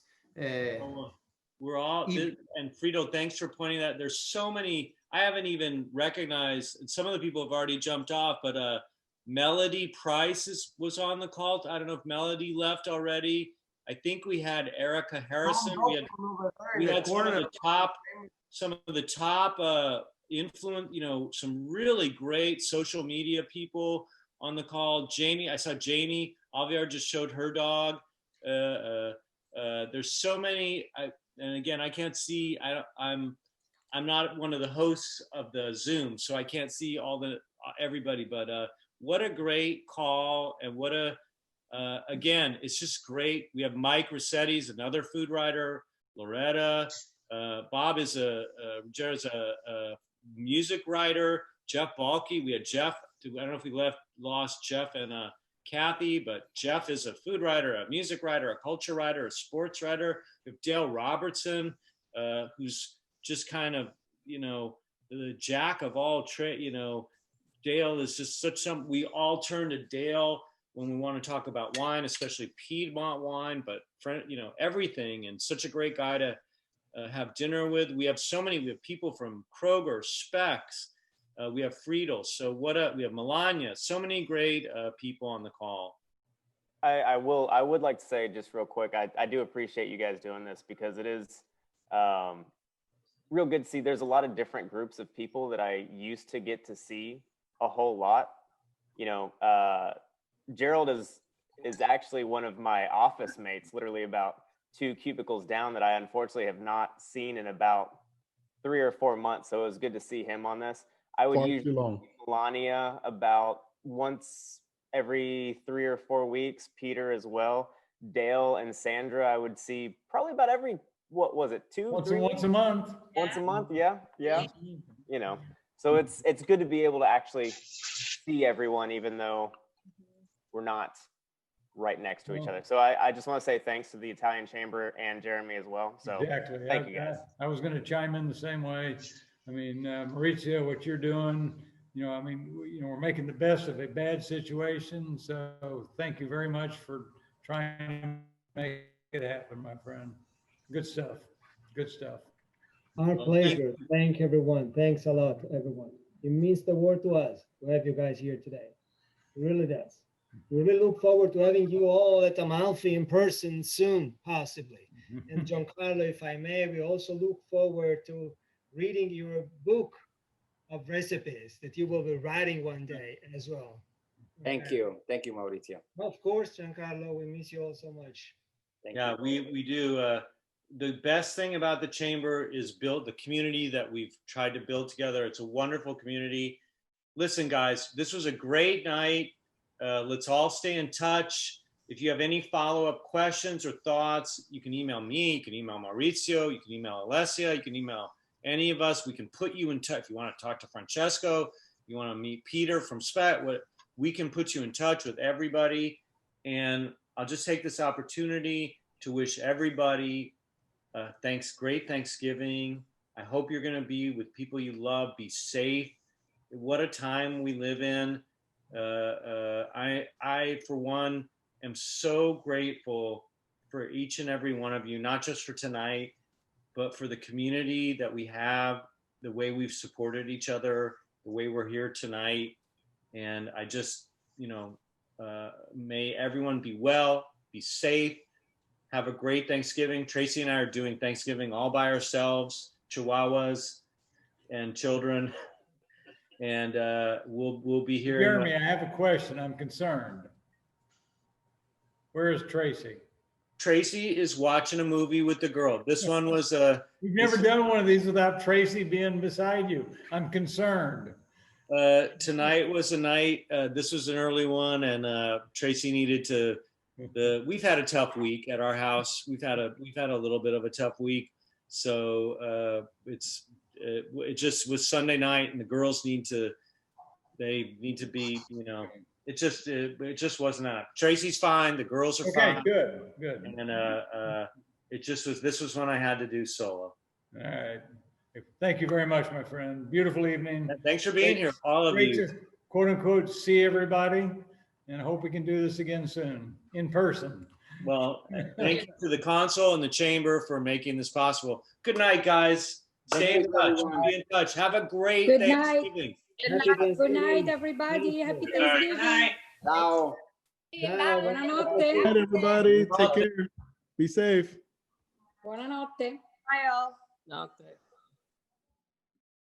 We're all, and Frito, thanks for pointing that. There's so many, I haven't even recognized, and some of the people have already jumped off, but Melody Price was on the call. I don't know if Melody left already. I think we had Erica Harrison. We had some of the top influence, you know, some really great social media people on the call. Jamie, I saw Jamie Alviar just showed her dog. There's so many, and again, I can't see, I'm not one of the hosts of the Zoom, so I can't see all everybody, but what a great call, and what a, again, it's just great. We have Mike Rossetti's another food writer, Loretta, Bob is Jared's a music writer, Jeff Balke, we had Jeff, I don't know if we lost Jeff and Kathy, but Jeff is a food writer, a music writer, a culture writer, a sports writer. We have Dale Robertson, who's just kind of, you know, the jack of all trade. You know, Dale is just we all turn to Dale when we want to talk about wine, especially Piedmont wine, but you know, everything, and such a great guy to have dinner with. We have people from Kroger, Specs, we have Friedel, so we have Melania, so many great people on the call. I would like to say just real quick, I do appreciate you guys doing this, because it is real good to see. There's a lot of different groups of people that I used to get to see a whole lot. You know, Gerald is actually one of my office mates, literally about 2 cubicles down, that I unfortunately have not seen in about 3 or 4 months. So it was good to see him on this. I would usually see Melania about once every 3 or 4 weeks, Peter as well. Dale and Sandra, I would see probably about every, what was it, once a month. Once a month, yeah. You know, so it's good to be able to actually see everyone, even though we're not right next to each other. So I just want to say thanks to the Italian Chamber and Jeremy as well. So exactly. Thank you guys. I was going to chime in the same way. I mean, Maurizio, what you're doing, you know, I mean, you know, we're making the best of a bad situation. So thank you very much for trying to make it happen, my friend. Good stuff. Good stuff. Our pleasure. Thank everyone. Thanks a lot, everyone. It means the world to us to have you guys here today. It really does. We really look forward to having you all at Amalfi in person soon, possibly. And Giancarlo, if I may, we also look forward to reading your book of recipes that you will be writing one day as well. Thank you. Thank you, Maurizio. Of course, Giancarlo, we miss you all so much. Yeah, we do. The best thing about the Chamber is the community that we've tried to build together. It's a wonderful community. Listen, guys, this was a great night. Let's all stay in touch. If you have any follow-up questions or thoughts, you can email me, you can email Maurizio, you can email Alessia, you can email any of us. We can put you in touch. If you want to talk to Francesco, you want to meet Peter from Spet, we can put you in touch with everybody. And I'll just take this opportunity to wish everybody great Thanksgiving. I hope you're going to be with people you love. Be safe. What a time we live in. I, for one, am so grateful for each and every one of you, not just for tonight, but for the community that we have, the way we've supported each other, the way we're here tonight. And I just, you know, may everyone be well, be safe, have a great Thanksgiving. Tracy and I are doing Thanksgiving all by ourselves, chihuahuas and children. And we'll be here. Jeremy, I have a question. I'm concerned. Where is Tracy? Tracy is watching a movie with the girl. This one was We've never done one of these without Tracy being beside you. I'm concerned. Tonight was a night. This was an early one, and Tracy needed to. We've had a tough week at our house. We've had a little bit of a tough week, so it just was Sunday night, and the girls need to be, you know, it just wasn't enough. Tracy's fine, the girls are Okay, fine. good. And this was when I had to do solo. All right. Thank you very much, my friend. Beautiful evening. Thanks for being here, all of Great you. to, quote unquote, see everybody, and I hope we can do this again soon, in person. Well, thank you to the console and the chamber for making this possible. Good night, guys. Stay in touch. Be in touch. Have a great Good night. Thanksgiving. Good night, everybody. Happy Thanksgiving. Ciao. Buonanotte. Good night, everybody. Take care. Be safe. Buonanotte. Bye all. Notte.